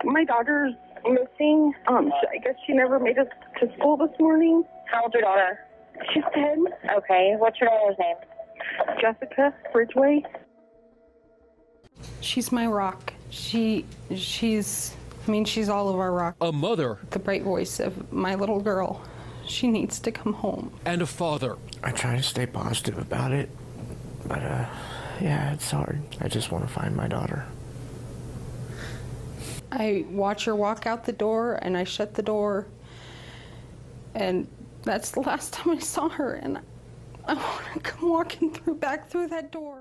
My daughter's missing. I guess she never made it to school this morning. How old's your daughter? She's 10. Okay, what's your daughter's name? Jessica Ridgeway. She's my rock. She's all of our rock. A mother. The bright voice of my little girl. She needs to come home. And a father. I try to stay positive about it, but yeah, it's hard. I just want to find my daughter. I watch her walk out the door, and I shut the door, and that's the last time I saw her, and I want to come walking back through that door.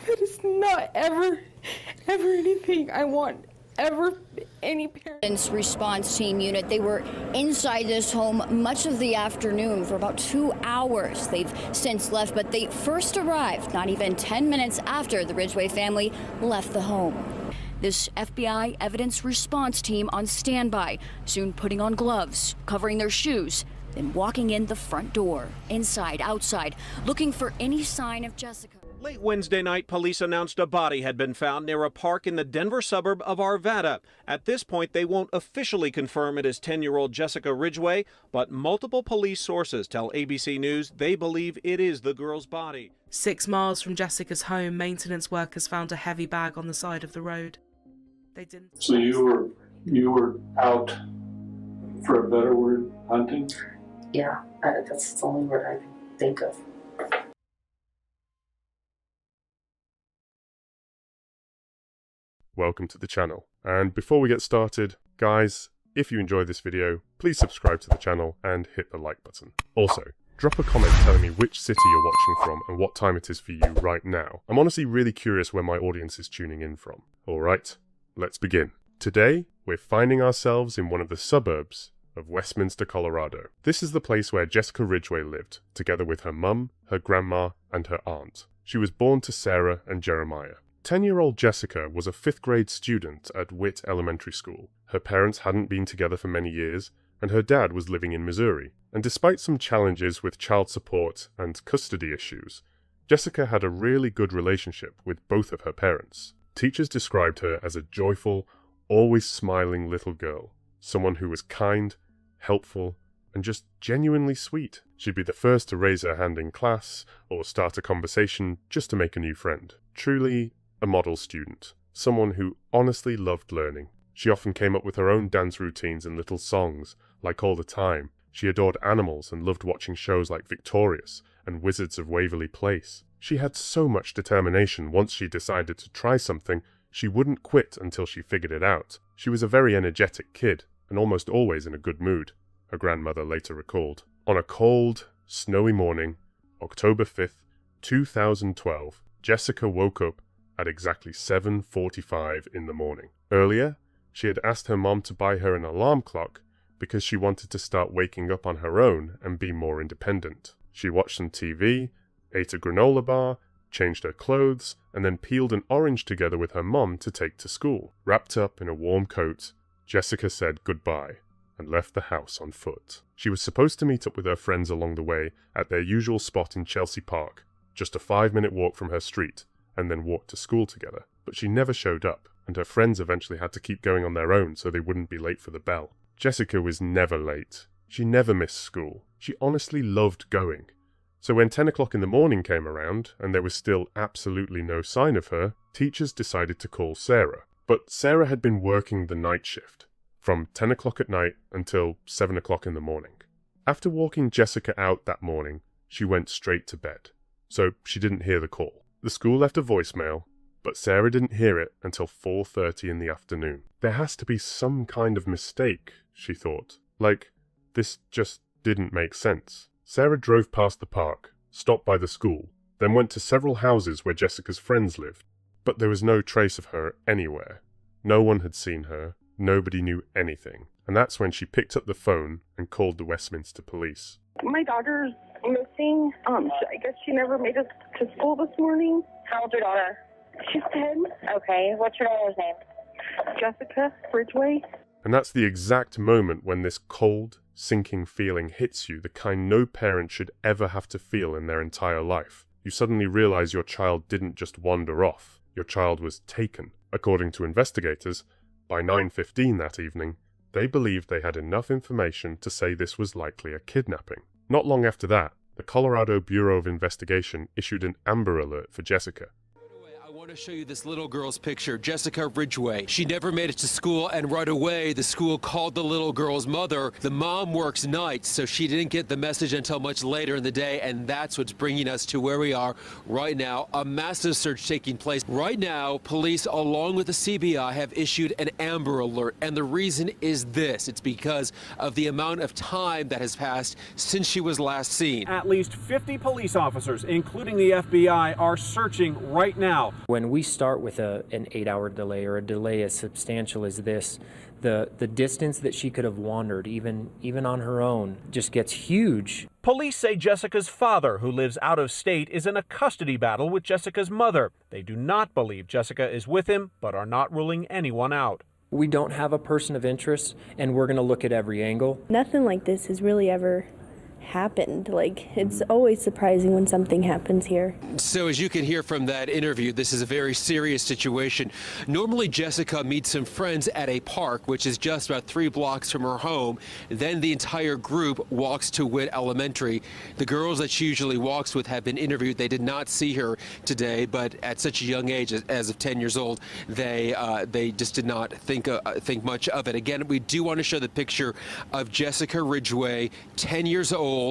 That is not ever anything I want, ever, any parent. Response team unit, they were inside this home much of the afternoon for about 2 hours. They've since left, but they first arrived not even 10 minutes after the Ridgeway family left the home. This FBI evidence response team on standby, soon putting on gloves, covering their shoes, then walking in the front door, inside, outside, looking for any sign of Jessica. Late Wednesday night, police announced a body had been found near a park in the Denver suburb of Arvada. At this point, they won't officially confirm it as 10-year-old Jessica Ridgeway, but multiple police sources tell ABC News they believe it is the girl's body. 6 miles from Jessica's home, maintenance workers found a heavy bag on the side of the road. They didn't. So you were out, for a better word, hunting? Yeah, that's the only word I can think of. Welcome to the channel, and before we get started, guys, if you enjoyed this video, please subscribe to the channel and hit the like button. Also, drop a comment telling me which city you're watching from and what time it is for you right now. I'm honestly really curious where my audience is tuning in from. Alright, let's begin. Today, we're finding ourselves in one of the suburbs of Westminster, Colorado. This is the place where Jessica Ridgeway lived, together with her mum, her grandma, and her aunt. She was born to Sarah and Jeremiah. 10-year-old Jessica was a 5th grade student at Witt Elementary School. Her parents hadn't been together for many years, and her dad was living in Missouri. And despite some challenges with child support and custody issues, Jessica had a really good relationship with both of her parents. Teachers described her as a joyful, always smiling little girl, someone who was kind, helpful, and just genuinely sweet. She'd be the first to raise her hand in class or start a conversation just to make a new friend. Truly a model student, someone who honestly loved learning. She often came up with her own dance routines and little songs, like All the Time. She adored animals and loved watching shows like Victorious and Wizards of Waverly Place. She had so much determination. Once she decided to try something, she wouldn't quit until she figured it out. She was a very energetic kid, and almost always in a good mood, her grandmother later recalled. On a cold, snowy morning, October 5th, 2012, Jessica woke up at exactly 7:45 in the morning. Earlier, she had asked her mom to buy her an alarm clock because she wanted to start waking up on her own and be more independent. She watched some TV, ate a granola bar, changed her clothes, and then peeled an orange together with her mom to take to school. Wrapped up in a warm coat, Jessica said goodbye and left the house on foot. She was supposed to meet up with her friends along the way at their usual spot in Chelsea Park, just a 5-minute walk from her street, and then walk to school together. But she never showed up, and her friends eventually had to keep going on their own so they wouldn't be late for the bell. Jessica was never late. She never missed school. She honestly loved going. So when 10 o'clock in the morning came around, and there was still absolutely no sign of her, teachers decided to call Sarah. But Sarah had been working the night shift, from 10 o'clock at night until 7 o'clock in the morning. After walking Jessica out that morning, she went straight to bed, so she didn't hear the call. The school left a voicemail, but Sarah didn't hear it until 4:30 in the afternoon. There has to be some kind of mistake, she thought. Like, this just didn't make sense. Sarah drove past the park, stopped by the school, then went to several houses where Jessica's friends lived. But there was no trace of her anywhere. No one had seen her, nobody knew anything. And that's when she picked up the phone and called the Westminster police. My daughter's missing. I guess she never made it to school this morning. How old's your daughter? She's 10. Okay, what's your daughter's name? Jessica Ridgeway. And that's the exact moment when this cold, sinking feeling hits you, the kind no parent should ever have to feel in their entire life. You suddenly realize your child didn't just wander off. Your child was taken. According to investigators, by 9:15 that evening, they believed they had enough information to say this was likely a kidnapping. Not long after that, the Colorado Bureau of Investigation issued an Amber Alert for Jessica. I want to show you this little girl's picture, Jessica Ridgeway. She never made it to school, and right away the school called the little girl's mother. The mom works nights, so she didn't get the message until much later in the day, and that's what's bringing us to where we are right now. A massive search taking place. Right now, police, along with the CBI, have issued an Amber Alert, and the reason is this. It's because of the amount of time that has passed since she was last seen. At least 50 police officers, including the FBI, are searching right now. When we start with an 8-hour delay or a delay as substantial as this, the distance that she could have wandered, even on her own, just gets huge. Police say Jessica's father, who lives out of state, is in a custody battle with Jessica's mother. They do not believe Jessica is with him, but are not ruling anyone out. We don't have a person of interest, and we're going to look at every angle. Nothing like this has really ever happened. Like, it's always surprising when something happens here. So as you can hear from that interview, this is a very serious situation. Normally Jessica meets some friends at a park, which is just about 3 blocks from her home. Then the entire group walks to Witt Elementary. The girls that she usually walks with have been interviewed. They did not see her today, but at such a young age, as of 10 years old, they just did not think much of it. Again, we do want to show the picture of Jessica Ridgeway, 10 years old,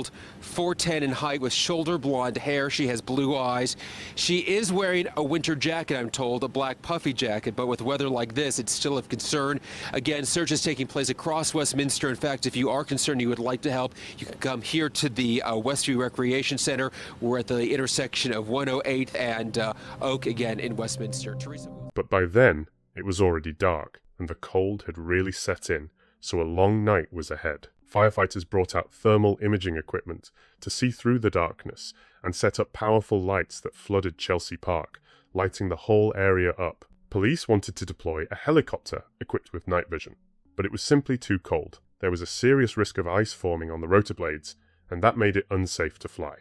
4'10" in height with shoulder blonde hair. She has blue eyes. She is wearing a winter jacket, I'm told, a black puffy jacket, but with weather like this, it's still of concern. Again, search is taking place across Westminster. In fact, if you are concerned, you would like to help, you can come here to the Westview Recreation Center. We're at the intersection of 108 and Oak, again, in Westminster. Teresa. But by then, it was already dark, and the cold had really set in, so a long night was ahead. Firefighters brought out thermal imaging equipment to see through the darkness and set up powerful lights that flooded Chelsea Park, lighting the whole area up. Police wanted to deploy a helicopter equipped with night vision, but it was simply too cold. There was a serious risk of ice forming on the rotor blades, and that made it unsafe to fly.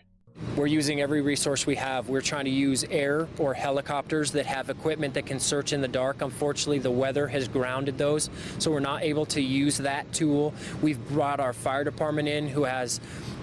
We're using every resource we have. We're trying to use air or helicopters that have equipment that can search in the dark. Unfortunately, the weather has grounded those, so we're not able to use that tool. We've brought our fire department in, who has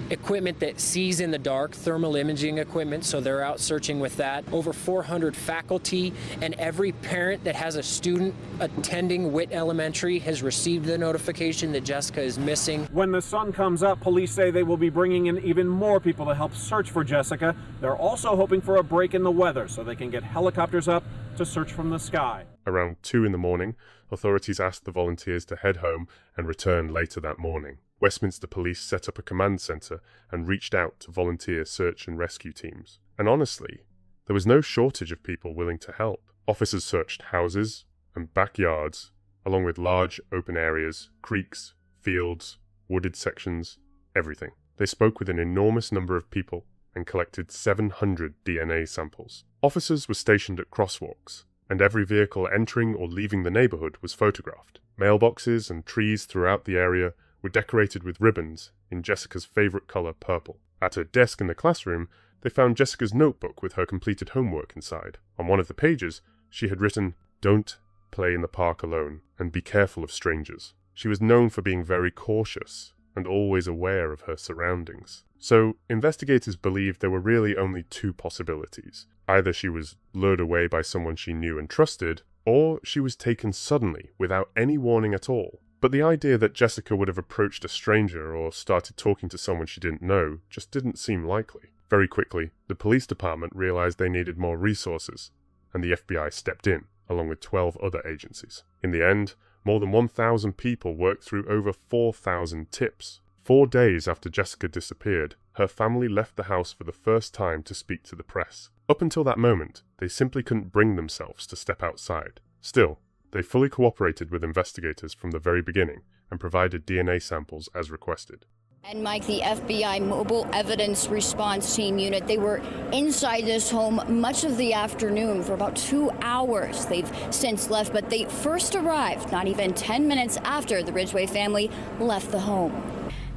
equipment that sees in the dark, thermal imaging equipment, so they're out searching with that. Over 400 faculty and every parent that has a student attending Witt Elementary has received the notification that Jessica is missing. When the sun comes up, police say they will be bringing in even more people to help search for Jessica. They're also hoping for a break in the weather so they can get helicopters up to search from the sky. Around 2 in the morning, authorities asked the volunteers to head home and return later that morning. Westminster Police set up a command centre and reached out to volunteer search and rescue teams. And honestly, there was no shortage of people willing to help. Officers searched houses and backyards, along with large open areas, creeks, fields, wooded sections, everything. They spoke with an enormous number of people and collected 700 DNA samples. Officers were stationed at crosswalks, and every vehicle entering or leaving the neighbourhood was photographed. Mailboxes and trees throughout the area were decorated with ribbons in Jessica's favourite colour, purple. At her desk in the classroom, they found Jessica's notebook with her completed homework inside. On one of the pages, she had written, "Don't play in the park alone, and be careful of strangers." She was known for being very cautious and always aware of her surroundings. So, investigators believed there were really only 2 possibilities. Either she was lured away by someone she knew and trusted, or she was taken suddenly without any warning at all. But the idea that Jessica would have approached a stranger or started talking to someone she didn't know just didn't seem likely. Very quickly, the police department realized they needed more resources, and the FBI stepped in, along with 12 other agencies. In the end, more than 1,000 people worked through over 4,000 tips. 4 days after Jessica disappeared, her family left the house for the first time to speak to the press. Up until that moment, they simply couldn't bring themselves to step outside. Still, they fully cooperated with investigators from the very beginning and provided DNA samples as requested. And Mike, the FBI Mobile Evidence Response Team unit, they were inside this home much of the afternoon for about 2 hours. They've since left, but they first arrived not even 10 minutes after the Ridgeway family left the home.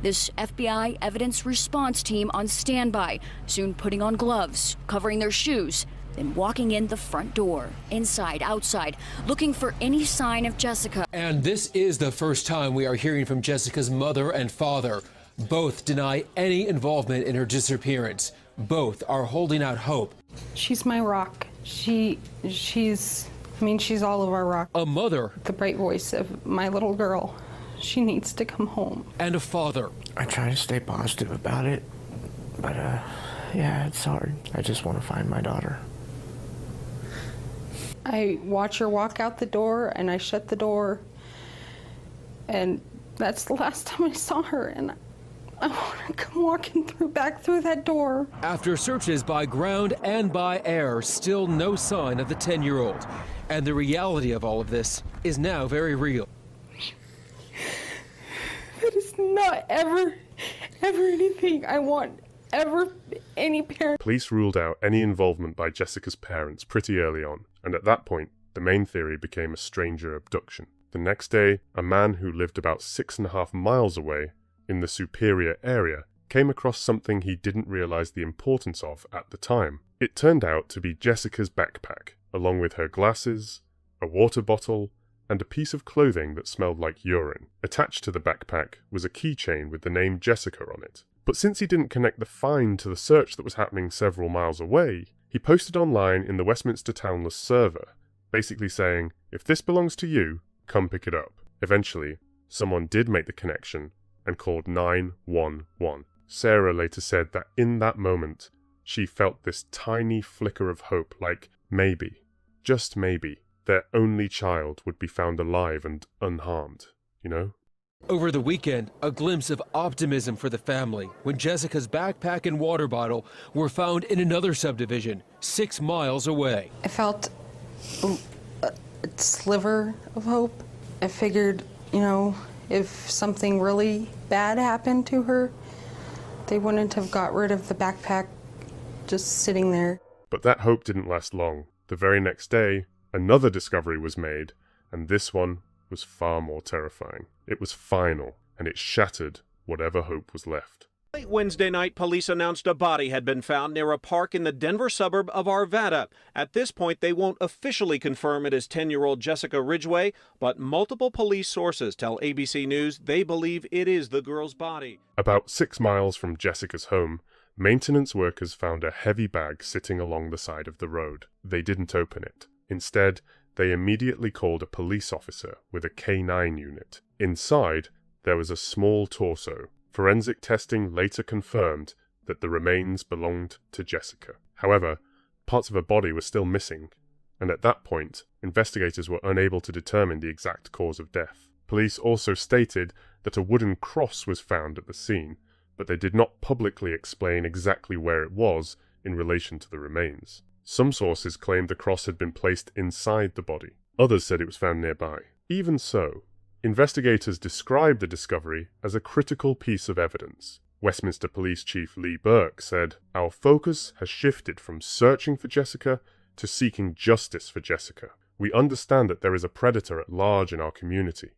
This FBI Evidence Response Team on standby, soon putting on gloves, covering their shoes, then walking in the front door, inside, outside, looking for any sign of Jessica. And this is the first time we are hearing from Jessica's mother and father. Both deny any involvement in her disappearance. Both are holding out hope. She's my rock. She's all of our rock. A mother. The bright voice of my little girl. She needs to come home. And a father. I try to stay positive about it, but yeah, it's hard. I just want to find my daughter. I watch her walk out the door, and I shut the door, and that's the last time I saw her, and I want to come walking back through that door. After searches by ground and by air, still no sign of the 10-year-old. And the reality of all of this is now very real. That is not ever anything I want, ever, any parent. Police ruled out any involvement by Jessica's parents pretty early on, and at that point, the main theory became a stranger abduction. The next day, a man who lived about 6.5 miles away in the Superior area came across something he didn't realize the importance of at the time. It turned out to be Jessica's backpack, along with her glasses, a water bottle, and a piece of clothing that smelled like urine. Attached to the backpack was a keychain with the name Jessica on it. But since he didn't connect the find to the search that was happening several miles away, he posted online in the Westminster Townless server, basically saying, "If this belongs to you, come pick it up." Eventually, someone did make the connection and called 911. Sarah later said that in that moment, she felt this tiny flicker of hope, like maybe, just maybe, their only child would be found alive and unharmed, you know? Over the weekend, a glimpse of optimism for the family when Jessica's backpack and water bottle were found in another subdivision 6 miles away. I felt a sliver of hope. I figured, if something really bad happened to her, they wouldn't have got rid of the backpack just sitting there. But that hope didn't last long. The very next day, another discovery was made, and this one was far more terrifying. It was final, and it shattered whatever hope was left. Late Wednesday night, police announced a body had been found near a park in the Denver suburb of Arvada. At this point, they won't officially confirm it as 10-year-old Jessica Ridgeway, but multiple police sources tell ABC News they believe it is the girl's body. About 6 miles from Jessica's home, maintenance workers found a heavy bag sitting along the side of the road. They didn't open it. Instead, they immediately called a police officer with a K9 unit. Inside, there was a small torso. Forensic testing later confirmed that the remains belonged to Jessica. However, parts of her body were still missing, and at that point, investigators were unable to determine the exact cause of death. Police also stated that a wooden cross was found at the scene, but they did not publicly explain exactly where it was in relation to the remains. Some sources claimed the cross had been placed inside the body. Others said it was found nearby. Even so, investigators described the discovery as a critical piece of evidence. Westminster Police Chief Lee Burke said, "Our focus has shifted from searching for Jessica to seeking justice for Jessica. We understand that there is a predator at large in our community.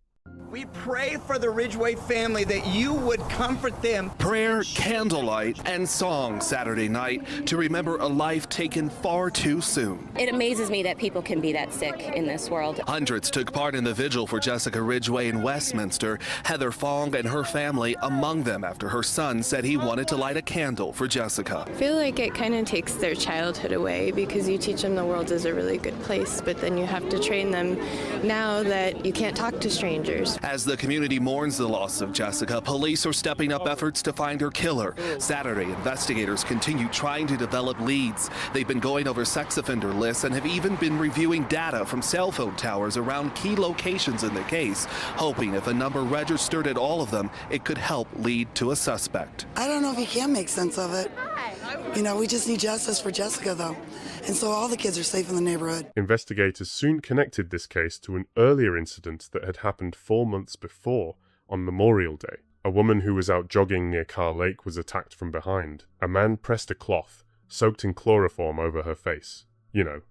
We pray for the Ridgeway family that you would comfort them." Prayer, candlelight, and song Saturday night to remember a life taken far too soon. It amazes me that people can be that sick in this world. Hundreds took part in the vigil for Jessica Ridgeway in Westminster, Heather Fong and her family among them after her son said he wanted to light a candle for Jessica. I feel like it kind of takes their childhood away because you teach them the world is a really good place, but then you have to train them now that you can't talk to strangers. As the community mourns the loss of Jessica, police are stepping up efforts to find her killer. Saturday, investigators continue trying to develop leads. They've been going over sex offender lists and have even been reviewing data from cell phone towers around key locations in the case, hoping if a number registered at all of them, it could help lead to a suspect. I don't know if you can make sense of it. We just need justice for Jessica, though. And so all the kids are safe in the neighborhood. Investigators soon connected this case to an earlier incident that had happened 4 months before, on Memorial Day. A woman who was out jogging near Carr Lake was attacked from behind. A man pressed a cloth, soaked in chloroform, over her face.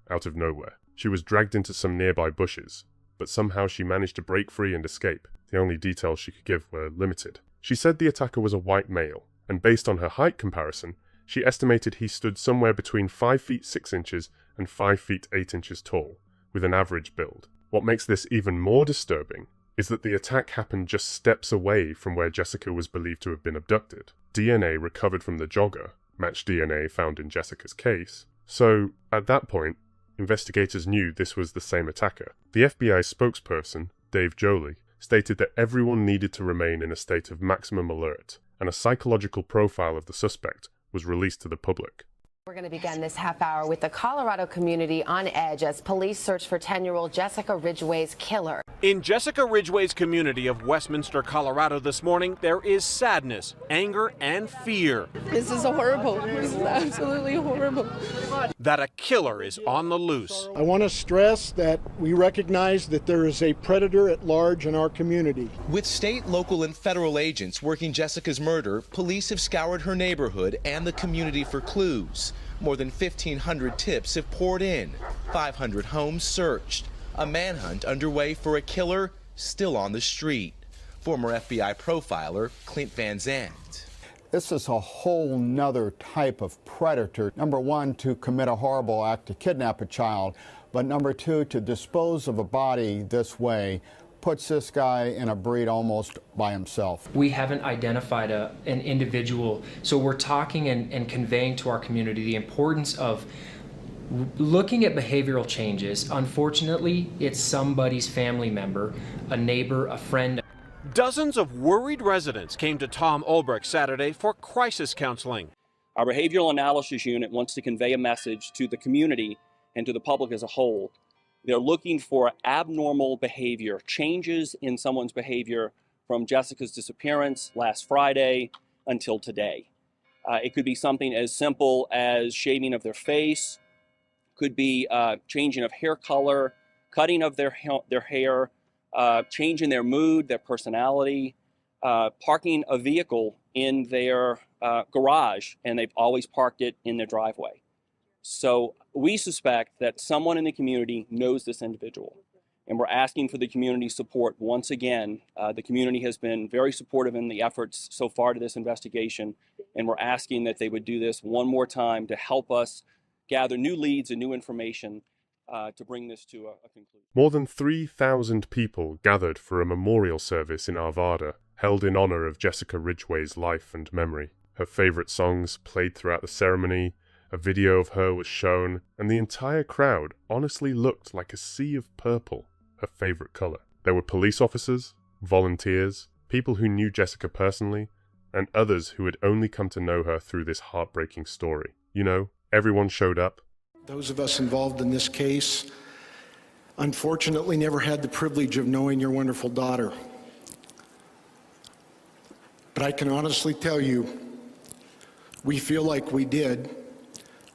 Out of nowhere. She was dragged into some nearby bushes, but somehow she managed to break free and escape. The only details she could give were limited. She said the attacker was a white male, and based on her height comparison, she estimated he stood somewhere between 5 feet 6 inches and 5 feet 8 inches tall, with an average build. What makes this even more disturbing is that the attack happened just steps away from where Jessica was believed to have been abducted. DNA recovered from the jogger matched DNA found in Jessica's case, so at that point, investigators knew this was the same attacker. The FBI spokesperson, Dave Jolie, stated that everyone needed to remain in a state of maximum alert, and a psychological profile of the suspect was released to the public. We're going to begin this half hour with the Colorado community on edge as police search for 10-year-old Jessica Ridgeway's killer. In Jessica Ridgeway's community of Westminster, Colorado this morning, there is sadness, anger, and fear. This is horrible. This is absolutely horrible. That a killer is on the loose. I want to stress that we recognize that there is a predator at large in our community. With state, local, and federal agents working Jessica's murder, police have scoured her neighborhood and the community for clues. More than 1,500 tips have poured in, 500 homes searched. A manhunt underway for a killer still on the street. Former FBI profiler Clint Van Zandt. This is a whole nother type of predator. Number one, to commit a horrible act to kidnap a child, but number two, to dispose of a body this way puts this guy in a breed almost by himself. We haven't identified an individual, so we're talking and conveying to our community the importance of looking at behavioral changes. Unfortunately, it's somebody's family member, a neighbor, a friend. Dozens of worried residents came to Tom Ulbrich Saturday for crisis counseling. Our behavioral analysis unit wants to convey a message to the community and to the public as a whole. They're looking for abnormal behavior, changes in someone's behavior from Jessica's disappearance last Friday until today. It could be something as simple as shaving of their face, could be changing of hair color, cutting of their hair, change in their mood, their personality, parking a vehicle in their garage, and they've always parked it in their driveway. So we suspect that someone in the community knows this individual, and we're asking for the community support once again. The community has been very supportive in the efforts so far to this investigation, and we're asking that they would do this one more time to help us gather new leads and new information to bring this to a conclusion. More than 3,000 people gathered for a memorial service in Arvada, held in honor of Jessica Ridgeway's life and memory. Her favorite songs played throughout the ceremony, a video of her was shown, and the entire crowd honestly looked like a sea of purple, her favorite color. There were police officers, volunteers, people who knew Jessica personally, and others who had only come to know her through this heartbreaking story. You know, everyone showed up. Those of us involved in this case, unfortunately, never had the privilege of knowing your wonderful daughter. But I can honestly tell you, we feel like we did.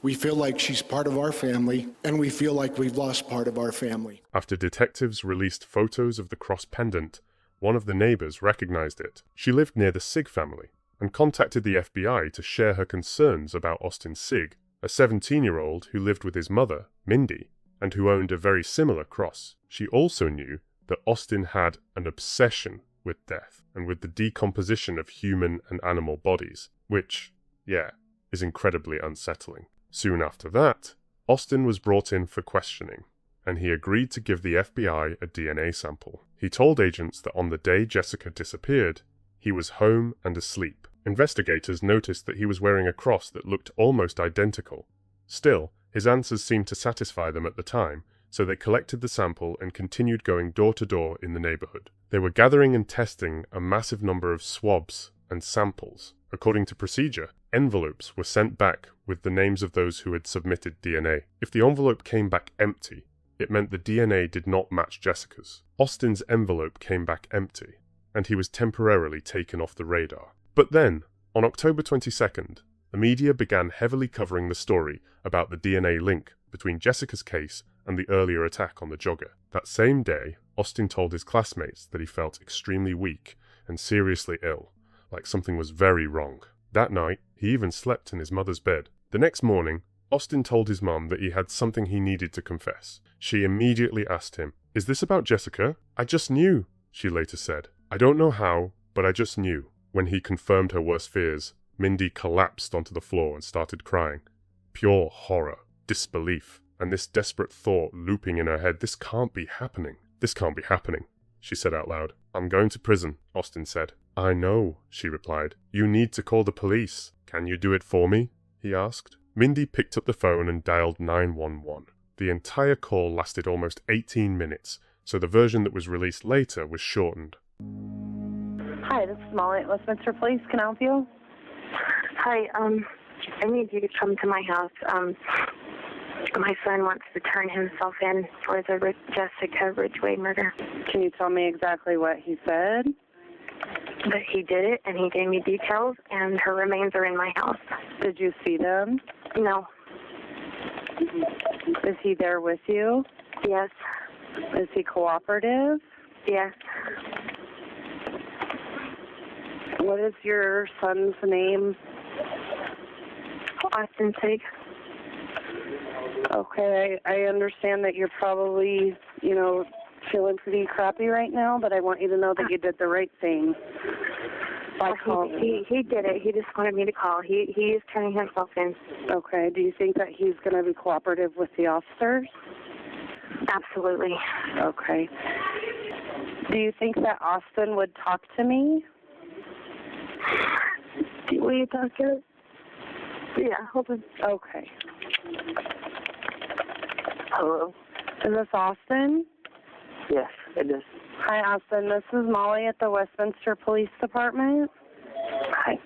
We feel like she's part of our family, and we feel like we've lost part of our family. After detectives released photos of the cross pendant, one of the neighbors recognized it. She lived near the Sig family and contacted the FBI to share her concerns about Austin Sig, a 17-year-old who lived with his mother, Mindy, and who owned a very similar cross. She also knew that Austin had an obsession with death and with the decomposition of human and animal bodies, which, yeah, is incredibly unsettling. Soon after that, Austin was brought in for questioning, and he agreed to give the FBI a DNA sample. He told agents that on the day Jessica disappeared, he was home and asleep. Investigators noticed that he was wearing a cross that looked almost identical. Still, his answers seemed to satisfy them at the time, so they collected the sample and continued going door to door in the neighborhood. They were gathering and testing a massive number of swabs and samples. According to procedure, envelopes were sent back with the names of those who had submitted DNA. If the envelope came back empty, it meant the DNA did not match Jessica's. Austin's envelope came back empty, and he was temporarily taken off the radar. But then, on October 22nd, the media began heavily covering the story about the DNA link between Jessica's case and the earlier attack on the jogger. That same day, Austin told his classmates that he felt extremely weak and seriously ill, like something was very wrong. That night, he even slept in his mother's bed. The next morning, Austin told his mom that he had something he needed to confess. She immediately asked him, "Is this about Jessica?" "I just knew," she later said. "I don't know how, but I just knew." When he confirmed her worst fears, Mindy collapsed onto the floor and started crying. Pure horror, disbelief. and this desperate thought looping in her head, this can't be happening. This can't be happening, she said out loud. I'm going to prison, Austin said. I know, she replied. You need to call the police. Can you do it for me? He asked. Mindy picked up the phone and dialed 911. The entire call lasted almost 18 minutes, so the version that was released later was shortened. Hi, this is Molly at Westminster Police. Can I help you? Hi, I need you to come to my house. My son wants to turn himself in for the Jessica Ridgeway murder. Can you tell me exactly what he said? That he did it, and he gave me details, and her remains are in my house. Did you see them? No. Is he there with you? Yes. Is he cooperative? Yes. What is your son's name? Austin Sig. Okay, I understand that you're probably, feeling pretty crappy right now, but I want you to know that you did the right thing. He did it. He just wanted me to call. He is turning himself in. Okay. Do you think that he's going to be cooperative with the officers? Absolutely. Okay. Do you think that Austin would talk to me? Will you talk to him? Yeah, hold on. Okay. Hello? Is this Austin? Yes, it is. Hi, Austin. This is Molly at the Westminster Police Department. Hi.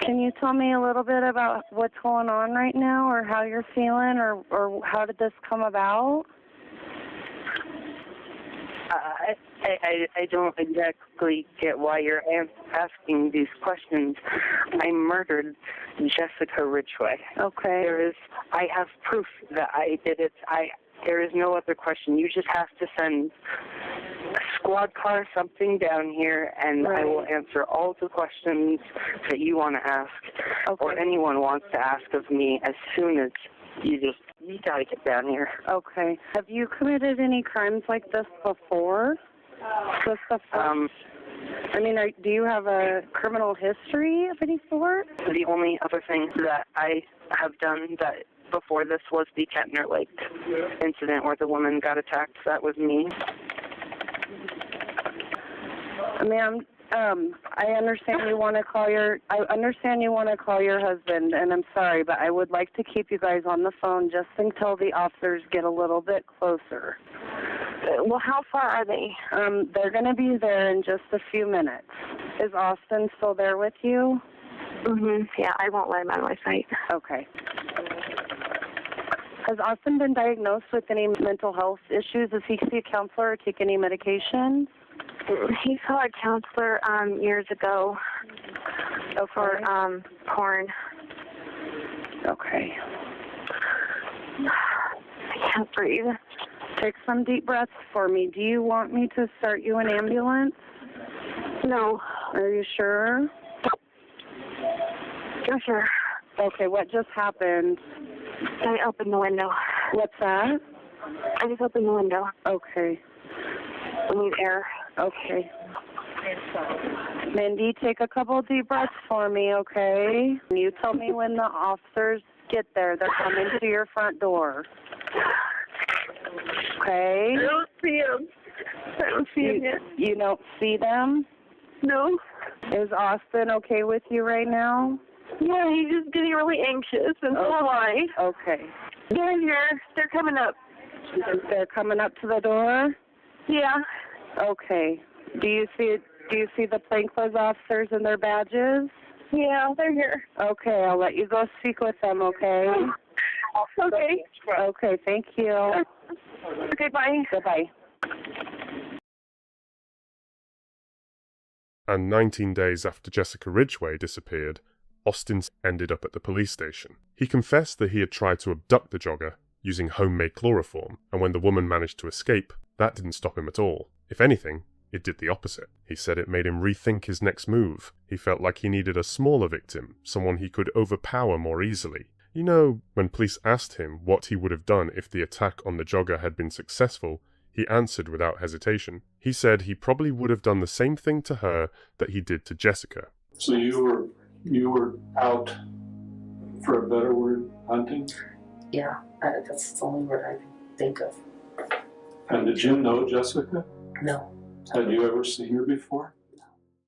Can you tell me a little bit about what's going on right now, or how you're feeling, or how did this come about? I don't exactly get why you're asking these questions. I murdered Jessica Ridgeway. Okay. I have proof that I did it. There is no other question. You just have to send a squad car, something down here, and I will answer all the questions that you want to ask, or anyone wants to ask of me as soon as you gotta get down here. Okay. Have you committed any crimes like this before? Do you have a criminal history of any sort? The only other thing that I have done that before this was the Kettner Lake incident where the woman got attacked. That was me. Ma'am, I understand you want to call your husband, and I'm sorry, but I would like to keep you guys on the phone just until the officers get a little bit closer. Well, how far are they? They're going to be there in just a few minutes. Is Austin still there with you? Mm-hmm. Yeah, I won't let him out of my sight. Okay. Has Austin been diagnosed with any mental health issues? Does he see a counselor or take any medication? He saw a counselor years ago for porn. Okay. I can't breathe. Take some deep breaths for me. Do you want me to start you an ambulance? No. Are you sure? I'm sure. Okay, what just happened? I opened the window. What's that? I just opened the window. Okay. I need air. Okay. Mindy, take a couple deep breaths for me, okay? You tell me when the officers get there. They're coming to your front door. Okay? I don't see him. I don't see him yet. You don't see them? No. Is Austin okay with you right now? Yeah, he's just getting really anxious, and so am I. Okay. They're here. They're coming up. They're coming up to the door? Yeah. Okay. Do you see the plainclothes officers and their badges? Yeah, they're here. Okay, I'll let you go speak with them, okay? Okay. Okay, thank you. Okay, bye. Goodbye. And 19 days after Jessica Ridgeway disappeared, Austin ended up at the police station. He confessed that he had tried to abduct the jogger using homemade chloroform, and when the woman managed to escape, that didn't stop him at all. If anything, it did the opposite. He said it made him rethink his next move. He felt like he needed a smaller victim, someone he could overpower more easily. You know, when police asked him what he would have done if the attack on the jogger had been successful, he answered without hesitation. He said he probably would have done the same thing to her that he did to Jessica. So you were out, for a better word, hunting? Yeah. That's the only word I can think of. And did you know Jessica? No. Had you ever seen her before?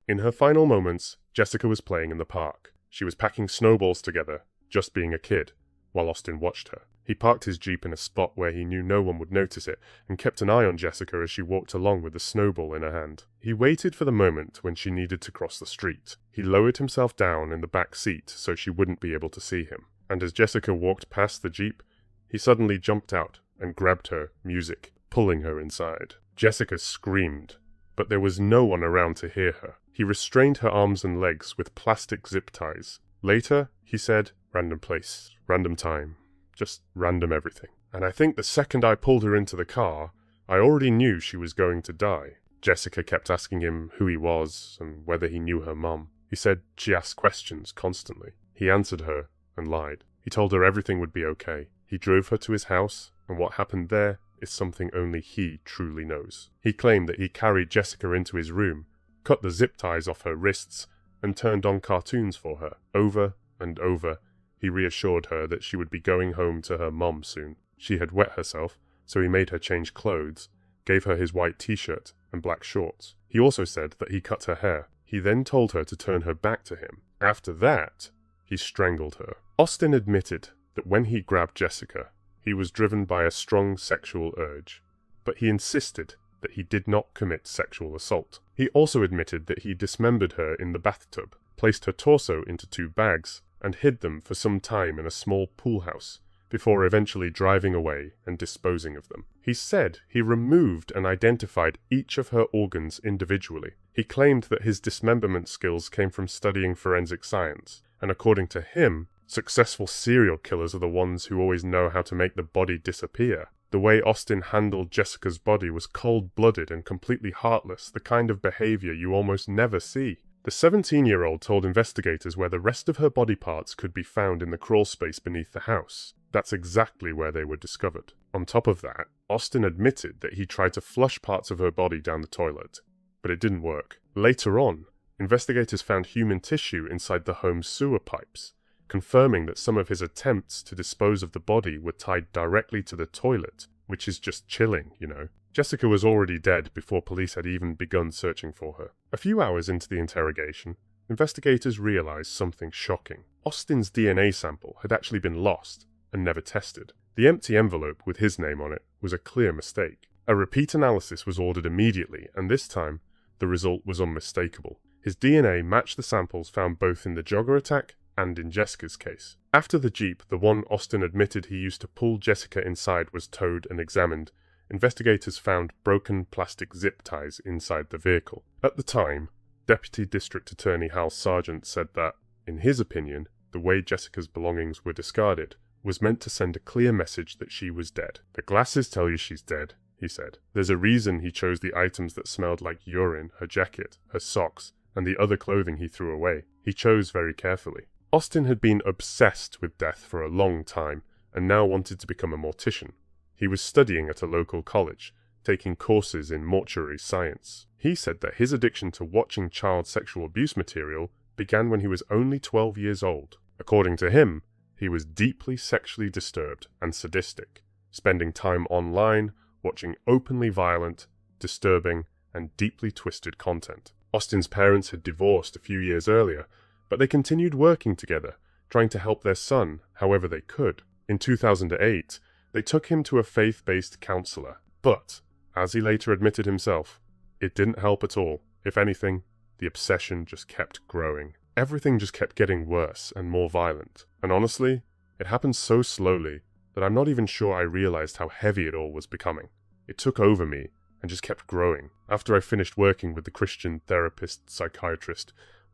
In her final moments, Jessica was playing in the park. She was packing snowballs together, just being a kid, while Austin watched her. He parked his Jeep in a spot where he knew no one would notice it, and kept an eye on Jessica as she walked along with the snowball in her hand. He waited for the moment when she needed to cross the street. He lowered himself down in the back seat so she wouldn't be able to see him. And as Jessica walked past the Jeep, he suddenly jumped out and grabbed her music, pulling her inside. Jessica screamed, but there was no one around to hear her. He restrained her arms and legs with plastic zip ties. Later, he said, "Random place, random time, just random everything." And I think the second I pulled her into the car, I already knew she was going to die. Jessica kept asking him who he was and whether he knew her mum. He said she asked questions constantly. He answered her and lied. He told her everything would be okay. He drove her to his house, and what happened there is something only he truly knows. He claimed that he carried Jessica into his room, cut the zip ties off her wrists, and turned on cartoons for her. Over and over, he reassured her that she would be going home to her mum soon. She had wet herself, so he made her change clothes, gave her his white t-shirt and black shorts. He also said that he cut her hair. He then told her to turn her back to him. After that, he strangled her. Austin admitted that when he grabbed Jessica, he was driven by a strong sexual urge, but he insisted that he did not commit sexual assault. He also admitted that he dismembered her in the bathtub, placed her torso into 2 bags, and hid them for some time in a small pool house, before eventually driving away and disposing of them. He said he removed and identified each of her organs individually. He claimed that his dismemberment skills came from studying forensic science, and according to him, successful serial killers are the ones who always know how to make the body disappear. The way Austin handled Jessica's body was cold-blooded and completely heartless, the kind of behavior you almost never see. The 17-year-old told investigators where the rest of her body parts could be found in the crawl space beneath the house. That's exactly where they were discovered. On top of that, Austin admitted that he tried to flush parts of her body down the toilet, but it didn't work. Later on, investigators found human tissue inside the home's sewer pipes, confirming that some of his attempts to dispose of the body were tied directly to the toilet, which is just chilling, you know. Jessica was already dead before police had even begun searching for her. A few hours into the interrogation, investigators realized something shocking. Austin's DNA sample had actually been lost and never tested. The empty envelope with his name on it was a clear mistake. A repeat analysis was ordered immediately, and this time, the result was unmistakable. His DNA matched the samples found both in the jogger attack and in Jessica's case. After the Jeep, the one Austin admitted he used to pull Jessica inside, was towed and examined, investigators found broken plastic zip ties inside the vehicle. At the time, Deputy District Attorney Hal Sargent said that, in his opinion, the way Jessica's belongings were discarded was meant to send a clear message that she was dead. "The glasses tell you she's dead," he said. "There's a reason he chose the items that smelled like urine, her jacket, her socks, and the other clothing he threw away. He chose very carefully." Austin had been obsessed with death for a long time, and now wanted to become a mortician. He was studying at a local college, taking courses in mortuary science. He said that his addiction to watching child sexual abuse material began when he was only 12 years old. According to him, he was deeply sexually disturbed and sadistic, spending time online, watching openly violent, disturbing, and deeply twisted content. Austin's parents had divorced a few years earlier, but they continued working together, trying to help their son however they could. In 2008, they took him to a faith-based counselor, but, as he later admitted himself, it didn't help at all. If anything, the obsession just kept growing. Everything just kept getting worse and more violent, and honestly, it happened so slowly that I'm not even sure I realized how heavy it all was becoming. It took over me and just kept growing. After I finished working with the Christian therapist, psychiatrist,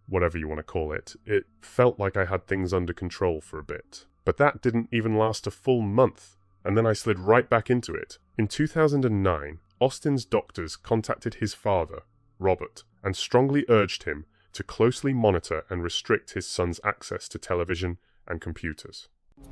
whatever you want to call it, it felt like I had things under control for a bit. But that didn't even last a full month, and then I slid right back into it. In 2009, Austin's doctors contacted his father, Robert, and strongly urged him to closely monitor and restrict his son's access to television and computers.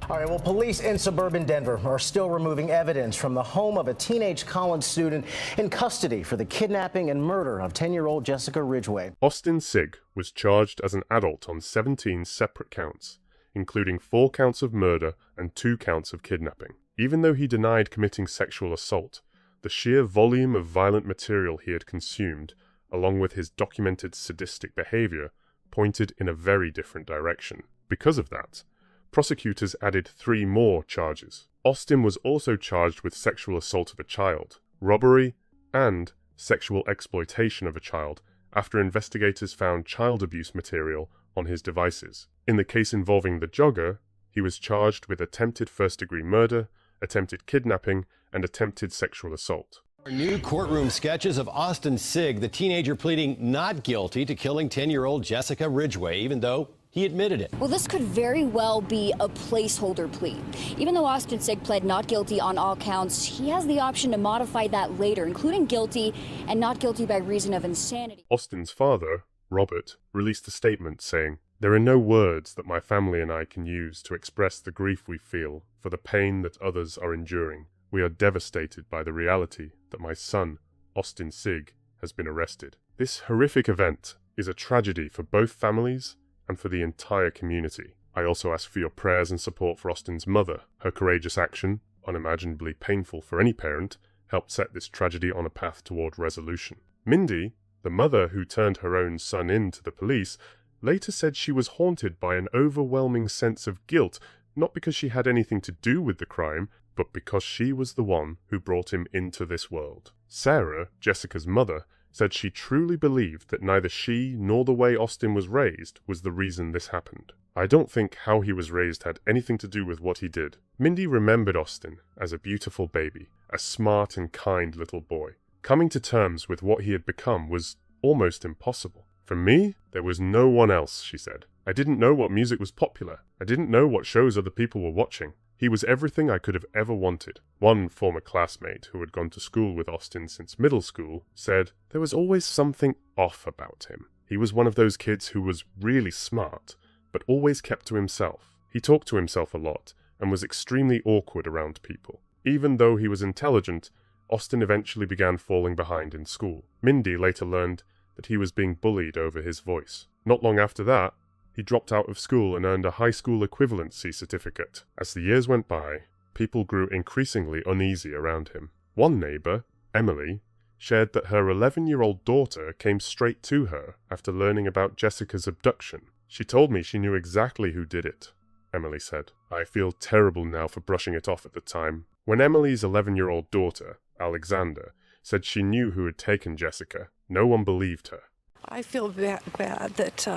All right, well, police in suburban Denver are still removing evidence from the home of a teenage college student in custody for the kidnapping and murder of 10-year-old Jessica Ridgeway. Austin Sigg was charged as an adult on 17 separate counts, including 4 counts of murder and 2 counts of kidnapping. Even though he denied committing sexual assault, the sheer volume of violent material he had consumed, along with his documented sadistic behavior, pointed in a very different direction. Because of that, prosecutors added 3 more charges. Austin was also charged with sexual assault of a child, robbery, and sexual exploitation of a child after investigators found child abuse material on his devices. In the case involving the jogger, he was charged with attempted first-degree murder, attempted kidnapping, and attempted sexual assault. New courtroom sketches of Austin Sigg, the teenager pleading not guilty to killing 10-year-old Jessica Ridgeway, even though he admitted it. Well, this could very well be a placeholder plea. Even though Austin Sigg pled not guilty on all counts, he has the option to modify that later, including guilty and not guilty by reason of insanity. Austin's father, Robert, released a statement saying, "There are no words that my family and I can use to express the grief we feel for the pain that others are enduring. We are devastated by the reality that my son, Austin Sigg, has been arrested. This horrific event is a tragedy for both families and for the entire community. I also ask for your prayers and support for Austin's mother. Her courageous action, unimaginably painful for any parent, helped set this tragedy on a path toward resolution." Mindy, the mother who turned her own son in to the police, later said she was haunted by an overwhelming sense of guilt, not because she had anything to do with the crime, but because she was the one who brought him into this world. Sarah, Jessica's mother, said she truly believed that neither she nor the way Austin was raised was the reason this happened. "I don't think how he was raised had anything to do with what he did." Mindy remembered Austin as a beautiful baby, a smart and kind little boy. Coming to terms with what he had become was almost impossible. "For me, there was no one else," she said. "I didn't know what music was popular. I didn't know what shows other people were watching. He was everything I could have ever wanted." One former classmate who had gone to school with Austin since middle school said, "There was always something off about him. He was one of those kids who was really smart, but always kept to himself. He talked to himself a lot and was extremely awkward around people. Even though he was intelligent, Austin eventually began falling behind in school." Mindy later learned that he was being bullied over his voice. Not long after that, he dropped out of school and earned a high school equivalency certificate. As the years went by, people grew increasingly uneasy around him. One neighbor, Emily, shared that her 11-year-old daughter came straight to her after learning about Jessica's abduction. "She told me she knew exactly who did it," Emily said. "I feel terrible now for brushing it off at the time." When Emily's 11-year-old daughter, Alexander, said she knew who had taken Jessica, no one believed her. I feel bad that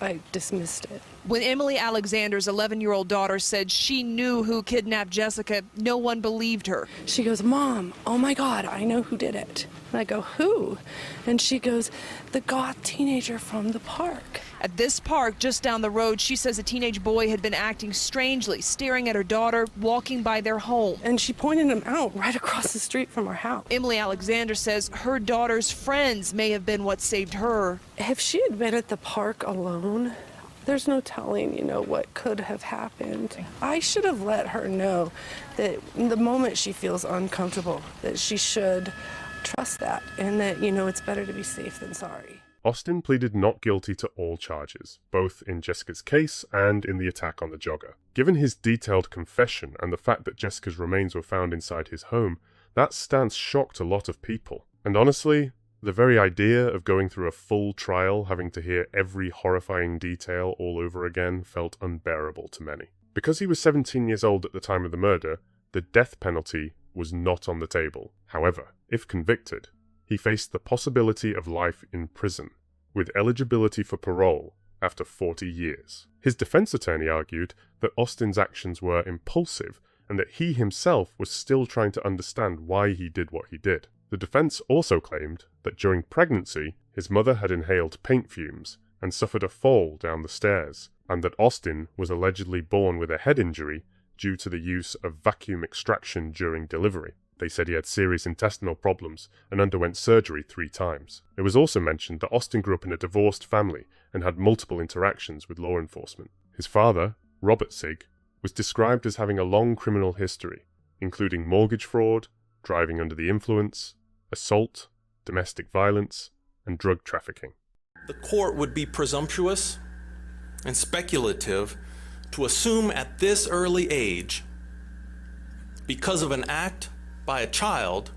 I dismissed it. When Emily Alexander's 11-year-old daughter said she knew who kidnapped Jessica, no one believed her. She goes, "Mom, oh my God, I know who did it." And I go, "Who?" And she goes, "The goth teenager from the park." At this park just down the road, she says a teenage boy had been acting strangely, staring at her daughter, walking by their home. And she pointed him out right across the street from our house. Emily Alexander says her daughter's friends may have been what saved her. If she had been at the park alone, there's no telling, what could have happened. I should have let her know that the moment she feels uncomfortable, that she should trust that, and that, it's better to be safe than sorry. Austin pleaded not guilty to all charges, both in Jessica's case and in the attack on the jogger. Given his detailed confession and the fact that Jessica's remains were found inside his home, that stance shocked a lot of people. And honestly, the very idea of going through a full trial, having to hear every horrifying detail all over again, felt unbearable to many. Because he was 17 years old at the time of the murder, the death penalty was not on the table. However, if convicted, he faced the possibility of life in prison, with eligibility for parole after 40 years. His defense attorney argued that Austin's actions were impulsive and that he himself was still trying to understand why he did what he did. The defense also claimed that during pregnancy, his mother had inhaled paint fumes and suffered a fall down the stairs, and that Austin was allegedly born with a head injury due to the use of vacuum extraction during delivery. They said he had serious intestinal problems and underwent surgery 3 times. It was also mentioned that Austin grew up in a divorced family and had multiple interactions with law enforcement. His father, Robert Sigg, was described as having a long criminal history, including mortgage fraud, driving under the influence, assault, domestic violence, and drug trafficking. The court would be presumptuous and speculative to assume at this early age because of an act by a child,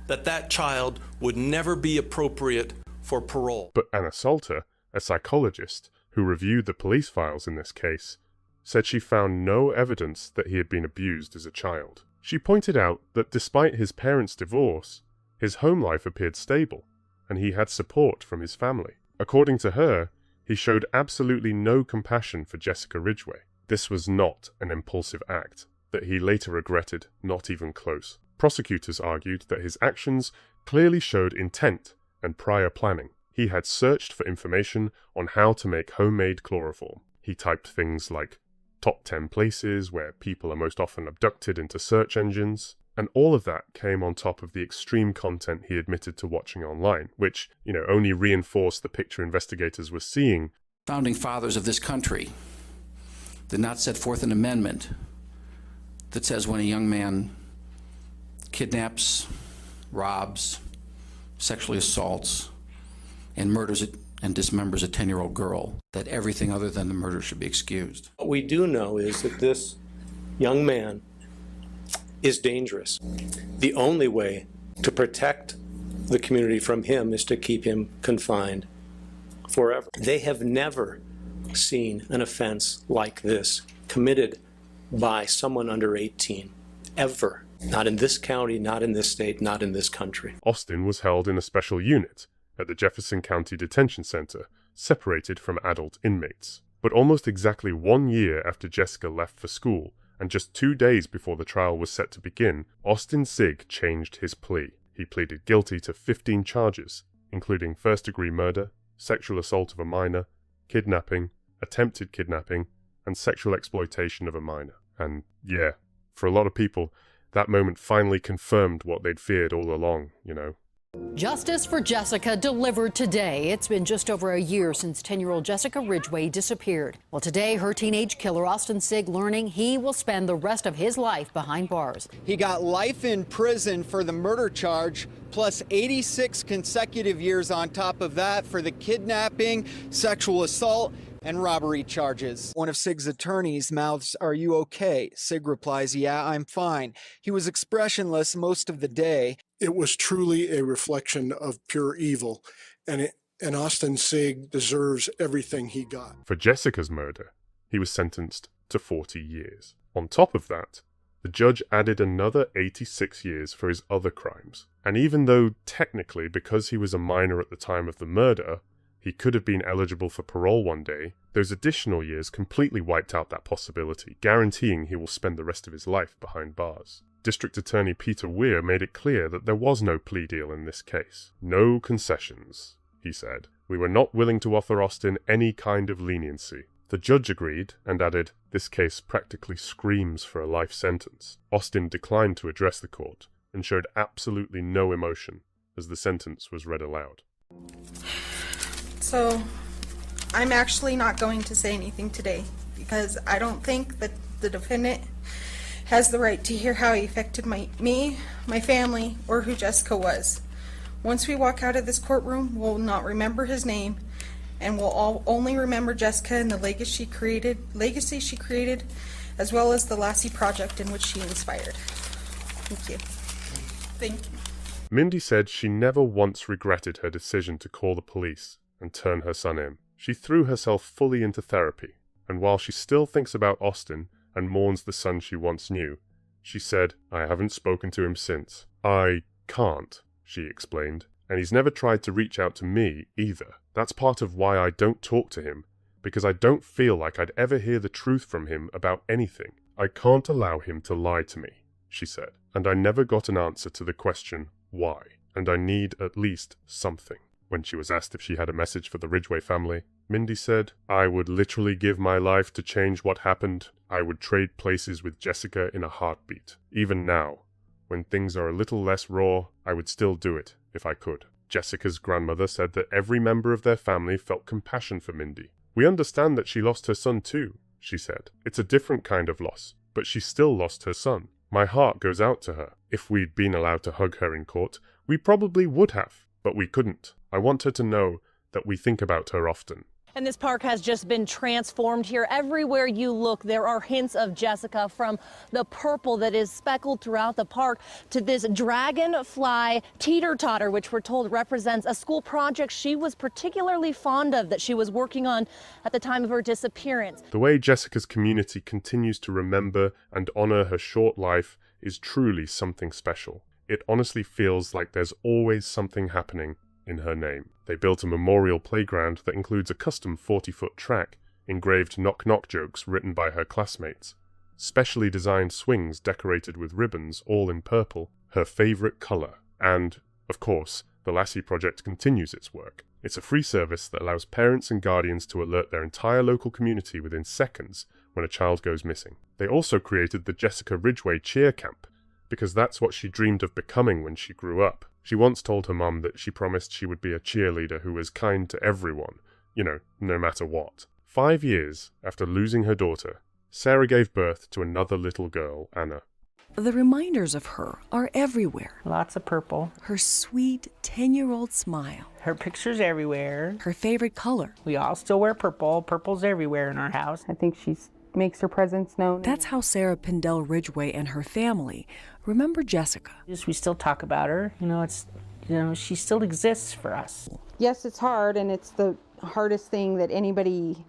that child would never be appropriate for parole. But Anna Salter, a psychologist who reviewed the police files in this case, said she found no evidence that he had been abused as a child. She pointed out that despite his parents' divorce, his home life appeared stable, and he had support from his family. According to her, he showed absolutely no compassion for Jessica Ridgeway. This was not an impulsive act that he later regretted, not even close. Prosecutors argued that his actions clearly showed intent and prior planning. He had searched for information on how to make homemade chloroform. He typed things like top 10 places where people are most often abducted into search engines, and all of that came on top of the extreme content he admitted to watching online, which, only reinforced the picture investigators were seeing. Founding fathers of this country did not set forth an amendment that says when a young man kidnaps, robs, sexually assaults, and murders and dismembers a 10-year-old girl, that everything other than the murder should be excused. What we do know is that this young man is dangerous. The only way to protect the community from him is to keep him confined forever. They have never seen an offense like this committed by someone under 18, ever. Not in this county, not in this state, not in this country. Austin was held in a special unit at the Jefferson County Detention Center, separated from adult inmates. But almost exactly 1 year after Jessica left for school, and just 2 days before the trial was set to begin, Austin Sigg changed his plea. He pleaded guilty to 15 charges, including first-degree murder, sexual assault of a minor, kidnapping, attempted kidnapping, and sexual exploitation of a minor. And yeah, for a lot of people, that moment finally confirmed what they'd feared all along, Justice for Jessica delivered today. It's been just over a year since 10-year-old Jessica Ridgeway disappeared. Well, today, her teenage killer, Austin Sigg, learning he will spend the rest of his life behind bars. He got life in prison for the murder charge, plus 86 consecutive years on top of that for the kidnapping, sexual assault, and robbery charges. One of Sigg's attorneys mouths, "Are you okay?" Sigg replies, "Yeah, I'm fine." He was expressionless most of the day. It was truly a reflection of pure evil, and Austin Sigg deserves everything he got. For Jessica's murder, he was sentenced to 40 years. On top of that, the judge added another 86 years for his other crimes. And even though technically, because he was a minor at the time of the murder, he could have been eligible for parole one day, those additional years completely wiped out that possibility, guaranteeing he will spend the rest of his life behind bars. District Attorney Peter Weir made it clear that there was no plea deal in this case. No concessions, he said. We were not willing to offer Austin any kind of leniency. The judge agreed and added, this case practically screams for a life sentence. Austin declined to address the court and showed absolutely no emotion as the sentence was read aloud. So, I'm actually not going to say anything today because I don't think that the defendant has the right to hear how he affected me, my family, or who Jessica was. Once we walk out of this courtroom, we'll not remember his name, and we'll all only remember Jessica and the legacy she created, as well as the Lassie Project in which she inspired. Thank you. Thank you. Mindy said she never once regretted her decision to call the police and turn her son in. She threw herself fully into therapy, and while she still thinks about Austin and mourns the son she once knew, she said, I haven't spoken to him since. I can't, she explained, and he's never tried to reach out to me either. That's part of why I don't talk to him, because I don't feel like I'd ever hear the truth from him about anything. I can't allow him to lie to me, she said, and I never got an answer to the question, why? And I need at least something. When she was asked if she had a message for the Ridgeway family, Mindy said, I would literally give my life to change what happened. I would trade places with Jessica in a heartbeat. Even now, when things are a little less raw, I would still do it if I could. Jessica's grandmother said that every member of their family felt compassion for Mindy. We understand that she lost her son too, she said. It's a different kind of loss, but she still lost her son. My heart goes out to her. If we'd been allowed to hug her in court, we probably would have, but we couldn't. I want her to know that we think about her often. And this park has just been transformed here. Everywhere you look, there are hints of Jessica, from the purple that is speckled throughout the park to this dragonfly teeter-totter, which we're told represents a school project she was particularly fond of that she was working on at the time of her disappearance. The way Jessica's community continues to remember and honor her short life is truly something special. It honestly feels like there's always something happening in her name. They built a memorial playground that includes a custom 40-foot track, engraved knock-knock jokes written by her classmates, specially designed swings decorated with ribbons, all in purple, her favourite colour, and, of course, the Lassie Project continues its work. It's a free service that allows parents and guardians to alert their entire local community within seconds when a child goes missing. They also created the Jessica Ridgeway cheer camp, because that's what she dreamed of becoming when she grew up. She once told her mum that she promised she would be a cheerleader who was kind to everyone, you know, no matter what. 5 years after losing her daughter, Sarah gave birth to another little girl, Anna. The reminders of her are everywhere. Lots of purple. Her sweet 10-year-old smile. Her pictures everywhere. Her favorite color. We all still wear purple. Purple's everywhere in our house. I think she makes her presence known. That's how Sarah Pindell Ridgeway and her family remember Jessica. We still talk about her. She still exists for us. Yes, it's hard, and it's the hardest thing that anybody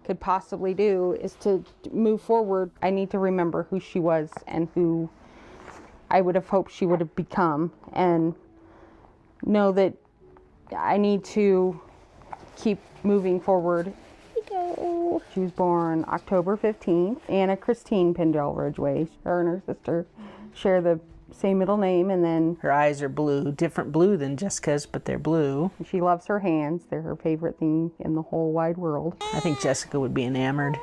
could possibly do is to move forward. I need to remember who she was and who I would have hoped she would have become, and know that I need to keep moving forward. She was born October 15th. Anna Christine Pindell Ridgeway. Her and her sister share the same middle name, and then her eyes are blue, different blue than Jessica's, but they're blue. She loves her hands. They're her favorite thing in the whole wide world. I think Jessica would be enamored.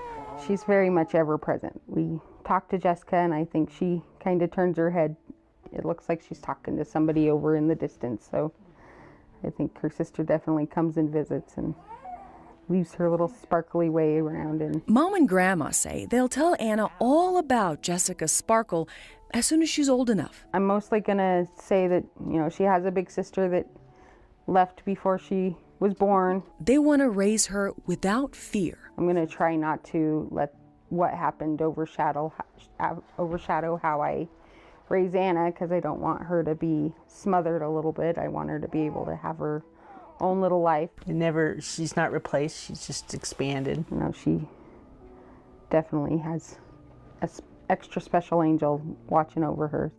She's very much ever present. We talk to Jessica, and I think she kind of turns her head. It looks like she's talking to somebody over in the distance, so I think her sister definitely comes and visits and leaves her little sparkly way around. And Mom and Grandma say they'll tell Anna all about Jessica's sparkle as soon as she's old enough. I'm mostly gonna say that, she has a big sister that left before she was born. They want to raise her without fear. I'm gonna try not to let what happened overshadow how I raise Anna, because I don't want her to be smothered a little bit. I want her to be able to have her own little life. She's not replaced, she's just expanded. She definitely has an extra special angel watching over her.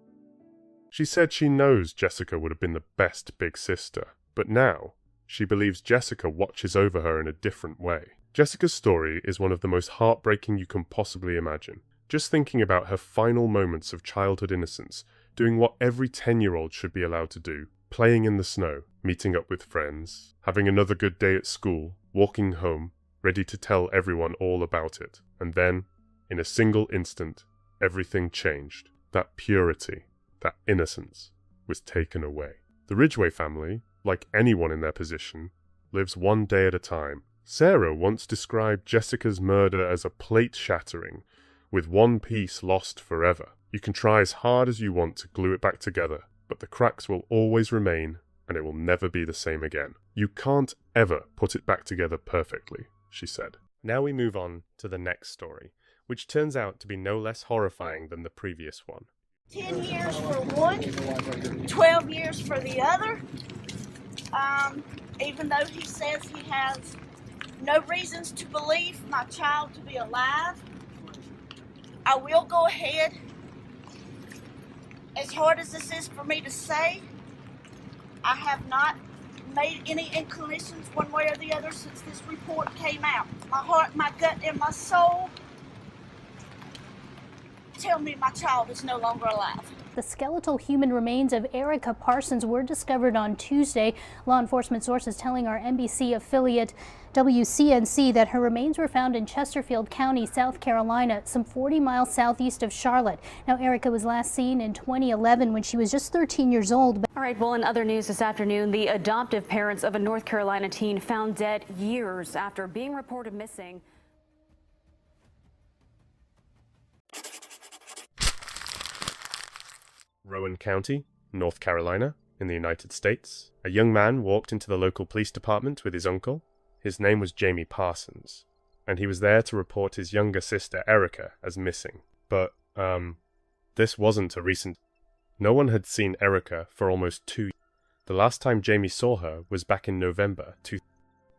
She said she knows Jessica would have been the best big sister, but now she believes Jessica watches over her in a different way. Jessica's story is one of the most heartbreaking you can possibly imagine. Just thinking about her final moments of childhood innocence, doing what every 10-year-old should be allowed to do, playing in the snow, meeting up with friends, having another good day at school, walking home, ready to tell everyone all about it. And then, in a single instant, everything changed. That purity, that innocence, was taken away. The Ridgeway family, like anyone in their position, lives one day at a time. Sarah once described Jessica's murder as a plate shattering, with one piece lost forever. You can try as hard as you want to glue it back together, but the cracks will always remain, and it will never be the same again. You can't ever put it back together perfectly, she said. Now we move on to the next story, which turns out to be no less horrifying than the previous one. 10 years for one, 12 years for the other. Even though he says he has no reasons to believe my child to be alive, I will go ahead. As hard as this is for me to say, I have not made any inclinations one way or the other since this report came out. My heart, my gut, and my soul tell me my child is no longer alive. The skeletal human remains of Erica Parsons were discovered on Tuesday. Law enforcement sources telling our NBC affiliate WCNC that her remains were found in Chesterfield County, South Carolina, some 40 miles southeast of Charlotte. Now, Erica was last seen in 2011 when she was just 13 years old. All right, well, in other news this afternoon, the adoptive parents of a North Carolina teen found dead years after being reported missing. Rowan County, North Carolina, in the United States. A young man walked into the local police department with his uncle. His name was Jamie Parsons, and he was there to report his younger sister Erica as missing. But, this wasn't a recent... No one had seen Erica for almost 2 years. The last time Jamie saw her was back in November.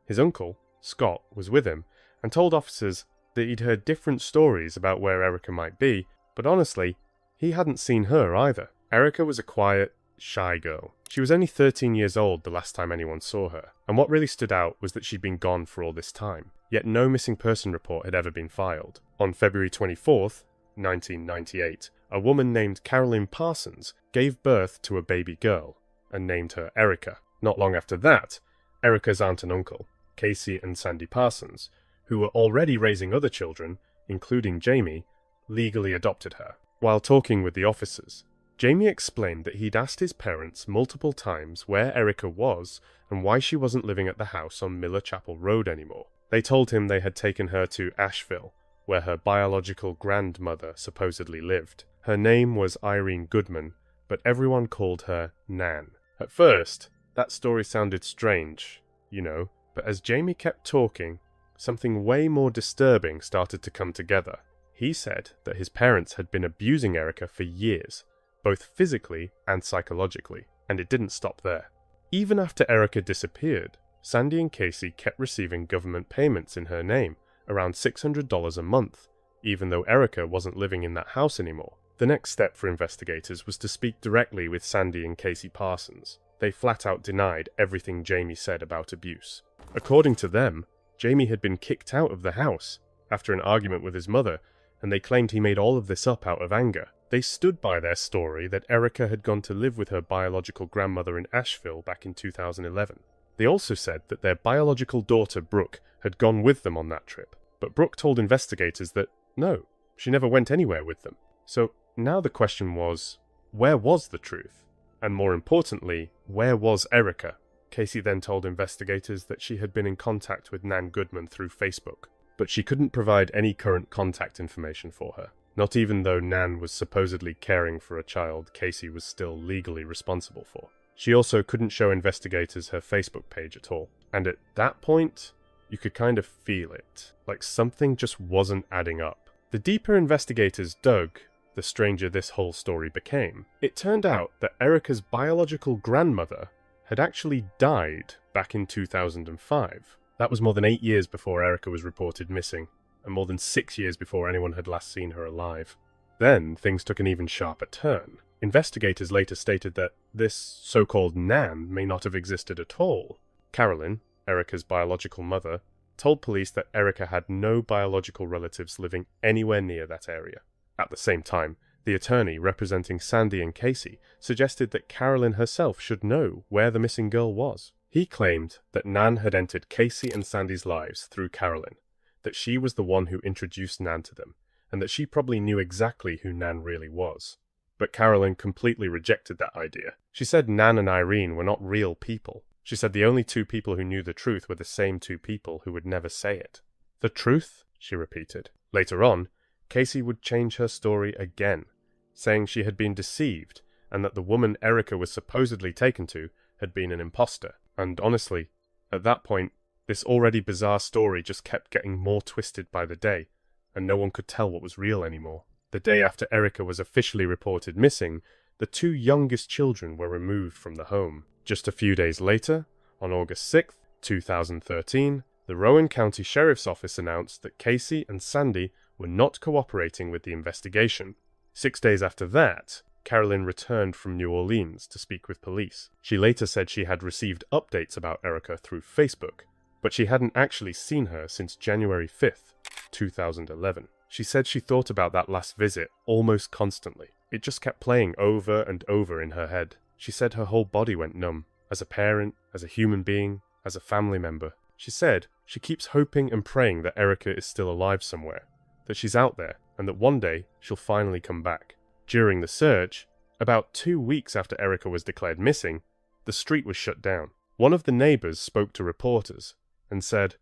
His uncle, Scott, was with him and told officers that he'd heard different stories about where Erica might be, but honestly, he hadn't seen her either. Erica was a quiet, shy girl. She was only 13 years old the last time anyone saw her, and what really stood out was that she'd been gone for all this time, yet no missing person report had ever been filed. On February 24th, 1998, a woman named Carolyn Parsons gave birth to a baby girl and named her Erica. Not long after that, Erica's aunt and uncle, Casey and Sandy Parsons, who were already raising other children, including Jamie, legally adopted her. While talking with the officers, Jamie explained that he'd asked his parents multiple times where Erica was and why she wasn't living at the house on Miller Chapel Road anymore. They told him they had taken her to Asheville, where her biological grandmother supposedly lived. Her name was Irene Goodman, but everyone called her Nan. At first, that story sounded strange, you know, but as Jamie kept talking, something way more disturbing started to come together. He said that his parents had been abusing Erica for years, both physically and psychologically, and it didn't stop there. Even after Erica disappeared, Sandy and Casey kept receiving government payments in her name, around $600 a month, even though Erica wasn't living in that house anymore. The next step for investigators was to speak directly with Sandy and Casey Parsons. They flat out denied everything Jamie said about abuse. According to them, Jamie had been kicked out of the house after an argument with his mother, and they claimed he made all of this up out of anger. They stood by their story that Erica had gone to live with her biological grandmother in Asheville back in 2011. They also said that their biological daughter, Brooke, had gone with them on that trip, but Brooke told investigators that, no, she never went anywhere with them. So now the question was, where was the truth? And more importantly, where was Erica? Casey then told investigators that she had been in contact with Nan Goodman through Facebook, but she couldn't provide any current contact information for her. Not even though Nan was supposedly caring for a child Casey was still legally responsible for. She also couldn't show investigators her Facebook page at all. And at that point, you could kind of feel it, like something just wasn't adding up. The deeper investigators dug, the stranger this whole story became. It turned out that Erica's biological grandmother had actually died back in 2005. That was more than 8 years before Erica was reported missing, and more than 6 years before anyone had last seen her alive. Then things took an even sharper turn. Investigators later stated that this so-called Nan may not have existed at all. Carolyn, Erica's biological mother, told police that Erica had no biological relatives living anywhere near that area. At the same time, the attorney representing Sandy and Casey suggested that Carolyn herself should know where the missing girl was. He claimed that Nan had entered Casey and Sandy's lives through Carolyn, that she was the one who introduced Nan to them, and that she probably knew exactly who Nan really was. But Carolyn completely rejected that idea. She said Nan and Irene were not real people. She said the only two people who knew the truth were the same two people who would never say it. The truth? She repeated. Later on, Casey would change her story again, saying she had been deceived and that the woman Erica was supposedly taken to had been an imposter. And honestly, at that point, this already bizarre story just kept getting more twisted by the day, and no one could tell what was real anymore. The day after Erica was officially reported missing, the two youngest children were removed from the home. Just a few days later, on August 6th, 2013, the Rowan County Sheriff's Office announced that Casey and Sandy were not cooperating with the investigation. 6 days after that, Carolyn returned from New Orleans to speak with police. She later said she had received updates about Erica through Facebook, but she hadn't actually seen her since January 5th, 2011. She said she thought about that last visit almost constantly. It just kept playing over and over in her head. She said her whole body went numb, as a parent, as a human being, as a family member. She said she keeps hoping and praying that Erica is still alive somewhere, that she's out there, and that one day she'll finally come back. During the search, about 2 weeks after Erica was declared missing, the street was shut down. One of the neighbors spoke to reporters and said,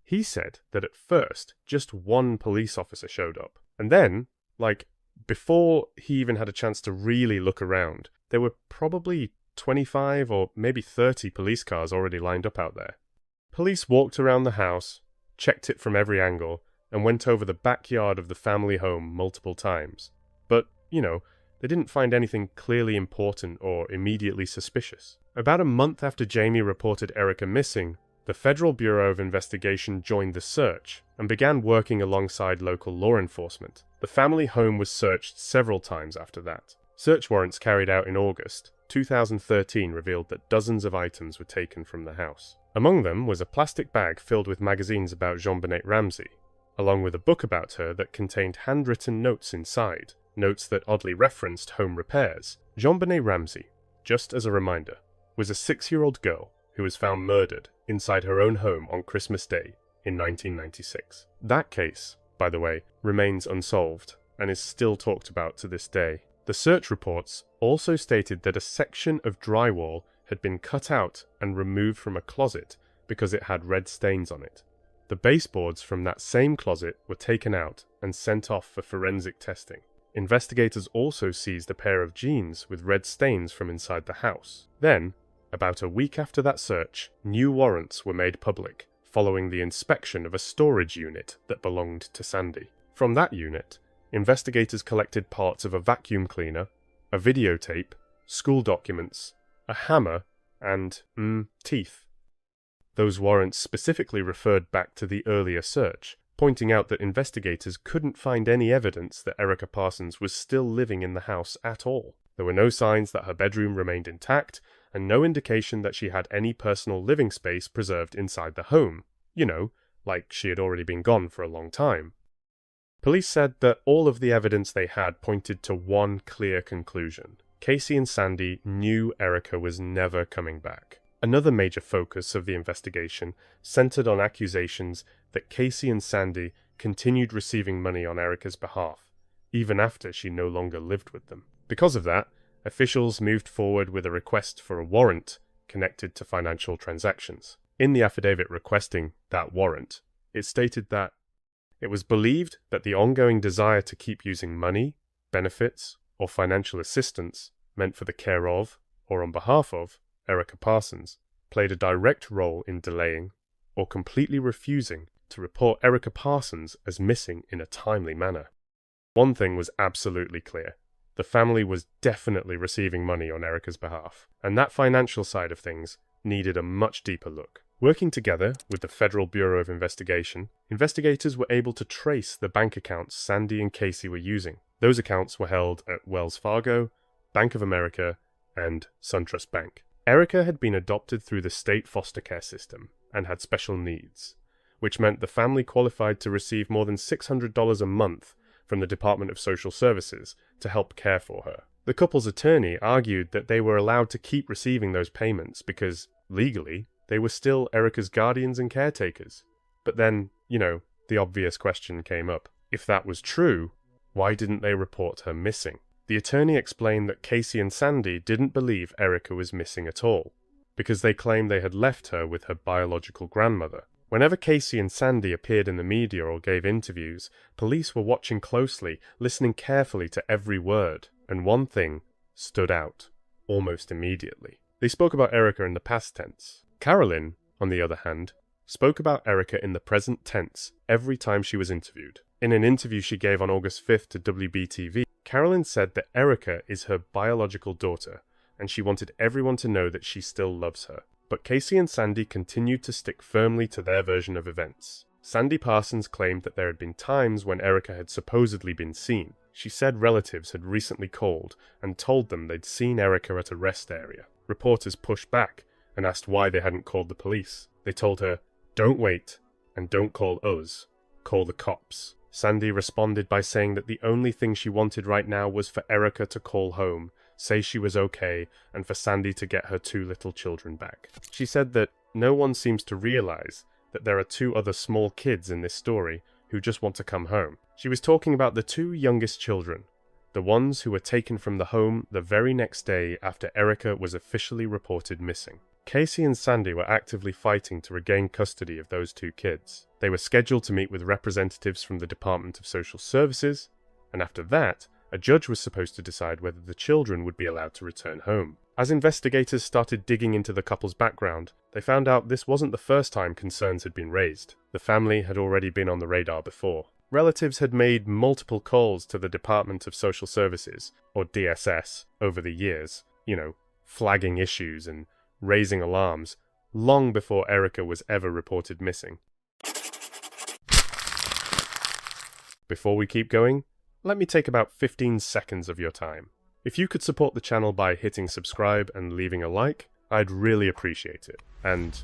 he said that at first just one police officer showed up. And then, before he even had a chance to really look around, there were probably 25 or maybe 30 police cars already lined up out there. Police walked around the house, checked it from every angle, and went over the backyard of the family home multiple times. But, they didn't find anything clearly important or immediately suspicious. About a month after Jamie reported Erica missing, the Federal Bureau of Investigation joined the search and began working alongside local law enforcement. The family home was searched several times after that. Search warrants carried out in August 2013 revealed that dozens of items were taken from the house. Among them was a plastic bag filled with magazines about JonBenet Ramsey, along with a book about her that contained handwritten notes inside, notes that oddly referenced home repairs. JonBenet Ramsey, just as a reminder, was a 6-year-old girl who was found murdered inside her own home on Christmas Day in 1996. That case, by the way, remains unsolved and is still talked about to this day. The search reports also stated that a section of drywall had been cut out and removed from a closet because it had red stains on it. The baseboards from that same closet were taken out and sent off for forensic testing. Investigators also seized a pair of jeans with red stains from inside the house. Then, about a week after that search, new warrants were made public following the inspection of a storage unit that belonged to Sandy. From that unit, investigators collected parts of a vacuum cleaner, a videotape, school documents, a hammer, and, teeth. Those warrants specifically referred back to the earlier search, pointing out that investigators couldn't find any evidence that Erica Parsons was still living in the house at all. There were no signs that her bedroom remained intact, and no indication that she had any personal living space preserved inside the home. Like she had already been gone for a long time. Police said that all of the evidence they had pointed to one clear conclusion. Casey and Sandy knew Erica was never coming back. Another major focus of the investigation centered on accusations that Casey and Sandy continued receiving money on Erica's behalf, even after she no longer lived with them. Because of that, officials moved forward with a request for a warrant connected to financial transactions. In the affidavit requesting that warrant, it stated that it was believed that the ongoing desire to keep using money, benefits, or financial assistance meant for the care of, or on behalf of, Erica Parsons played a direct role in delaying or completely refusing to report Erica Parsons as missing in a timely manner. One thing was absolutely clear. The family was definitely receiving money on Erica's behalf, and that financial side of things needed a much deeper look. Working together with the Federal Bureau of Investigation, investigators were able to trace the bank accounts Sandy and Casey were using. Those accounts were held at Wells Fargo, Bank of America, and SunTrust Bank. Erica had been adopted through the state foster care system and had special needs, which meant the family qualified to receive more than $600 a month from the Department of Social Services to help care for her. The couple's attorney argued that they were allowed to keep receiving those payments because, legally, they were still Erica's guardians and caretakers. But then, the obvious question came up. If that was true, why didn't they report her missing? The attorney explained that Casey and Sandy didn't believe Erica was missing at all, because they claimed they had left her with her biological grandmother. Whenever Casey and Sandy appeared in the media or gave interviews, police were watching closely, listening carefully to every word, and one thing stood out, almost immediately. They spoke about Erica in the past tense. Carolyn, on the other hand, spoke about Erica in the present tense every time she was interviewed. In an interview she gave on August 5th to WBTV, Carolyn said that Erica is her biological daughter, and she wanted everyone to know that she still loves her. But Casey and Sandy continued to stick firmly to their version of events. Sandy Parsons claimed that there had been times when Erica had supposedly been seen. She said relatives had recently called and told them they'd seen Erica at a rest area. Reporters pushed back and asked why they hadn't called the police. They told her, "Don't wait, and don't call us. Call the cops." Sandy responded by saying that the only thing she wanted right now was for Erica to call home, say she was okay, and for Sandy to get her 2 little children back. She said that no one seems to realize that there are 2 other small kids in this story who just want to come home. She was talking about the 2 youngest children, the ones who were taken from the home the very next day after Erica was officially reported missing. Casey and Sandy were actively fighting to regain custody of those 2 kids. They were scheduled to meet with representatives from the Department of Social Services, and after that, a judge was supposed to decide whether the children would be allowed to return home. As investigators started digging into the couple's background, they found out this wasn't the first time concerns had been raised. The family had already been on the radar before. Relatives had made multiple calls to the Department of Social Services, or DSS, over the years, flagging issues and raising alarms, long before Erica was ever reported missing. Before we keep going, let me take about 15 seconds of your time. If you could support the channel by hitting subscribe and leaving a like, I'd really appreciate it. And,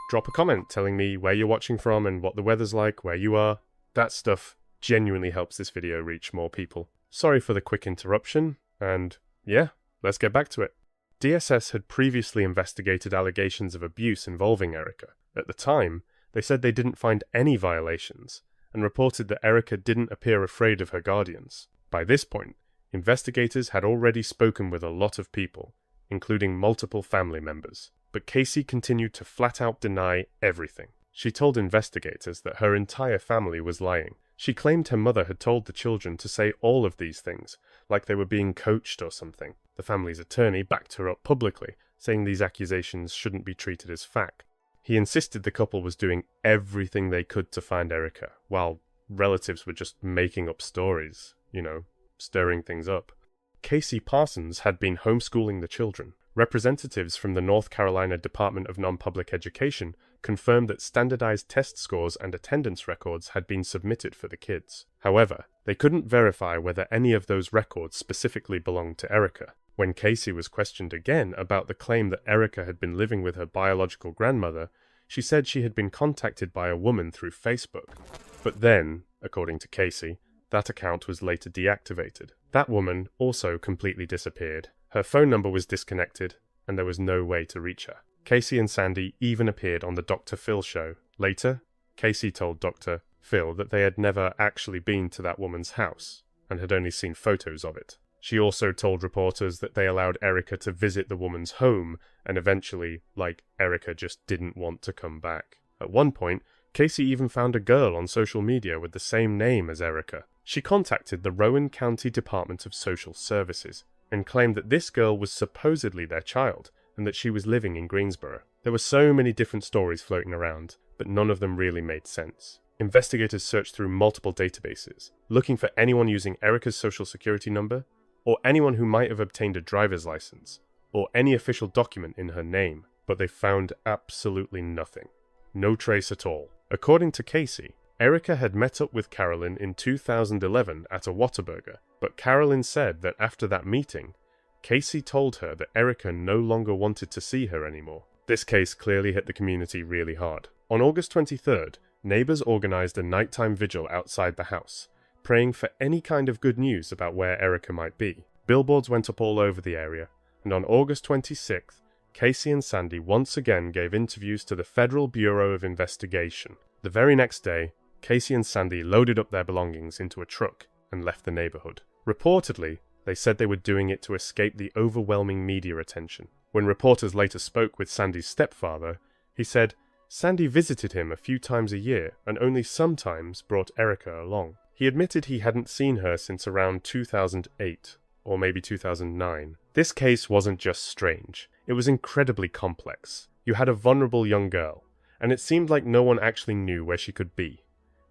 drop a comment telling me where you're watching from and what the weather's like, where you are. That stuff genuinely helps this video reach more people. Sorry for the quick interruption, and yeah, let's get back to it. DSS had previously investigated allegations of abuse involving Erica. At the time, they said they didn't find any violations, and reported that Erica didn't appear afraid of her guardians. By this point, investigators had already spoken with a lot of people, including multiple family members. But Casey continued to flat out deny everything. She told investigators that her entire family was lying. She claimed her mother had told the children to say all of these things, like they were being coached or something. The family's attorney backed her up publicly, saying these accusations shouldn't be treated as fact. He insisted the couple was doing everything they could to find Erica, while relatives were just making up stories, stirring things up. Casey Parsons had been homeschooling the children. Representatives from the North Carolina Department of Non-Public Education confirmed that standardized test scores and attendance records had been submitted for the kids. However, they couldn't verify whether any of those records specifically belonged to Erica. When Casey was questioned again about the claim that Erica had been living with her biological grandmother, she said she had been contacted by a woman through Facebook. But then, according to Casey, that account was later deactivated. That woman also completely disappeared. Her phone number was disconnected, and there was no way to reach her. Casey and Sandy even appeared on the Dr. Phil show. Later, Casey told Dr. Phil that they had never actually been to that woman's house, and had only seen photos of it. She also told reporters that they allowed Erica to visit the woman's home, and eventually, Erica just didn't want to come back. At one point, Casey even found a girl on social media with the same name as Erica. She contacted the Rowan County Department of Social Services, and claimed that this girl was supposedly their child, and that she was living in Greensboro. There were so many different stories floating around, but none of them really made sense. Investigators searched through multiple databases, looking for anyone using Erica's social security number, or anyone who might have obtained a driver's license, or any official document in her name, but they found absolutely nothing. No trace at all. According to Casey, Erica had met up with Carolyn in 2011 at a Whataburger, but Carolyn said that after that meeting, Casey told her that Erica no longer wanted to see her anymore. This case clearly hit the community really hard. On August 23rd, neighbors organized a nighttime vigil outside the house, praying for any kind of good news about where Erica might be. Billboards went up all over the area, and on August 26th, Casey and Sandy once again gave interviews to the Federal Bureau of Investigation. The very next day, Casey and Sandy loaded up their belongings into a truck and left the neighborhood. Reportedly, they said they were doing it to escape the overwhelming media attention. When reporters later spoke with Sandy's stepfather, he said Sandy visited him a few times a year and only sometimes brought Erica along. He admitted he hadn't seen her since around 2008, or maybe 2009. This case wasn't just strange, it was incredibly complex. You had a vulnerable young girl, and it seemed like no one actually knew where she could be.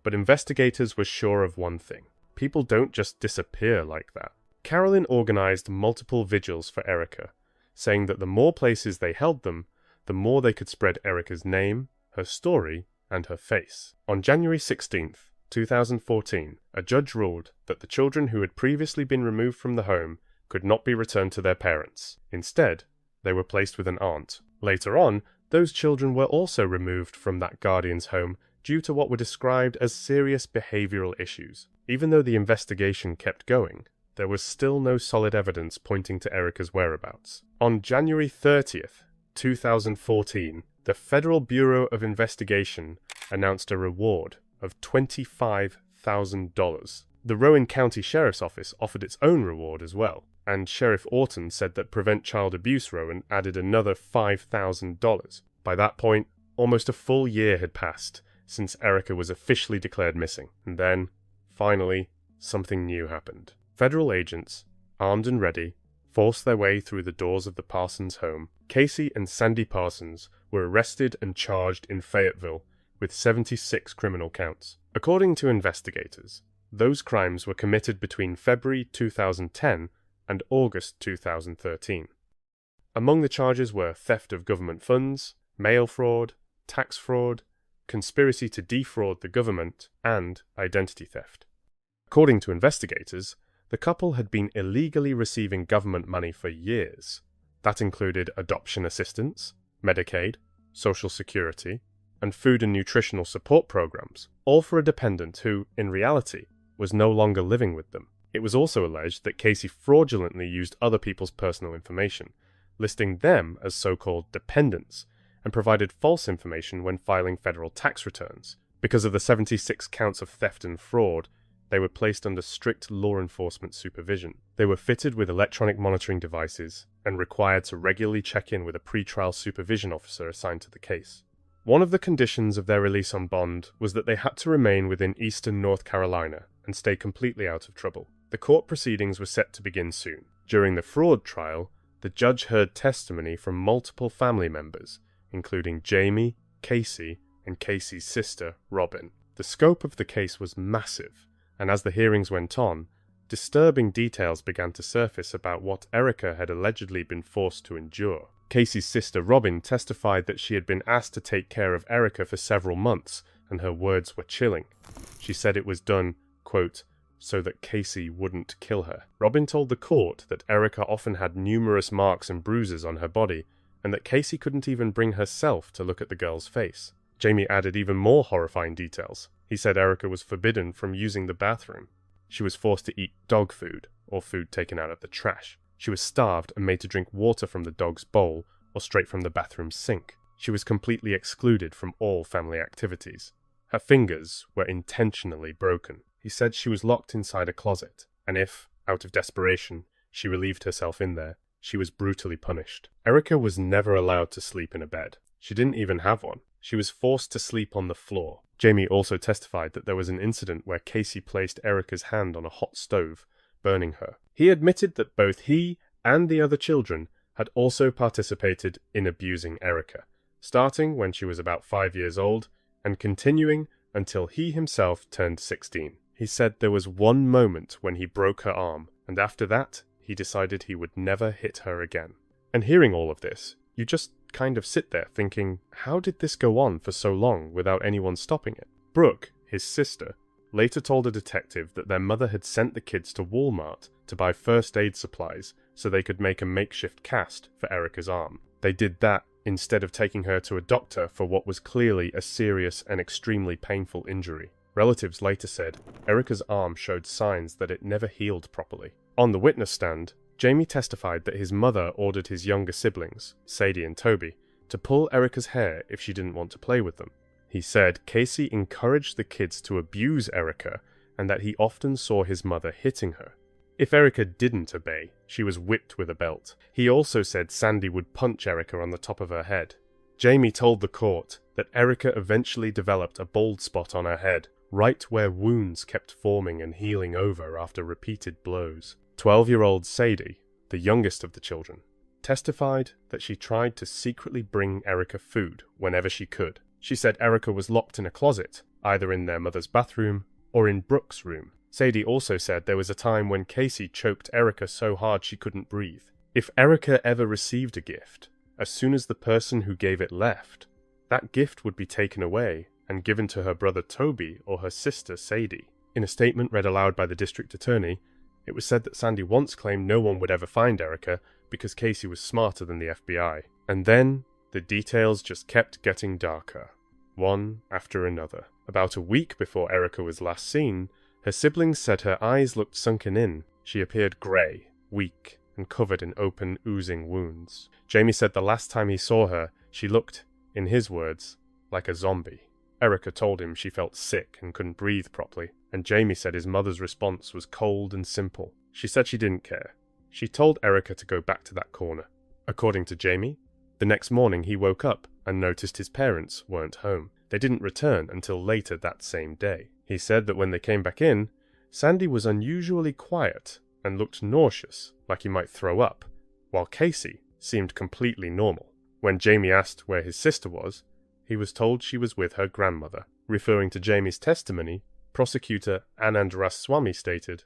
But investigators were sure of one thing. People don't just disappear like that. Carolyn organized multiple vigils for Erica, saying that the more places they held them, the more they could spread Erica's name, her story, and her face. On January 16th, 2014, a judge ruled that the children who had previously been removed from the home could not be returned to their parents. Instead, they were placed with an aunt. Later on, those children were also removed from that guardian's home due to what were described as serious behavioral issues. Even though the investigation kept going, there was still no solid evidence pointing to Erica's whereabouts. On January 30th, 2014, the Federal Bureau of Investigation announced a reward of $25,000. The Rowan County Sheriff's Office offered its own reward as well, and Sheriff Orton said that Prevent Child Abuse Rowan added another $5,000. By that point, almost a full year had passed since Erica was officially declared missing. And then, finally, something new happened. Federal agents, armed and ready, forced their way through the doors of the Parsons home, Casey and Sandy Parsons were arrested and charged in Fayetteville with 76 criminal counts. According to investigators, those crimes were committed between February 2010 and August 2013. Among the charges were theft of government funds, mail fraud, tax fraud, conspiracy to defraud the government, and identity theft. According to investigators, the couple had been illegally receiving government money for years. That included adoption assistance, Medicaid, Social Security, and food and nutritional support programs, all for a dependent who, in reality, was no longer living with them. It was also alleged that Casey fraudulently used other people's personal information, listing them as so-called dependents, and provided false information when filing federal tax returns. Because of the 76 counts of theft and fraud, they were placed under strict law enforcement supervision. They were fitted with electronic monitoring devices and required to regularly check in with a pretrial supervision officer assigned to the case. One of the conditions of their release on bond was that they had to remain within eastern North Carolina and stay completely out of trouble. The court proceedings were set to begin soon. During the fraud trial, the judge heard testimony from multiple family members, including Jamie, Casey, and Casey's sister, Robin. The scope of the case was massive, and as the hearings went on, disturbing details began to surface about what Erica had allegedly been forced to endure. Casey's sister Robin testified that she had been asked to take care of Erica for several months, and her words were chilling. She said it was done, quote, so that Casey wouldn't kill her. Robin told the court that Erica often had numerous marks and bruises on her body, and that Casey couldn't even bring herself to look at the girl's face. Jamie added even more horrifying details. He said Erica was forbidden from using the bathroom. She was forced to eat dog food, or food taken out of the trash. She was starved and made to drink water from the dog's bowl, or straight from the bathroom sink. She was completely excluded from all family activities. Her fingers were intentionally broken. He said she was locked inside a closet, and if, out of desperation, she relieved herself in there, she was brutally punished. Erica was never allowed to sleep in a bed. She didn't even have one. She was forced to sleep on the floor. Jamie also testified that there was an incident where Casey placed Erica's hand on a hot stove, burning her. He admitted that both he and the other children had also participated in abusing Erica, starting when she was about 5 years old and continuing until he himself turned 16. He said there was one moment when he broke her arm, and after that, he decided he would never hit her again. And hearing all of this, you just kind of sit there thinking, how did this go on for so long without anyone stopping it? Brooke, his sister, later told a detective that their mother had sent the kids to Walmart to buy first aid supplies so they could make a makeshift cast for Erica's arm. They did that instead of taking her to a doctor for what was clearly a serious and extremely painful injury. Relatives later said Erica's arm showed signs that it never healed properly. On the witness stand, Jamie testified that his mother ordered his younger siblings, Sadie and Toby, to pull Erica's hair if she didn't want to play with them. He said Casey encouraged the kids to abuse Erica and that he often saw his mother hitting her. If Erica didn't obey, she was whipped with a belt. He also said Sandy would punch Erica on the top of her head. Jamie told the court that Erica eventually developed a bald spot on her head, right where wounds kept forming and healing over after repeated blows. 12-year-old Sadie, the youngest of the children, testified that she tried to secretly bring Erica food whenever she could. She said Erica was locked in a closet, either in their mother's bathroom or in Brooke's room. Sadie also said there was a time when Casey choked Erica so hard she couldn't breathe. If Erica ever received a gift, as soon as the person who gave it left, that gift would be taken away and given to her brother Toby or her sister Sadie. In a statement read aloud by the district attorney, it was said that Sandy once claimed no one would ever find Erica because Casey was smarter than the FBI. And then, the details just kept getting darker, one after another. About a week before Erica was last seen, her siblings said her eyes looked sunken in. She appeared grey, weak, and covered in open, oozing wounds. Jamie said the last time he saw her, she looked, in his words, like a zombie. Erica told him she felt sick and couldn't breathe properly, and Jamie said his mother's response was cold and simple. She said she didn't care. She told Erica to go back to that corner. According to Jamie, the next morning he woke up and noticed his parents weren't home. They didn't return until later that same day. He said that when they came back in, Sandy was unusually quiet and looked nauseous, like he might throw up, while Casey seemed completely normal. When Jamie asked where his sister was, he was told she was with her grandmother. Referring to Jamie's testimony, prosecutor Anand Ramaswamy stated,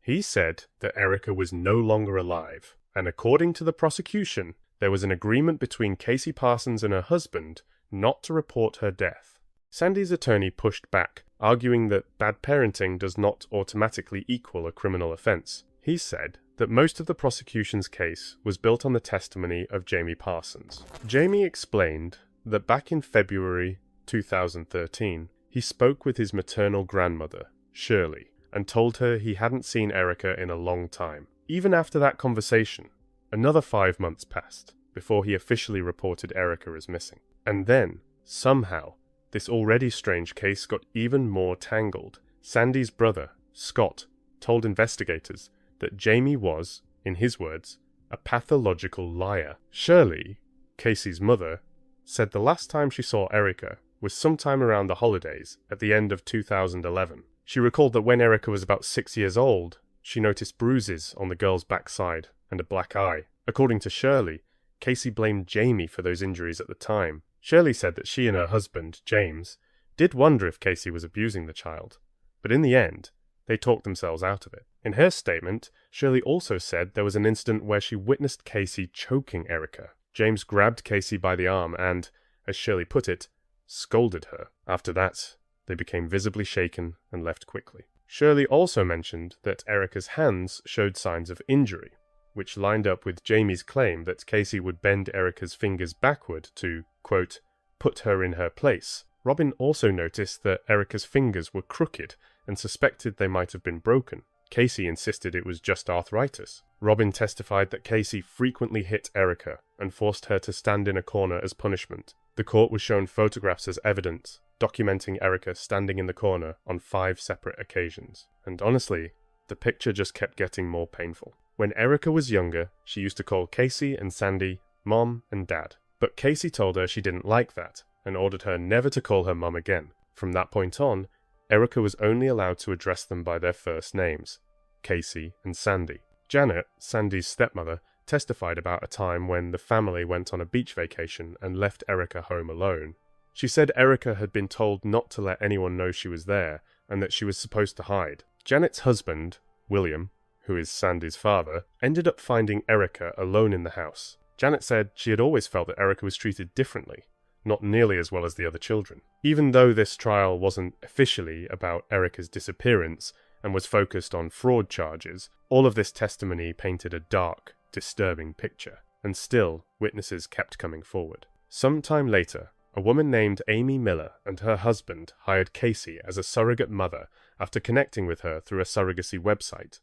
"He said that Erica was no longer alive, and according to the prosecution, there was an agreement between Casey Parsons and her husband not to report her death." Sandy's attorney pushed back, arguing that bad parenting does not automatically equal a criminal offense. He said that most of the prosecution's case was built on the testimony of Jamie Parsons. Jamie explained that back in February 2013, he spoke with his maternal grandmother, Shirley, and told her he hadn't seen Erica in a long time. Even after that conversation, another 5 months passed before he officially reported Erica as missing. And then, somehow, this already strange case got even more tangled. Sandy's brother, Scott, told investigators that Jamie was, in his words, a pathological liar. Shirley, Casey's mother, said the last time she saw Erica was sometime around the holidays at the end of 2011. She recalled that when Erica was about 6 years old, she noticed bruises on the girl's backside and a black eye. According to Shirley, Casey blamed Jamie for those injuries at the time. Shirley said that she and her husband, James, did wonder if Casey was abusing the child, but in the end, they talked themselves out of it. In her statement, Shirley also said there was an incident where she witnessed Casey choking Erica. James grabbed Casey by the arm and, as Shirley put it, scolded her. After that, they became visibly shaken and left quickly. Shirley also mentioned that Erica's hands showed signs of injury, which lined up with Jamie's claim that Casey would bend Erica's fingers backward to, quote, put her in her place. Robin also noticed that Erica's fingers were crooked and suspected they might have been broken. Casey insisted it was just arthritis. Robin testified that Casey frequently hit Erica and forced her to stand in a corner as punishment. The court was shown photographs as evidence, documenting Erica standing in the corner on 5 separate occasions. And honestly, the picture just kept getting more painful. When Erica was younger, she used to call Casey and Sandy Mom and Dad. But Casey told her she didn't like that and ordered her never to call her mom again. From that point on, Erica was only allowed to address them by their first names, Casey and Sandy. Janet, Sandy's stepmother, testified about a time when the family went on a beach vacation and left Erica home alone. She said Erica had been told not to let anyone know she was there and that she was supposed to hide. Janet's husband, William, who is Sandy's father, ended up finding Erica alone in the house. Janet said she had always felt that Erica was treated differently, not nearly as well as the other children. Even though this trial wasn't officially about Erica's disappearance and was focused on fraud charges, all of this testimony painted a dark, disturbing picture, and still, witnesses kept coming forward. Sometime later, a woman named Amy Miller and her husband hired Casey as a surrogate mother after connecting with her through a surrogacy website.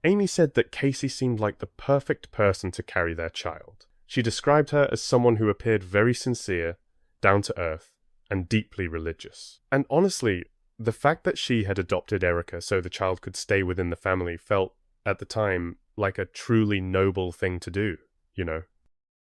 Amy said that Casey seemed like the perfect person to carry their child. She described her as someone who appeared very sincere, down to earth, and deeply religious. And honestly, the fact that she had adopted Erica so the child could stay within the family felt, at the time, like a truly noble thing to do, you know.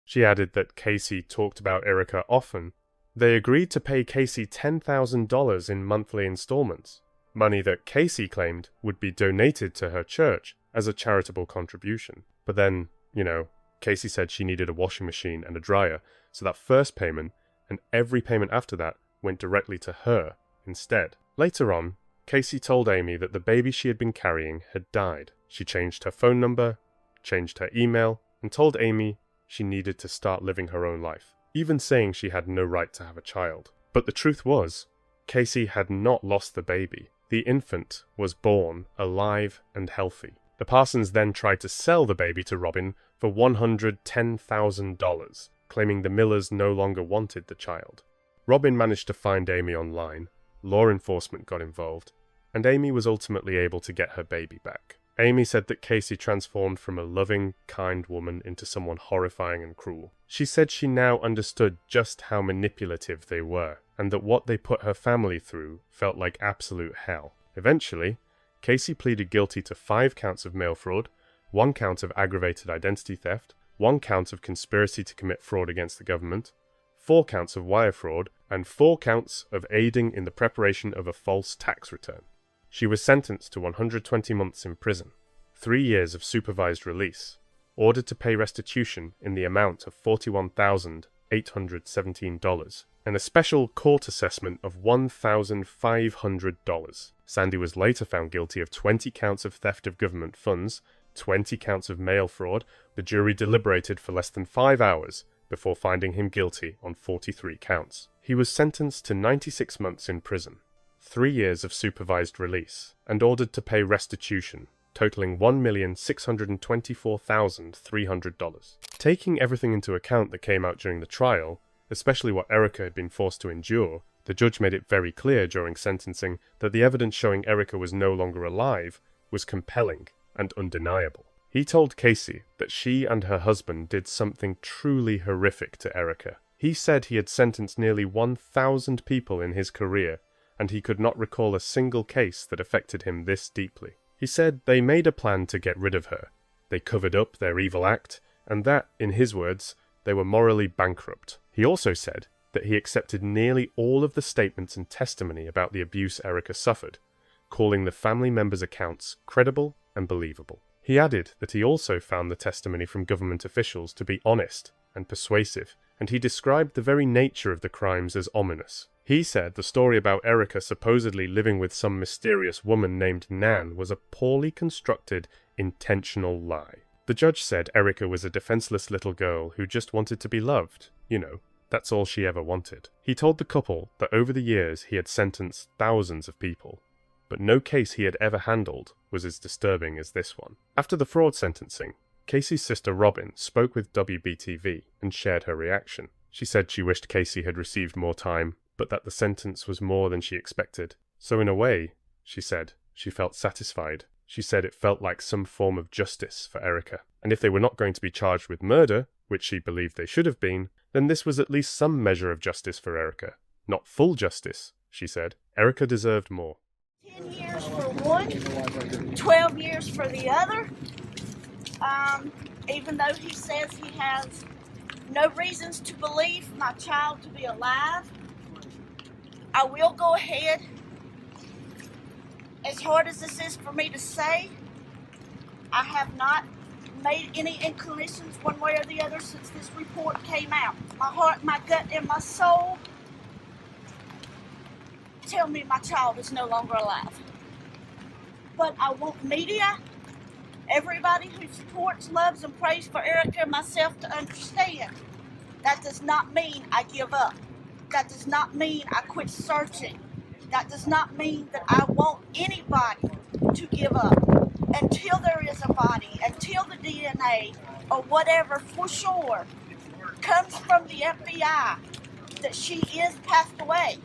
She added that Casey talked about Erica often. They agreed to pay Casey $10,000 in monthly installments, money that Casey claimed would be donated to her church as a charitable contribution. But then, you know, Casey said she needed a washing machine and a dryer, so that first payment, and every payment after that, went directly to her instead. Later on, Casey told Amy that the baby she had been carrying had died. She changed her phone number, changed her email, and told Amy she needed to start living her own life, even saying she had no right to have a child. But the truth was, Casey had not lost the baby. The infant was born, alive and healthy. The Parsons then tried to sell the baby to Robin for $110,000, claiming the Millers no longer wanted the child. Robin managed to find Amy online, law enforcement got involved, and Amy was ultimately able to get her baby back. Amy said that Casey transformed from a loving, kind woman into someone horrifying and cruel. She said she now understood just how manipulative they were, and that what they put her family through felt like absolute hell. Eventually, Casey pleaded guilty to 5 counts of mail fraud, 1 count of aggravated identity theft, 1 count of conspiracy to commit fraud against the government, 4 counts of wire fraud, and 4 counts of aiding in the preparation of a false tax return. She was sentenced to 120 months in prison. 3 years of supervised release, ordered to pay restitution in the amount of $41,817, and a special court assessment of $1,500. Sandy was later found guilty of 20 counts of theft of government funds, 20 counts of mail fraud. The jury deliberated for less than 5 hours before finding him guilty on 43 counts. He was sentenced to 96 months in prison, 3 years of supervised release, and ordered to pay restitution, totaling $1,624,300. Taking everything into account that came out during the trial, especially what Erica had been forced to endure, the judge made it very clear during sentencing that the evidence showing Erica was no longer alive was compelling and undeniable. He told Casey that she and her husband did something truly horrific to Erica. He said he had sentenced nearly 1,000 people in his career, and he could not recall a single case that affected him this deeply. He said they made a plan to get rid of her. They covered up their evil act, and that, in his words, they were morally bankrupt. He also said that he accepted nearly all of the statements and testimony about the abuse Erica suffered, calling the family members' accounts credible and believable. He added that he also found the testimony from government officials to be honest and persuasive, and he described the very nature of the crimes as ominous. He said the story about Erica supposedly living with some mysterious woman named Nan was a poorly constructed, intentional lie. The judge said Erica was a defenseless little girl who just wanted to be loved. You know, that's all she ever wanted. He told the couple that over the years he had sentenced thousands of people, but no case he had ever handled was as disturbing as this one. After the fraud sentencing, Casey's sister Robin spoke with WBTV and shared her reaction. She said she wished Casey had received more time, but that the sentence was more than she expected. So in a way, she said, she felt satisfied. She said it felt like some form of justice for Erica. And if they were not going to be charged with murder, which she believed they should have been, then this was at least some measure of justice for Erica. Not full justice, she said. Erica deserved more. 10 years for one, 12 years for the other. Even though he says he has no reasons to believe my child to be alive, I will go ahead, as hard as this is for me to say, I have not made any inclinations one way or the other since this report came out. My heart, my gut, and my soul tell me my child is no longer alive. But I want media, everybody who supports, loves, and prays for Erica and myself to understand that does not mean I give up. That does not mean I quit searching. That does not mean that I want anybody to give up until there is a body, until the DNA or whatever for sure comes from the FBI that she is passed away.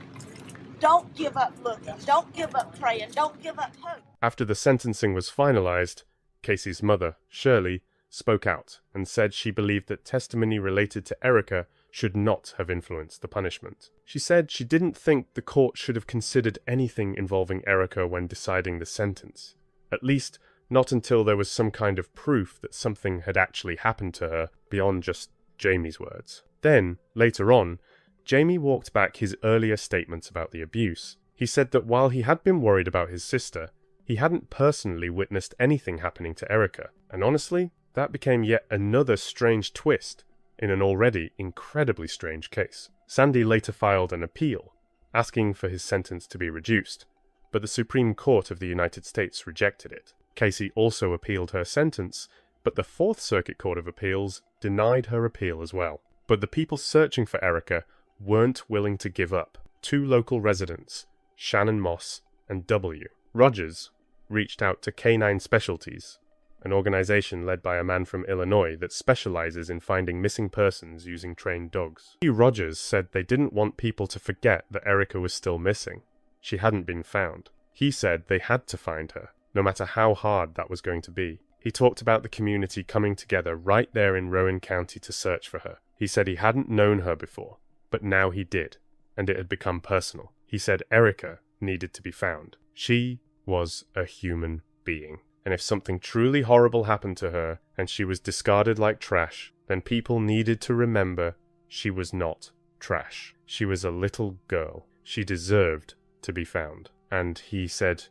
Don't give up looking. Don't give up praying. Don't give up hope. After the sentencing was finalized, Casey's mother, Shirley, spoke out and said she believed that testimony related to Erica should not have influenced the punishment. She said she didn't think the court should have considered anything involving Erica when deciding the sentence. At least, not until there was some kind of proof that something had actually happened to her beyond just Jamie's words. Then, later on, Jamie walked back his earlier statements about the abuse. He said that while he had been worried about his sister, he hadn't personally witnessed anything happening to Erica. And honestly, that became yet another strange twist in an already incredibly strange case. Sandy later filed an appeal, asking for his sentence to be reduced, but the Supreme Court of the United States rejected it. Casey also appealed her sentence, but the Fourth Circuit Court of Appeals denied her appeal as well. But the people searching for Erica weren't willing to give up. 2 local residents, Shannon Moss and W. Rogers, reached out to Canine Specialties, an organization led by a man from Illinois that specializes in finding missing persons using trained dogs. Rogers said they didn't want people to forget that Erica was still missing. She hadn't been found. He said they had to find her, no matter how hard that was going to be. He talked about the community coming together right there in Rowan County to search for her. He said he hadn't known her before, but now he did, and it had become personal. He said Erica needed to be found. She was a human being. And if something truly horrible happened to her, and she was discarded like trash, then people needed to remember she was not trash. She was a little girl. She deserved to be found. And he said,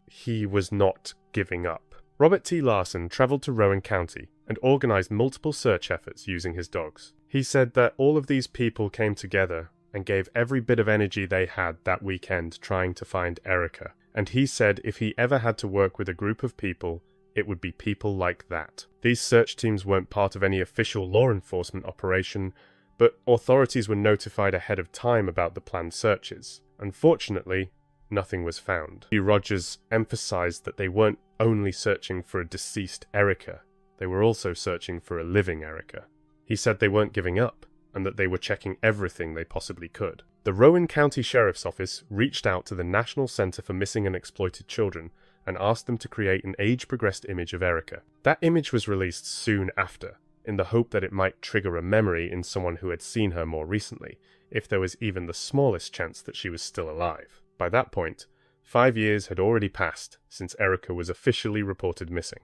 he was not giving up. Robert T. Larson traveled to Rowan County and organized multiple search efforts using his dogs. He said that all of these people came together and gave every bit of energy they had that weekend trying to find Erica. And he said if he ever had to work with a group of people, it would be people like that. These search teams weren't part of any official law enforcement operation, but authorities were notified ahead of time about the planned searches. Unfortunately, nothing was found. Rogers emphasized that they weren't only searching for a deceased Erica, they were also searching for a living Erica. He said they weren't giving up, and that they were checking everything they possibly could. The Rowan County Sheriff's Office reached out to the National Center for Missing and Exploited Children and asked them to create an age-progressed image of Erica. That image was released soon after, in the hope that it might trigger a memory in someone who had seen her more recently, if there was even the smallest chance that she was still alive. By that point, 5 years had already passed since Erica was officially reported missing.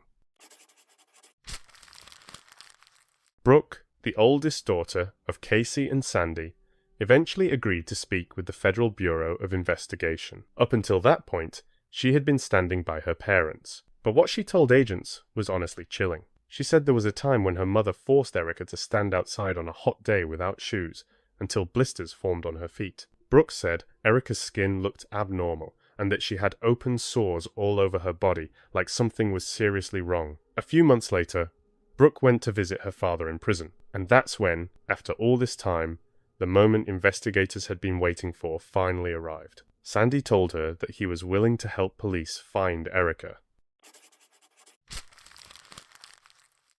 Brooke, the oldest daughter of Casey and Sandy, eventually agreed to speak with the Federal Bureau of Investigation. Up until that point, she had been standing by her parents, but what she told agents was honestly chilling. She said there was a time when her mother forced Erica to stand outside on a hot day without shoes until blisters formed on her feet. Brooke said Erica's skin looked abnormal and that she had open sores all over her body, like something was seriously wrong. A few months later, Brooke went to visit her father in prison, and that's when, after all this time, the moment investigators had been waiting for finally arrived. Sandy told her that he was willing to help police find Erica.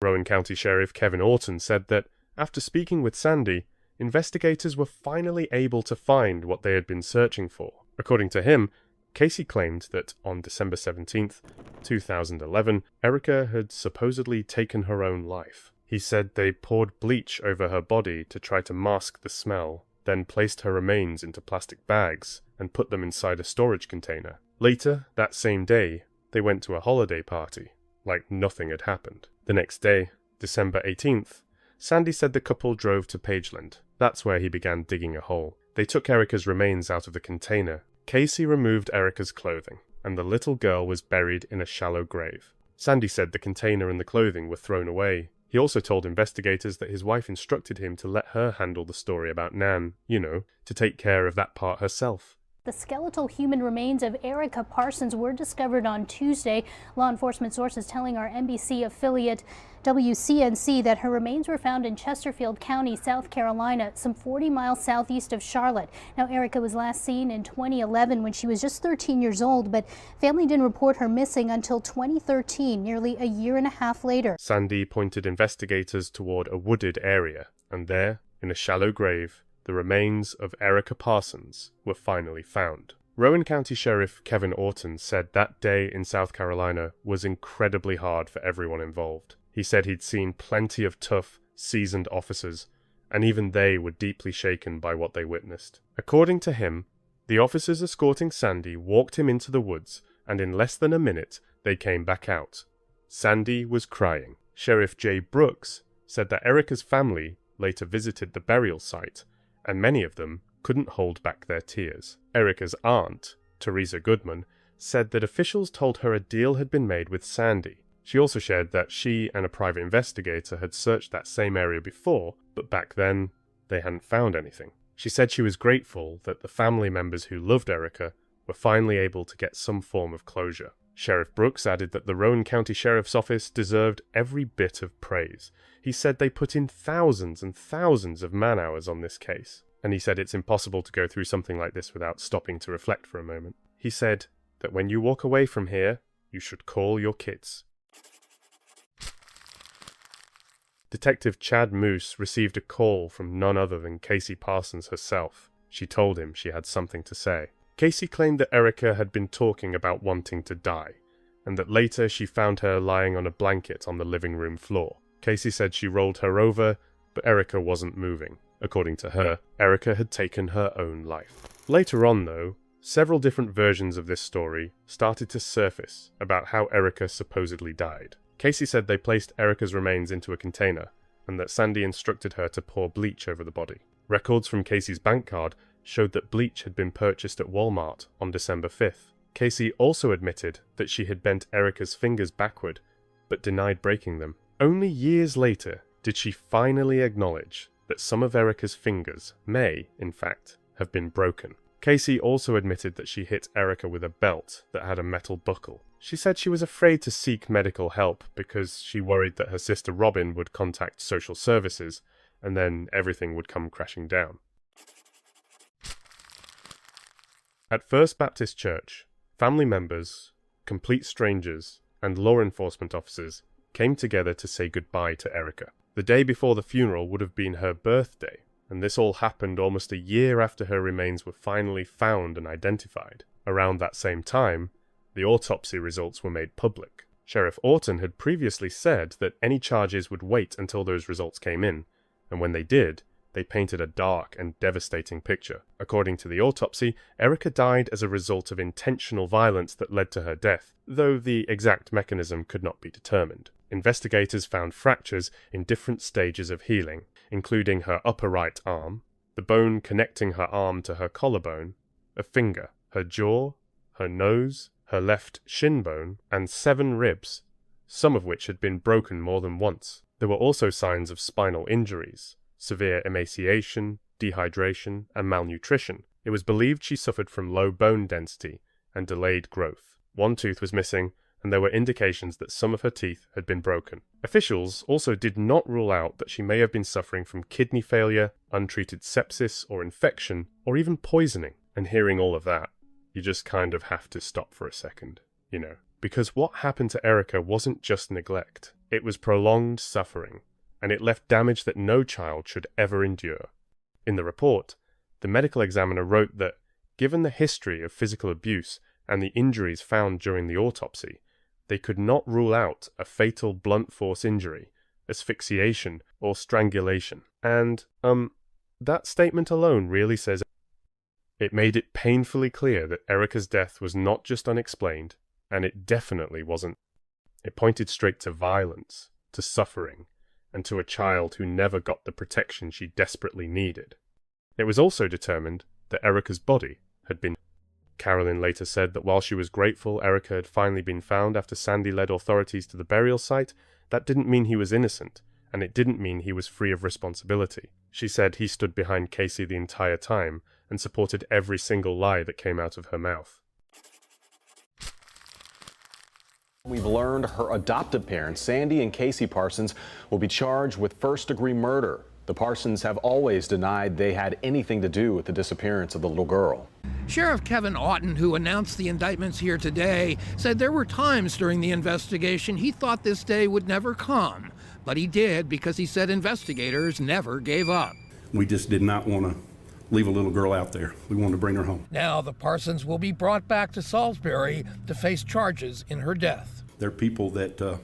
Rowan County Sheriff Kevin Orton said that, after speaking with Sandy, investigators were finally able to find what they had been searching for. According to him, Casey claimed that on December 17th, 2011, Erica had supposedly taken her own life. He said they poured bleach over her body to try to mask the smell, then placed her remains into plastic bags and put them inside a storage container. Later, that same day, they went to a holiday party, like nothing had happened. The next day, December 18th, Sandy said the couple drove to Pageland. That's where he began digging a hole. They took Erica's remains out of the container. Casey removed Erica's clothing, and the little girl was buried in a shallow grave. Sandy said the container and the clothing were thrown away. He also told investigators that his wife instructed him to let her handle the story about Nan, to take care of that part herself. The skeletal human remains of Erica Parsons were discovered on Tuesday. Law enforcement sources telling our NBC affiliate WCNC that her remains were found in Chesterfield County, South Carolina, some 40 miles southeast of Charlotte. Now, Erica was last seen in 2011 when she was just 13 years old, but family didn't report her missing until 2013, nearly a year and a half later. Sandy pointed investigators toward a wooded area, and there, in a shallow grave, the remains of Erica Parsons were finally found. Rowan County Sheriff Kevin Orton said that day in South Carolina was incredibly hard for everyone involved. He said he'd seen plenty of tough, seasoned officers, and even they were deeply shaken by what they witnessed. According to him, the officers escorting Sandy walked him into the woods, and in less than a minute, they came back out. Sandy was crying. Sheriff Jay Brooks said that Erica's family later visited the burial site, and many of them couldn't hold back their tears. Erica's aunt, Teresa Goodman, said that officials told her a deal had been made with Sandy. She also shared that she and a private investigator had searched that same area before, but back then, they hadn't found anything. She said she was grateful that the family members who loved Erica were finally able to get some form of closure. Sheriff Brooks added that the Rowan County Sheriff's Office deserved every bit of praise. He said they put in thousands and thousands of man-hours on this case, and he said it's impossible to go through something like this without stopping to reflect for a moment. He said that when you walk away from here, you should call your kids. Detective Chad Moose received a call from none other than Casey Parsons herself. She told him she had something to say. Casey claimed that Erica had been talking about wanting to die, and that later she found her lying on a blanket on the living room floor. Casey said she rolled her over, but Erica wasn't moving. According to her, Erica had taken her own life. Later on, though, several different versions of this story started to surface about how Erica supposedly died. Casey said they placed Erica's remains into a container, and that Sandy instructed her to pour bleach over the body. Records from Casey's bank card showed that bleach had been purchased at Walmart on December 5th. Casey also admitted that she had bent Erica's fingers backward, but denied breaking them. Only years later did she finally acknowledge that some of Erica's fingers may, in fact, have been broken. Casey also admitted that she hit Erica with a belt that had a metal buckle. She said she was afraid to seek medical help because she worried that her sister Robin would contact social services and then everything would come crashing down. At First Baptist Church, family members, complete strangers, and law enforcement officers came together to say goodbye to Erica. The day before the funeral would have been her birthday, and this all happened almost a year after her remains were finally found and identified. Around that same time, the autopsy results were made public. Sheriff Orton had previously said that any charges would wait until those results came in, and when they did, they painted a dark and devastating picture. According to the autopsy, Erica died as a result of intentional violence that led to her death, though the exact mechanism could not be determined. Investigators found fractures in different stages of healing, including her upper right arm, the bone connecting her arm to her collarbone, a finger, her jaw, her nose, her left shin bone, and 7 ribs, some of which had been broken more than once. There were also signs of spinal injuries, severe emaciation, dehydration, and malnutrition. It was believed she suffered from low bone density and delayed growth. One tooth was missing, and there were indications that some of her teeth had been broken. Officials also did not rule out that she may have been suffering from kidney failure, untreated sepsis or infection, or even poisoning. And hearing all of that, you just kind of have to stop for a second, you know. Because what happened to Erica wasn't just neglect. It was prolonged suffering, and it left damage that no child should ever endure. In the report, the medical examiner wrote that, given the history of physical abuse and the injuries found during the autopsy, they could not rule out a fatal blunt force injury, asphyxiation, or strangulation. And, that statement alone really says it made it painfully clear that Erica's death was not just unexplained, and it definitely wasn't. It pointed straight to violence, to suffering, and to a child who never got the protection she desperately needed. It was also determined that Erica's body had been. Carolyn later said that while she was grateful Erica had finally been found after Sandy led authorities to the burial site, that didn't mean he was innocent, and it didn't mean he was free of responsibility. She said he stood behind Casey the entire time and supported every single lie that came out of her mouth. We've learned her adoptive parents, Sandy and Casey Parsons, will be charged with first-degree murder. The Parsons have always denied they had anything to do with the disappearance of the little girl. Sheriff Kevin Otten, who announced the indictments here today, said there were times during the investigation he thought this day would never come. But he did, because he said investigators never gave up. We just did not want to leave a little girl out there. We wanted to bring her home. Now the Parsons will be brought back to Salisbury to face charges in her death. There are people that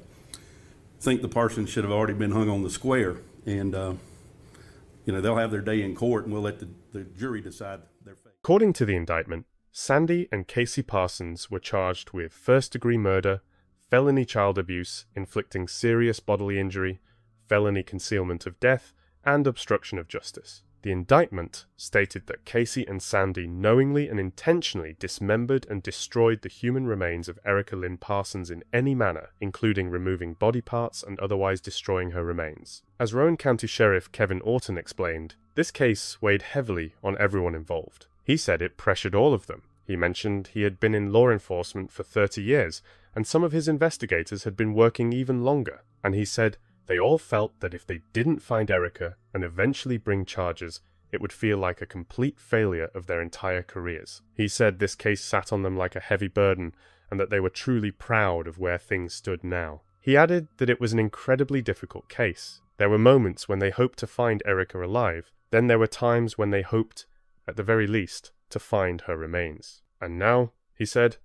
think the Parsons should have already been hung on the square, and they'll have their day in court, and we'll let the jury decide their fate. According to the indictment, Sandy and Casey Parsons were charged with first-degree murder, felony child abuse, inflicting serious bodily injury, felony concealment of death, and obstruction of justice. The indictment stated that Casey and Sandy knowingly and intentionally dismembered and destroyed the human remains of Erica Lynn Parsons in any manner, including removing body parts and otherwise destroying her remains. As Rowan County Sheriff Kevin Orton explained, this case weighed heavily on everyone involved. He said it pressured all of them. He mentioned he had been in law enforcement for 30 years, and some of his investigators had been working even longer, and he said they all felt that if they didn't find Erica and eventually bring charges, it would feel like a complete failure of their entire careers. He said this case sat on them like a heavy burden, and that they were truly proud of where things stood now. He added that it was an incredibly difficult case. There were moments when they hoped to find Erica alive, then there were times when they hoped, at the very least, to find her remains. And now, he said,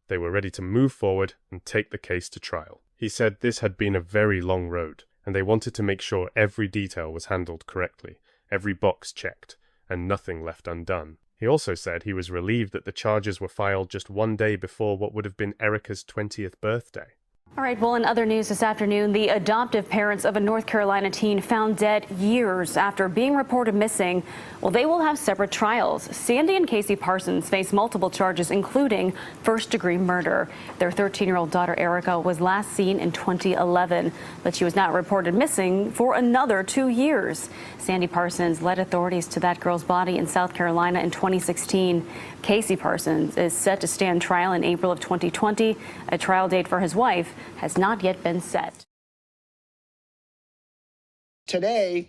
they were ready to move forward and take the case to trial. He said this had been a very long road, and they wanted to make sure every detail was handled correctly, every box checked, and nothing left undone. He also said he was relieved that the charges were filed just one day before what would have been Erica's 20th birthday. All right, well, in other news this afternoon, the adoptive parents of a North Carolina teen found dead years after being reported missing. Well, they will have separate trials. Sandy and Casey Parsons face multiple charges, including first-degree murder. Their 13-year-old daughter, Erica, was last seen in 2011, but she was not reported missing for another 2 years. Sandy Parsons led authorities to that girl's body in South Carolina in 2016. Casey Parsons is set to stand trial in April of 2020. A trial date for his wife has not yet been set. Today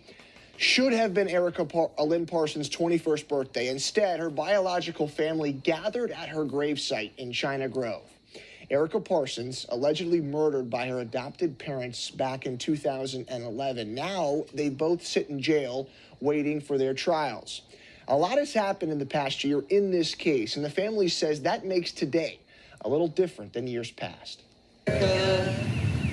should have been Erica Lynn Parsons' 21st birthday. Instead, her biological family gathered at her gravesite in China Grove. Erica Parsons, allegedly murdered by her adopted parents back in 2011. Now they both sit in jail waiting for their trials. A lot has happened in the past year in this case, and the family says that makes today a little different than years past.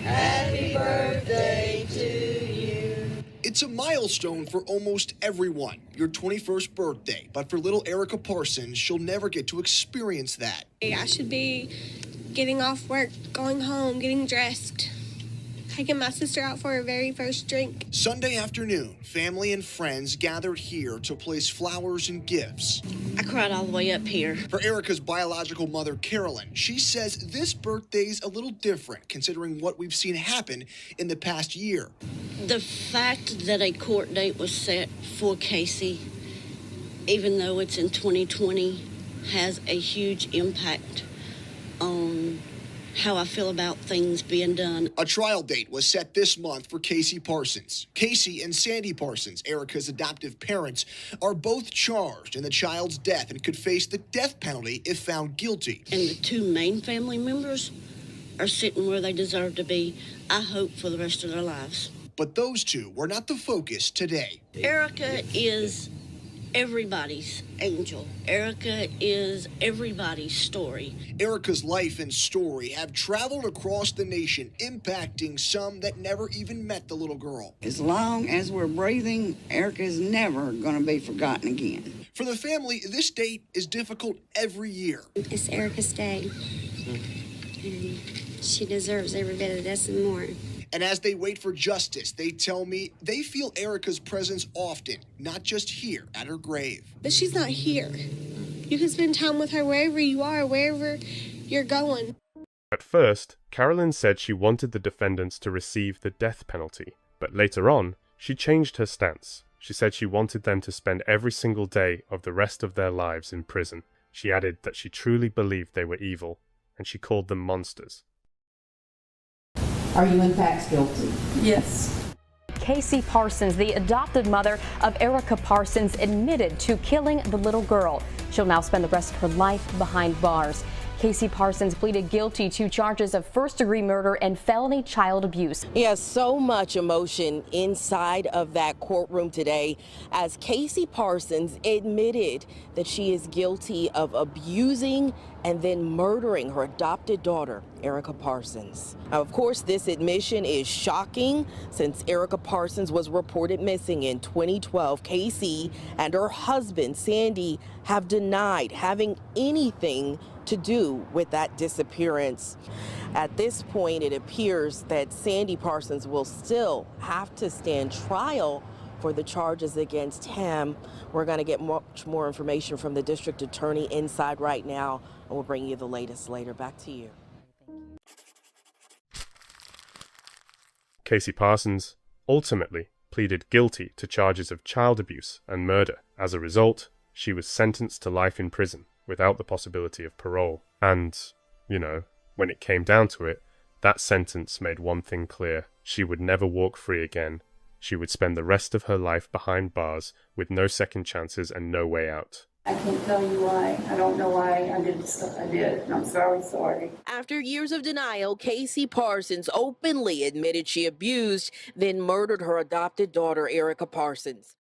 Happy birthday to you. It's a milestone for almost everyone, your 21st birthday. But for little Erica Parsons, she'll never get to experience that. I should be getting off work, going home, getting dressed, taking my sister out for her very first drink. Sunday afternoon, family and friends gathered here to place flowers and gifts. I cried all the way up here. For Erica's biological mother, Carolyn, she says this birthday's a little different considering what we've seen happen in the past year. The fact that a court date was set for Casey, even though it's in 2020, has a huge impact on how I feel about things being done. A trial date was set this month for Casey Parsons. Casey and Sandy Parsons, Erica's adoptive parents, are both charged in the child's death and could face the death penalty if found guilty. And the two main family members are sitting where they deserve to be, I hope, for the rest of their lives. But those two were not the focus today. Erica is everybody's angel. Erica is everybody's story. Erica's life and story have traveled across the nation, impacting some that never even met the little girl. As long as we're breathing, Erica is never going to be forgotten again. For the family, this date is difficult every year. It's Erica's day, and she deserves every bit of this and more. And as they wait for justice, they tell me they feel Erica's presence often, not just here at her grave. But she's not here. You can spend time with her wherever you are, wherever you're going. At first, Carolyn said she wanted the defendants to receive the death penalty, but later on, she changed her stance. She said she wanted them to spend every single day of the rest of their lives in prison. She added that she truly believed they were evil, and she called them monsters. Are you in fact guilty? Yes. Casey Parsons, the adopted mother of Erica Parsons, admitted to killing the little girl. She'll now spend the rest of her life behind bars. Casey Parsons pleaded guilty to charges of first-degree murder and felony child abuse. Yeah, so much emotion inside of that courtroom today as Casey Parsons admitted that she is guilty of abusing and then murdering her adopted daughter, Erica Parsons. Now, of course, this admission is shocking since Erica Parsons was reported missing in 2012. Casey and her husband, Sandy, have denied having anything to do with that disappearance. At this point, it appears that Sandy Parsons will still have to stand trial for the charges against him. We're going to get much more information from the district attorney inside right now, and we'll bring you the latest later. Back to you. Casey Parsons ultimately pleaded guilty to charges of child abuse and murder. As a result, she was sentenced to life in prison without the possibility of parole. And, you know, when it came down to it, that sentence made one thing clear. She would never walk free again. She would spend the rest of her life behind bars with no second chances and no way out. I can't tell you why. I don't know why I did the stuff I did, and I'm sorry. After years of denial, Casey Parsons openly admitted she abused, then murdered her adopted daughter, Erica Parsons.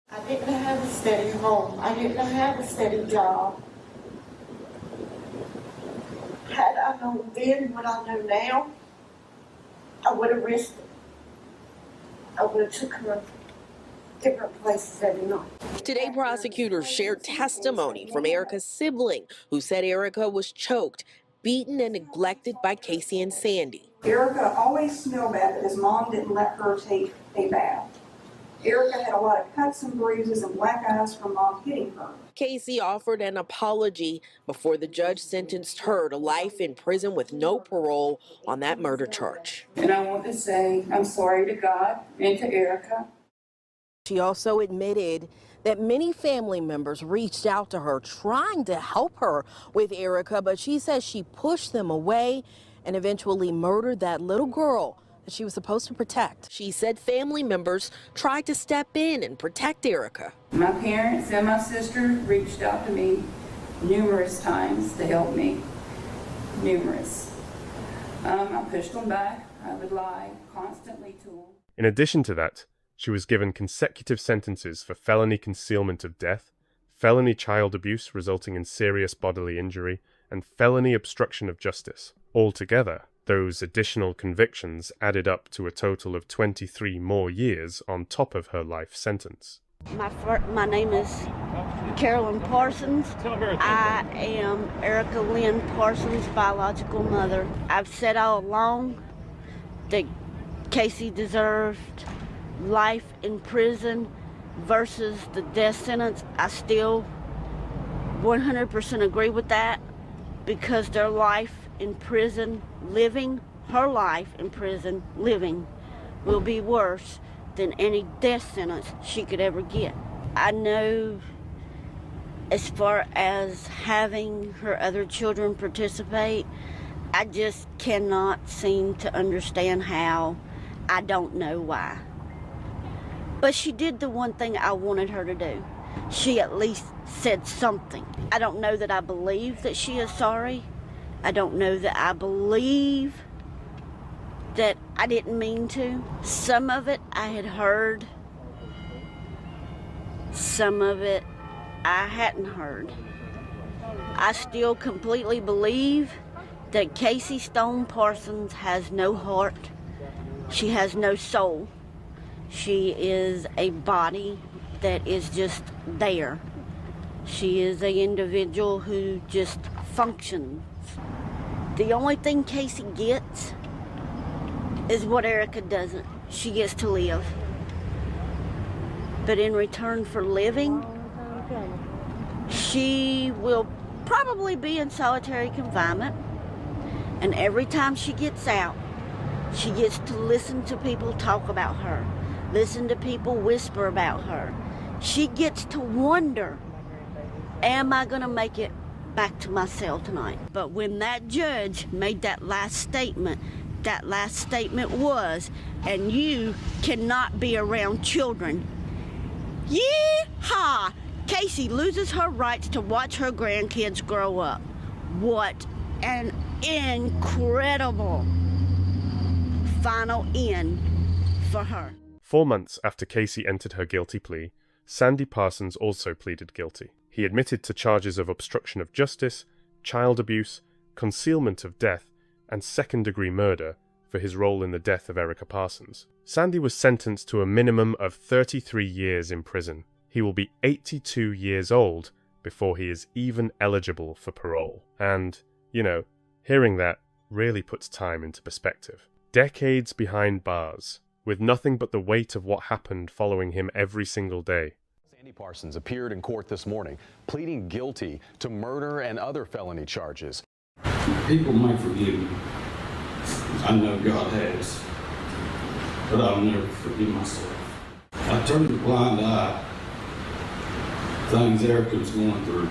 I didn't have a steady home. I didn't have a steady job. Had I known then what I know now, I would have risked it. I would have took her different places every night. Today, prosecutors shared testimony from Erica's sibling, who said Erica was choked, beaten and neglected by Casey and Sandy. Erica always smelled bad that his mom didn't let her take a bath. Erica had a lot of cuts and bruises and black eyes from mom hitting her. Casey offered an apology before the judge sentenced her to life in prison with no parole on that murder charge. And I want to say I'm sorry to God and to Erica. She also admitted that many family members reached out to her trying to help her with Erica, but she says she pushed them away and eventually murdered that little girl that she was supposed to protect. She said family members tried to step in and protect Erica. My parents and my sister reached out to me numerous times to help me. Numerous. I pushed them back. I would lie constantly to them. In addition to that, she was given consecutive sentences for felony concealment of death, felony child abuse resulting in serious bodily injury, and felony obstruction of justice. Altogether, those additional convictions added up to a total of 23 more years on top of her life sentence. My name is Carolyn Parsons. I am Erica Lynn Parsons' biological mother. I've said all along that Casey deserved life in prison versus the death sentence. I still 100% agree with that, because their life in prison living, her life in prison living, will be worse than any death sentence she could ever get. I know as far as having her other children participate, I just cannot seem to understand how. I don't know why. But she did the one thing I wanted her to do. She at least said something. I don't know that I believe that she is sorry. I don't know that I believe that I didn't mean to. Some of it I had heard. Some of it I hadn't heard. I still completely believe that Casey Stone Parsons has no heart. She has no soul. She is a body that is just there. She is an individual who just functions. The only thing Casey gets is what Erica doesn't. She gets to live. But in return for living, she will probably be in solitary confinement. And every time she gets out, she gets to listen to people talk about her, listen to people whisper about her. She gets to wonder, am I going to make it back to my cell tonight? But when that judge made that last statement was, and you cannot be around children. Yee-haw! Casey loses her rights to watch her grandkids grow up. What an incredible final end for her. 4 months after Casey entered her guilty plea, Sandy Parsons also pleaded guilty. He admitted to charges of obstruction of justice, child abuse, concealment of death, and second-degree murder for his role in the death of Erica Parsons. Sandy was sentenced to a minimum of 33 years in prison. He will be 82 years old before he is even eligible for parole. And, you know, hearing that really puts time into perspective. Decades behind bars, with nothing but the weight of what happened following him every single day. Sandy Parsons appeared in court this morning, pleading guilty to murder and other felony charges. People may forgive me. I know God has. But I'll never forgive myself. I turned a blind eye to things Erica was going through.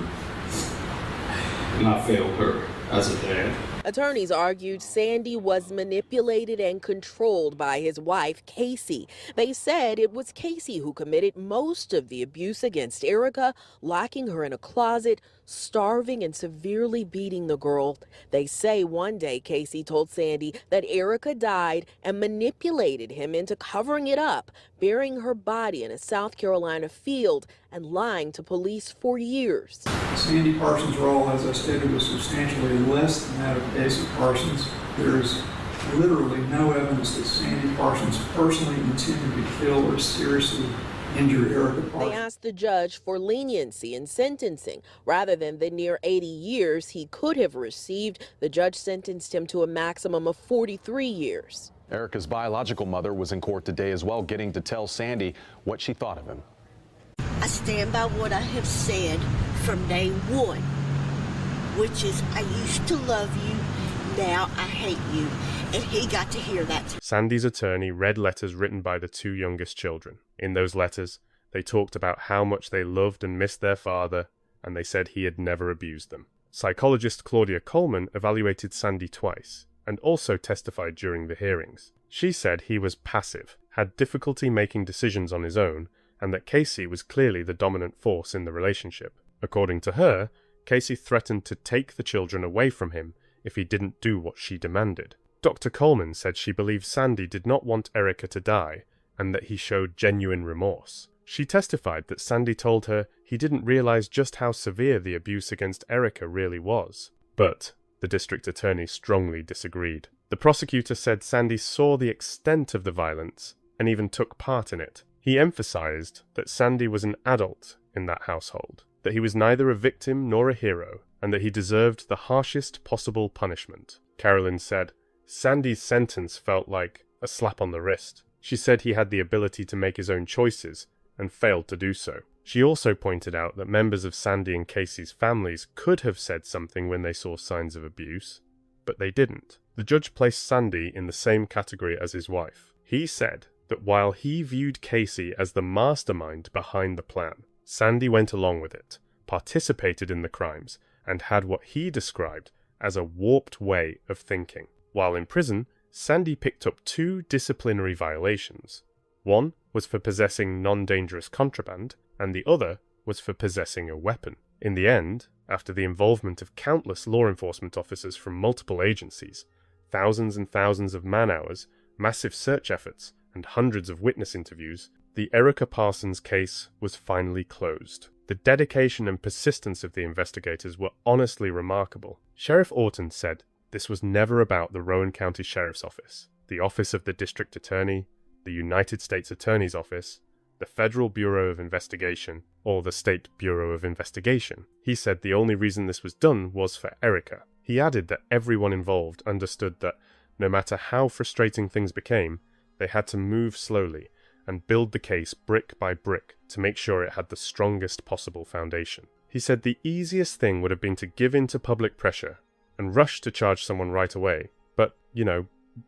And I failed her as a dad. Attorneys argued Sandy was manipulated and controlled by his wife, Casey. They said it was Casey who committed most of the abuse against Erica, locking her in a closet, starving and severely beating the girl. They say one day Casey told Sandy that Erica died and manipulated him into covering it up, burying her body in a South Carolina field and lying to police for years. Sandy Parsons' role, as I stated, was substantially less than that of Casey Parsons. There is literally no evidence that Sandy Parsons personally intended to kill or seriously injure Erica They Parsons. asked the judge for leniency in sentencing. Rather than the near 80 years he could have received, the judge sentenced him to a maximum of 43 years. Erica's biological mother was in court today as well, getting to tell Sandy what she thought of him. I stand by what I have said from day one, which is I used to love you, now I hate you. And he got to hear that too. Sandy's attorney read letters written by the two youngest children. In those letters, they talked about how much they loved and missed their father, and they said he had never abused them. Psychologist Claudia Coleman evaluated Sandy twice, and also testified during the hearings. She said he was passive, had difficulty making decisions on his own, and that Casey was clearly the dominant force in the relationship. According to her, Casey threatened to take the children away from him if he didn't do what she demanded. Dr. Coleman said she believes Sandy did not want Erica to die, and that he showed genuine remorse. She testified that Sandy told her he didn't realize just how severe the abuse against Erica really was. But the district attorney strongly disagreed. The prosecutor said Sandy saw the extent of the violence and even took part in it. He emphasized that Sandy was an adult in that household, that he was neither a victim nor a hero, and that he deserved the harshest possible punishment. Carolyn said, Sandy's sentence felt like a slap on the wrist. She said he had the ability to make his own choices and failed to do so. She also pointed out that members of Sandy and Casey's families could have said something when they saw signs of abuse, but they didn't. The judge placed Sandy in the same category as his wife. He said that while he viewed Casey as the mastermind behind the plan, Sandy went along with it, participated in the crimes, and had what he described as a warped way of thinking. While in prison, Sandy picked up 2 disciplinary violations. One was for possessing non-dangerous contraband, and the other was for possessing a weapon. In the end, after the involvement of countless law enforcement officers from multiple agencies, thousands and thousands of man-hours, massive search efforts, and hundreds of witness interviews, the Erica Parsons case was finally closed. The dedication and persistence of the investigators were honestly remarkable. Sheriff Orton said, "This was never about the Rowan County Sheriff's Office, the Office of the District Attorney, the United States Attorney's Office, the Federal Bureau of Investigation, or the State Bureau of Investigation." He said the only reason this was done was for Erica. He added that everyone involved understood that no matter how frustrating things became, they had to move slowly and build the case brick by brick to make sure it had the strongest possible foundation. He said the easiest thing would have been to give in to public pressure and rush to charge someone right away, but,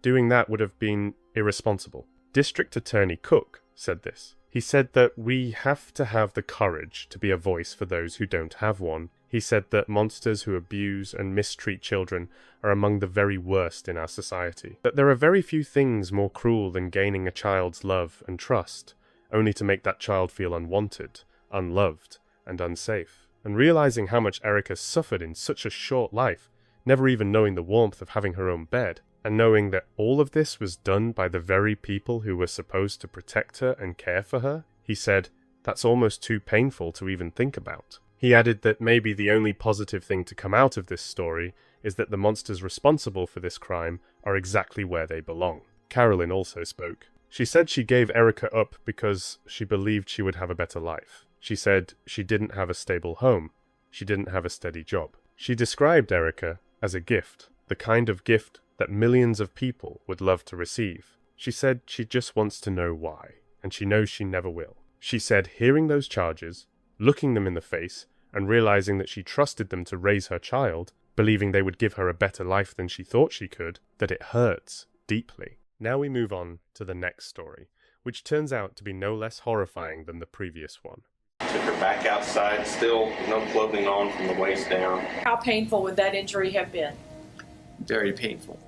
doing that would have been irresponsible. District Attorney Cook said this. He said that we have to have the courage to be a voice for those who don't have one. He said that monsters who abuse and mistreat children are among the very worst in our society. That there are very few things more cruel than gaining a child's love and trust, only to make that child feel unwanted, unloved, and unsafe. And realizing how much Erica suffered in such a short life, never even knowing the warmth of having her own bed, and knowing that all of this was done by the very people who were supposed to protect her and care for her, he said, that's almost too painful to even think about. He added that maybe the only positive thing to come out of this story is that the monsters responsible for this crime are exactly where they belong. Carolyn also spoke. She said she gave Erica up because she believed she would have a better life. She said she didn't have a stable home. She didn't have a steady job. She described Erica as a gift, the kind of gift that millions of people would love to receive. She said she just wants to know why, and she knows she never will. She said hearing those charges, looking them in the face, and realizing that she trusted them to raise her child, believing they would give her a better life than she thought she could, that it hurts deeply. Now we move on to the next story, which turns out to be no less horrifying than the previous one. Took her back outside, still no clothing on from the waist down. How painful would that injury have been? Very painful.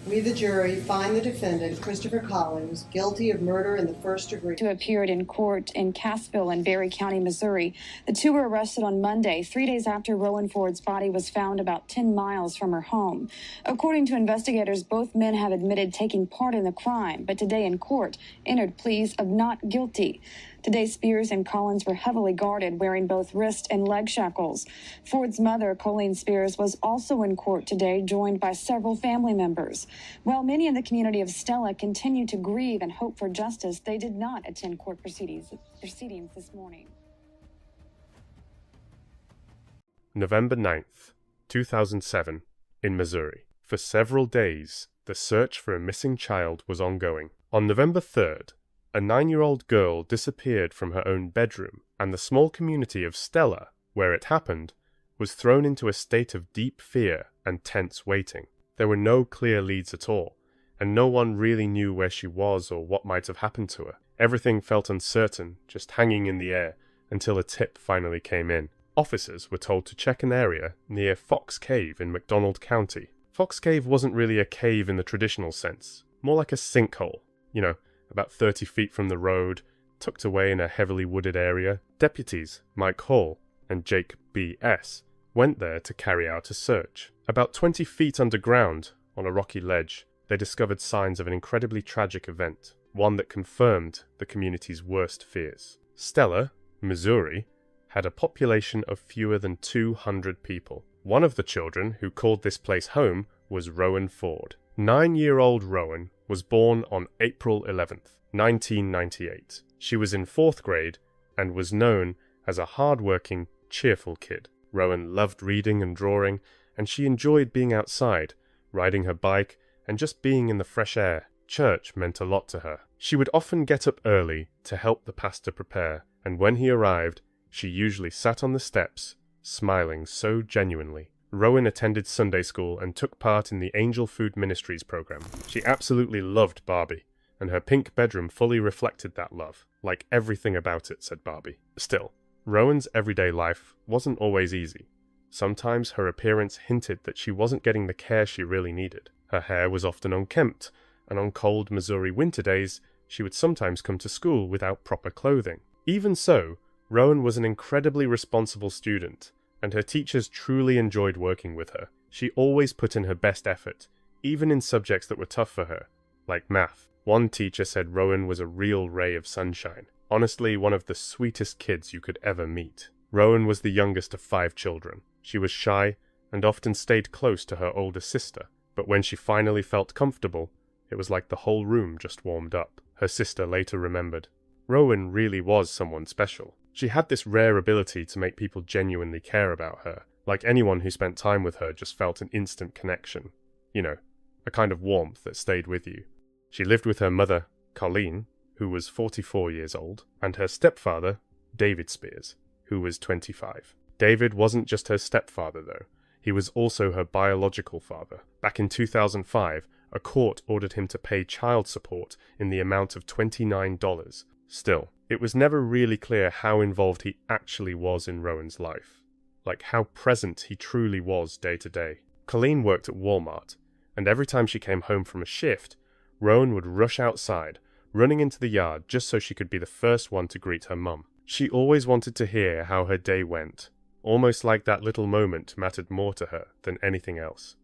We, the jury, find the defendant, Christopher Collins, guilty of murder in the first degree. Who appeared in court in Cassville and Berry County, Missouri. The two were arrested on Monday, 3 days after Rowan Ford's body was found about 10 miles from her home. According to investigators, both men have admitted taking part in the crime, but today in court entered pleas of not guilty. Today, Spears and Collins were heavily guarded, wearing both wrist and leg shackles. Ford's mother, Colleen Spears, was also in court today, joined by several family members. While many in the community of Stella continue to grieve and hope for justice, they did not attend court proceedings this morning. November 9th, 2007, in Missouri. For several days, the search for a missing child was ongoing. On November 3rd, a 9-year-old girl disappeared from her own bedroom, and the small community of Stella, where it happened, was thrown into a state of deep fear and tense waiting. There were no clear leads at all, and no one really knew where she was or what might have happened to her. Everything felt uncertain, just hanging in the air, until a tip finally came in. Officers were told to check an area near Fox Cave in McDonald County. Fox Cave wasn't really a cave in the traditional sense, more like a sinkhole, about 30 feet from the road, tucked away in a heavily wooded area. Deputies Mike Hall and Jake B.S. went there to carry out a search. About 20 feet underground, on a rocky ledge, they discovered signs of an incredibly tragic event, one that confirmed the community's worst fears. Stella, Missouri, had a population of fewer than 200 people. One of the children who called this place home was Rowan Ford. 9-year-old Rowan was born on April 11th, 1998. She was in 4th grade and was known as a hard-working, cheerful kid. Rowan loved reading and drawing, and she enjoyed being outside, riding her bike, and just being in the fresh air. Church meant a lot to her. She would often get up early to help the pastor prepare, and when he arrived, she usually sat on the steps, smiling so genuinely. Rowan attended Sunday school and took part in the Angel Food Ministries program. She absolutely loved Barbie, and her pink bedroom fully reflected that love. Like everything about it, said Barbie. Still, Rowan's everyday life wasn't always easy. Sometimes her appearance hinted that she wasn't getting the care she really needed. Her hair was often unkempt, and on cold Missouri winter days, she would sometimes come to school without proper clothing. Even so, Rowan was an incredibly responsible student, and her teachers truly enjoyed working with her. She always put in her best effort, even in subjects that were tough for her, like math. One teacher said Rowan was a real ray of sunshine. Honestly, one of the sweetest kids you could ever meet. Rowan was the youngest of 5 children. She was shy and often stayed close to her older sister, but when she finally felt comfortable, it was like the whole room just warmed up. Her sister later remembered, Rowan really was someone special. She had this rare ability to make people genuinely care about her. Like anyone who spent time with her just felt an instant connection. A kind of warmth that stayed with you. She lived with her mother, Colleen, who was 44 years old, and her stepfather, David Spears, who was 25. David wasn't just her stepfather, though. He was also her biological father. Back in 2005, a court ordered him to pay child support in the amount of $29. Still, it was never really clear how involved he actually was in Rowan's life. Like how present he truly was day to day. Colleen worked at Walmart, and every time she came home from a shift, Rowan would rush outside, running into the yard just so she could be the first one to greet her mum. She always wanted to hear how her day went, almost like that little moment mattered more to her than anything else.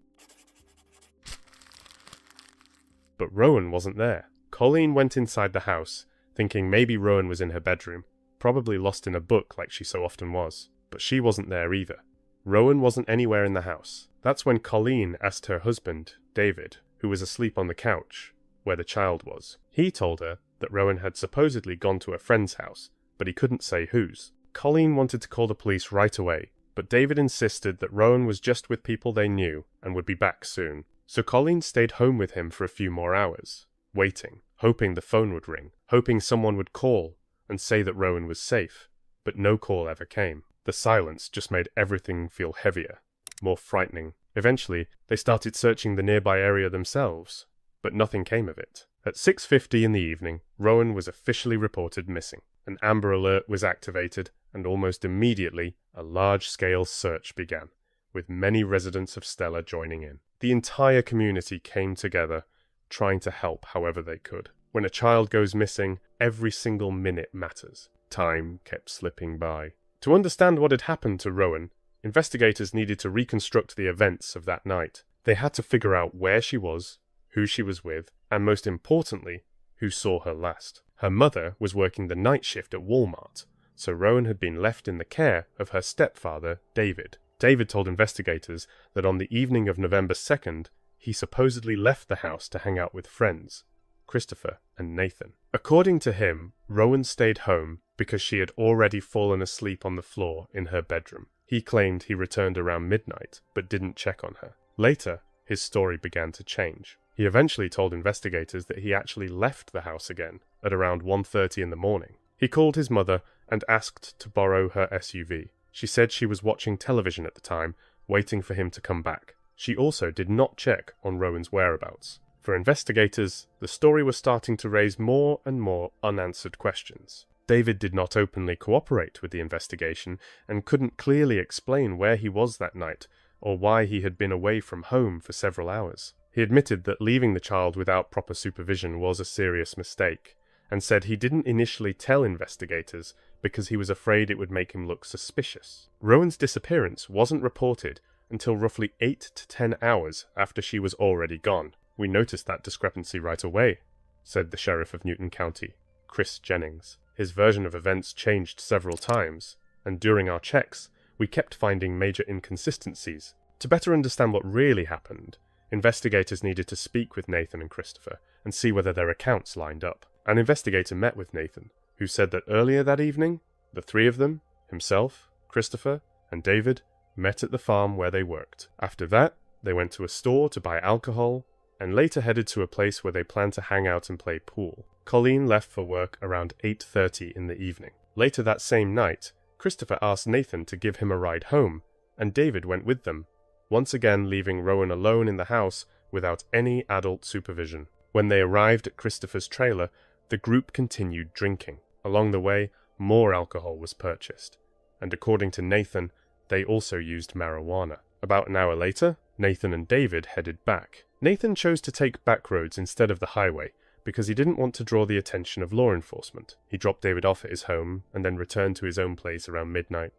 But Rowan wasn't there. Colleen went inside the house, thinking maybe Rowan was in her bedroom, probably lost in a book like she so often was. But she wasn't there either. Rowan wasn't anywhere in the house. That's when Colleen asked her husband, David, who was asleep on the couch, where the child was. He told her that Rowan had supposedly gone to a friend's house, but he couldn't say whose. Colleen wanted to call the police right away, but David insisted that Rowan was just with people they knew and would be back soon. So Colleen stayed home with him for a few more hours, waiting, hoping the phone would ring, hoping someone would call and say that Rowan was safe, but no call ever came. The silence just made everything feel heavier, more frightening. Eventually, they started searching the nearby area themselves, but nothing came of it. At 6:50 in the evening, Rowan was officially reported missing. An Amber Alert was activated, and almost immediately, a large-scale search began, with many residents of Stella joining in. The entire community came together, trying to help however they could. When a child goes missing, every single minute matters. Time kept slipping by. To understand what had happened to Rowan, investigators needed to reconstruct the events of that night. They had to figure out where she was, who she was with, and most importantly, who saw her last. Her mother was working the night shift at Walmart, so Rowan had been left in the care of her stepfather, David. David told investigators that on the evening of November 2nd, he supposedly left the house to hang out with friends, Christopher and Nathan. According to him, Rowan stayed home because she had already fallen asleep on the floor in her bedroom. He claimed he returned around midnight, but didn't check on her. Later, his story began to change. He eventually told investigators that he actually left the house again at around 1:30 in the morning. He called his mother and asked to borrow her SUV. She said she was watching television at the time, waiting for him to come back. She also did not check on Rowan's whereabouts. For investigators, the story was starting to raise more and more unanswered questions. David did not openly cooperate with the investigation and couldn't clearly explain where he was that night or why he had been away from home for several hours. He admitted that leaving the child without proper supervision was a serious mistake, and said he didn't initially tell investigators because he was afraid it would make him look suspicious. Rowan's disappearance wasn't reported until roughly 8 to 10 hours after she was already gone. "We noticed that discrepancy right away," said the sheriff of Newton County, Chris Jennings. His version of events changed several times, and during our checks, we kept finding major inconsistencies. To better understand what really happened, investigators needed to speak with Nathan and Christopher and see whether their accounts lined up. An investigator met with Nathan, who said that earlier that evening, the three of them, himself, Christopher, and David, met at the farm where they worked. After that, they went to a store to buy alcohol, and later headed to a place where they planned to hang out and play pool. Colleen left for work around 8:30 in the evening. Later that same night, Christopher asked Nathan to give him a ride home, and David went with them, once again leaving Rowan alone in the house without any adult supervision. When they arrived at Christopher's trailer, the group continued drinking. Along the way, more alcohol was purchased, and according to Nathan, they also used marijuana. About an hour later, Nathan and David headed back. Nathan chose to take back roads instead of the highway because he didn't want to draw the attention of law enforcement. He dropped David off at his home and then returned to his own place around midnight.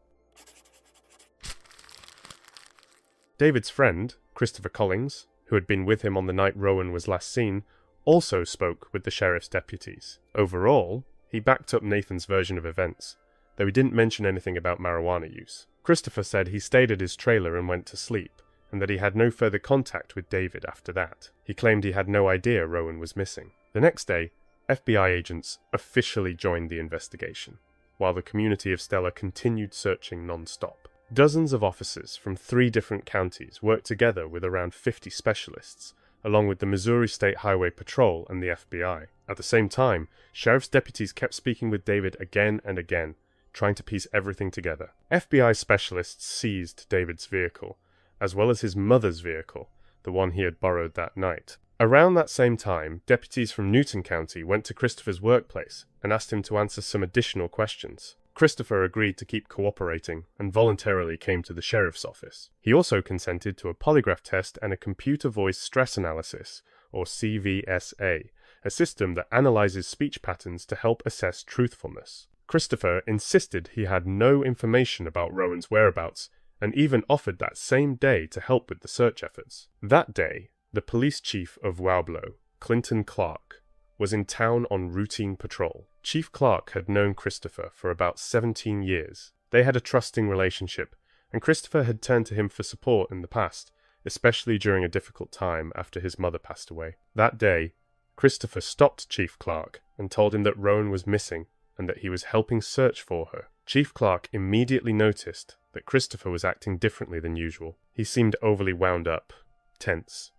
David's friend, Christopher Collins, who had been with him on the night Rowan was last seen, also spoke with the sheriff's deputies. Overall, he backed up Nathan's version of events, though he didn't mention anything about marijuana use. Christopher said he stayed at his trailer and went to sleep, and that he had no further contact with David after that. He claimed he had no idea Rowan was missing. The next day, FBI agents officially joined the investigation, while the community of Stella continued searching non-stop. Dozens of officers from 3 different counties worked together with around 50 specialists, along with the Missouri State Highway Patrol and the FBI. At the same time, sheriff's deputies kept speaking with David again and again, trying to piece everything together. FBI specialists seized David's vehicle, as well as his mother's vehicle, the one he had borrowed that night. Around that same time, deputies from Newton County went to Christopher's workplace and asked him to answer some additional questions. Christopher agreed to keep cooperating and voluntarily came to the sheriff's office. He also consented to a polygraph test and a computer voice stress analysis, or CVSA, a system that analyzes speech patterns to help assess truthfulness. Christopher insisted he had no information about Rowan's whereabouts and even offered that same day to help with the search efforts. That day, the police chief of Wablo, Clinton Clark, was in town on routine patrol. Chief Clark had known Christopher for about 17 years. They had a trusting relationship, and Christopher had turned to him for support in the past, especially during a difficult time after his mother passed away. That day, Christopher stopped Chief Clark and told him that Rowan was missing and that he was helping search for her. Chief Clark immediately noticed that Christopher was acting differently than usual. He seemed overly wound up, tense,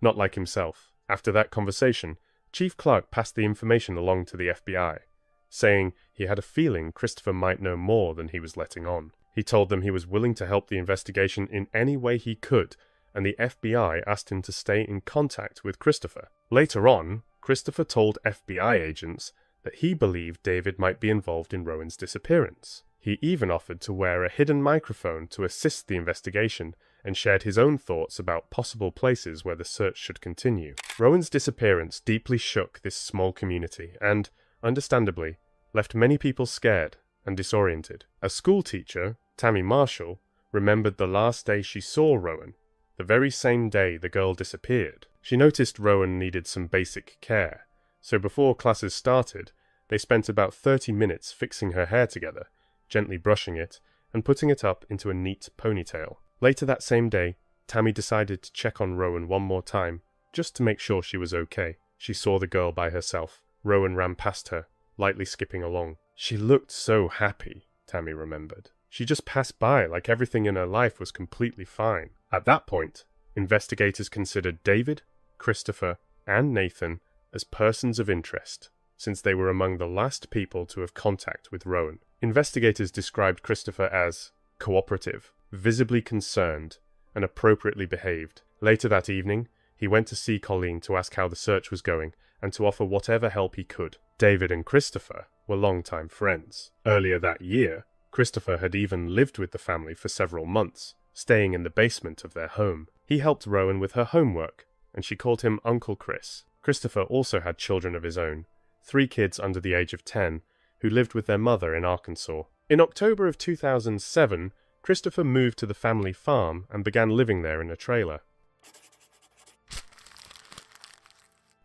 not like himself. After that conversation, Chief Clark passed the information along to the FBI, saying he had a feeling Christopher might know more than he was letting on. He told them he was willing to help the investigation in any way he could, and the FBI asked him to stay in contact with Christopher. Later on, Christopher told FBI agents that he believed David might be involved in Rowan's disappearance. He even offered to wear a hidden microphone to assist the investigation and shared his own thoughts about possible places where the search should continue. Rowan's disappearance deeply shook this small community and, understandably, left many people scared and disoriented. A school teacher, Tammy Marshall, remembered the last day she saw Rowan, the very same day the girl disappeared. She noticed Rowan needed some basic care, so before classes started, they spent about 30 minutes fixing her hair together, gently brushing it, and putting it up into a neat ponytail. Later that same day, Tammy decided to check on Rowan one more time, just to make sure she was okay. She saw the girl by herself. Rowan ran past her, lightly skipping along. She looked so happy, Tammy remembered. She just passed by like everything in her life was completely fine. At that point, investigators considered David, Christopher, and Nathan as persons of interest, since they were among the last people to have contact with Rowan. Investigators described Christopher as cooperative, visibly concerned, and appropriately behaved. Later that evening, he went to see Colleen to ask how the search was going and to offer whatever help he could. David and Christopher were longtime friends. Earlier that year, Christopher had even lived with the family for several months, staying in the basement of their home. He helped Rowan with her homework, and she called him Uncle Chris. Christopher also had children of his own, 3 kids under the age of 10, who lived with their mother in Arkansas. In October of 2007, Christopher moved to the family farm and began living there in a trailer.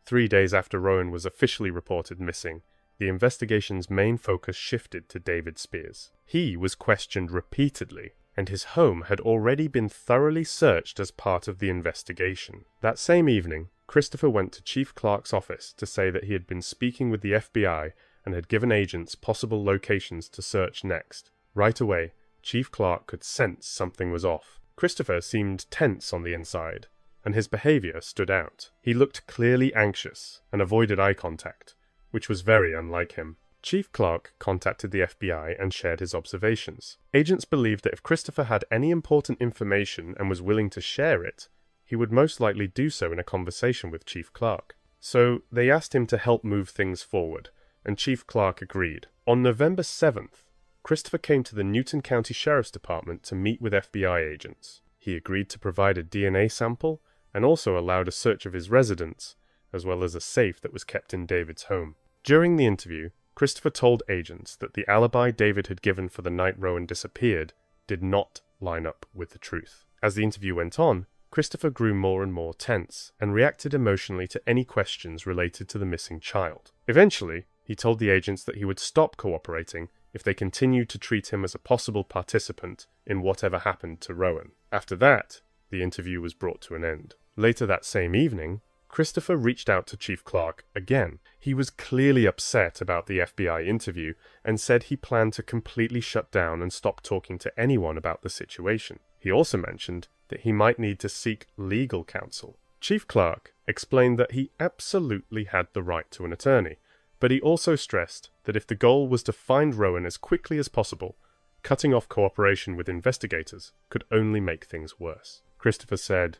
3 days after Rowan was officially reported missing, the investigation's main focus shifted to David Spears. He was questioned repeatedly, and his home had already been thoroughly searched as part of the investigation. That same evening, Christopher went to Chief Clark's office to say that he had been speaking with the FBI and had given agents possible locations to search next. Right away, Chief Clark could sense something was off. Christopher seemed tense on the inside, and his behavior stood out. He looked clearly anxious and avoided eye contact, which was very unlike him. Chief Clark contacted the FBI and shared his observations. Agents believed that if Christopher had any important information and was willing to share it, he would most likely do so in a conversation with Chief Clark. So they asked him to help move things forward, and Chief Clark agreed. On November 7th, Christopher came to the Newton County Sheriff's Department to meet with FBI agents. He agreed to provide a DNA sample and also allowed a search of his residence, as well as a safe that was kept in David's home. During the interview, Christopher told agents that the alibi David had given for the night Rowan disappeared did not line up with the truth. As the interview went on, Christopher grew more and more tense and reacted emotionally to any questions related to the missing child. Eventually, he told the agents that he would stop cooperating if they continued to treat him as a possible participant in whatever happened to Rowan. After that, the interview was brought to an end. Later that same evening, Christopher reached out to Chief Clark again. He was clearly upset about the FBI interview and said he planned to completely shut down and stop talking to anyone about the situation. He also mentioned that he might need to seek legal counsel. Chief Clark explained that he absolutely had the right to an attorney, but he also stressed that if the goal was to find Rowan as quickly as possible, cutting off cooperation with investigators could only make things worse. Christopher said,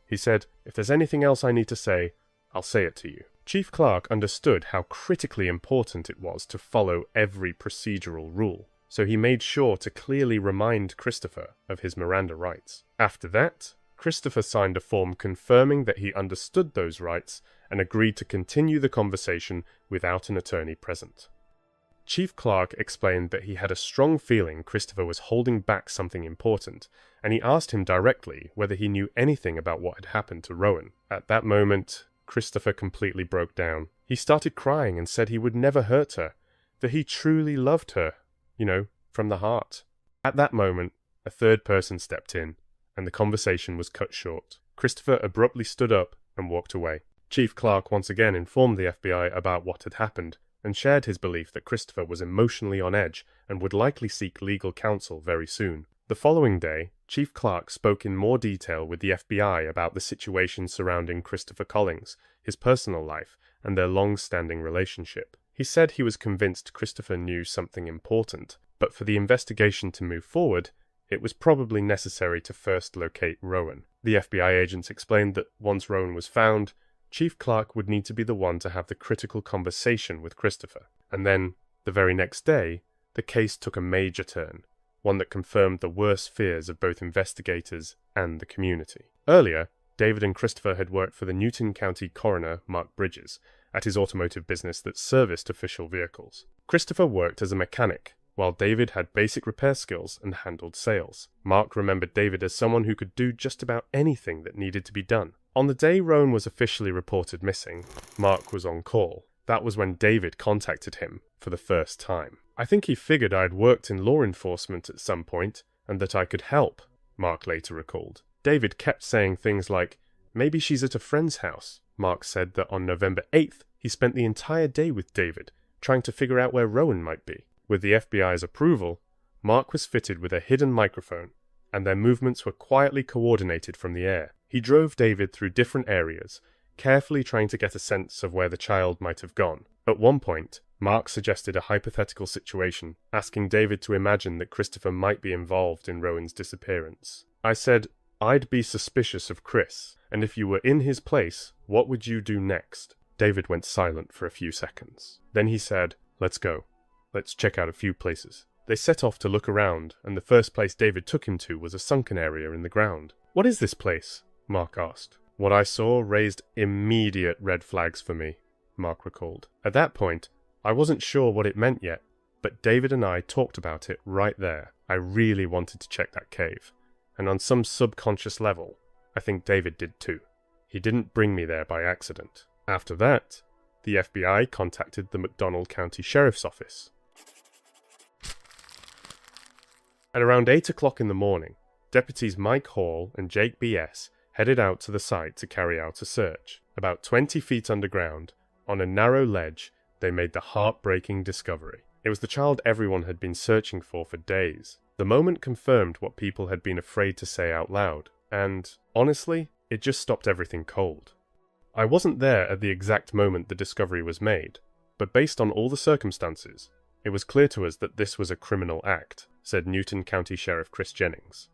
"If there's anything else I need to say, I'll say it to you." Chief Clark understood how critically important it was to follow every procedural rule, so he made sure to clearly remind Christopher of his Miranda rights. After that, Christopher signed a form confirming that he understood those rights and agreed to continue the conversation without an attorney present. Chief Clark explained that he had a strong feeling Christopher was holding back something important, and he asked him directly whether he knew anything about what had happened to Rowan. At that moment, Christopher completely broke down. He started crying and said he would never hurt her, that he truly loved her, from the heart. At that moment, a third person stepped in, and the conversation was cut short. Christopher abruptly stood up and walked away. Chief Clark once again informed the FBI about what had happened, and shared his belief that Christopher was emotionally on edge and would likely seek legal counsel very soon. The following day, Chief Clark spoke in more detail with the FBI about the situation surrounding Christopher Collins, his personal life, and their long-standing relationship. He said he was convinced Christopher knew something important, but for the investigation to move forward, it was probably necessary to first locate Rowan. The FBI agents explained that once Rowan was found, Chief Clark would need to be the one to have the critical conversation with Christopher. And then, the very next day, the case took a major turn, one that confirmed the worst fears of both investigators and the community. Earlier, David and Christopher had worked for the Newton County coroner, Mark Bridges, at his automotive business that serviced official vehicles. Christopher worked as a mechanic, while David had basic repair skills and handled sales. Mark remembered David as someone who could do just about anything that needed to be done. On the day Rowan was officially reported missing, Mark was on call. That was when David contacted him for the first time. I think he figured I'd worked in law enforcement at some point and that I could help, Mark later recalled. David kept saying things like, maybe she's at a friend's house. Mark said that on November 8th, he spent the entire day with David, trying to figure out where Rowan might be. With the FBI's approval, Mark was fitted with a hidden microphone, and their movements were quietly coordinated from the air. He drove David through different areas, carefully trying to get a sense of where the child might have gone. At one point, Mark suggested a hypothetical situation, asking David to imagine that Christopher might be involved in Rowan's disappearance. I said, I'd be suspicious of Chris, and if you were in his place, what would you do next? David went silent for a few seconds. Then he said, let's go. Let's check out a few places. They set off to look around, and the first place David took him to was a sunken area in the ground. What is this place? Mark asked. What I saw raised immediate red flags for me, Mark recalled. At that point, I wasn't sure what it meant yet, but David and I talked about it right there. I really wanted to check that cave, and on some subconscious level, I think David did too. He didn't bring me there by accident. After that, the FBI contacted the McDonald County Sheriff's Office. At around 8 o'clock in the morning, Deputies Mike Hall and Jake B.S. headed out to the site to carry out a search. About 20 feet underground, on a narrow ledge, they made the heartbreaking discovery. It was the child everyone had been searching for days. The moment confirmed what people had been afraid to say out loud, and, honestly, it just stopped everything cold. I wasn't there at the exact moment the discovery was made, but based on all the circumstances, it was clear to us that this was a criminal act, said Newton County Sheriff Chris Jennings.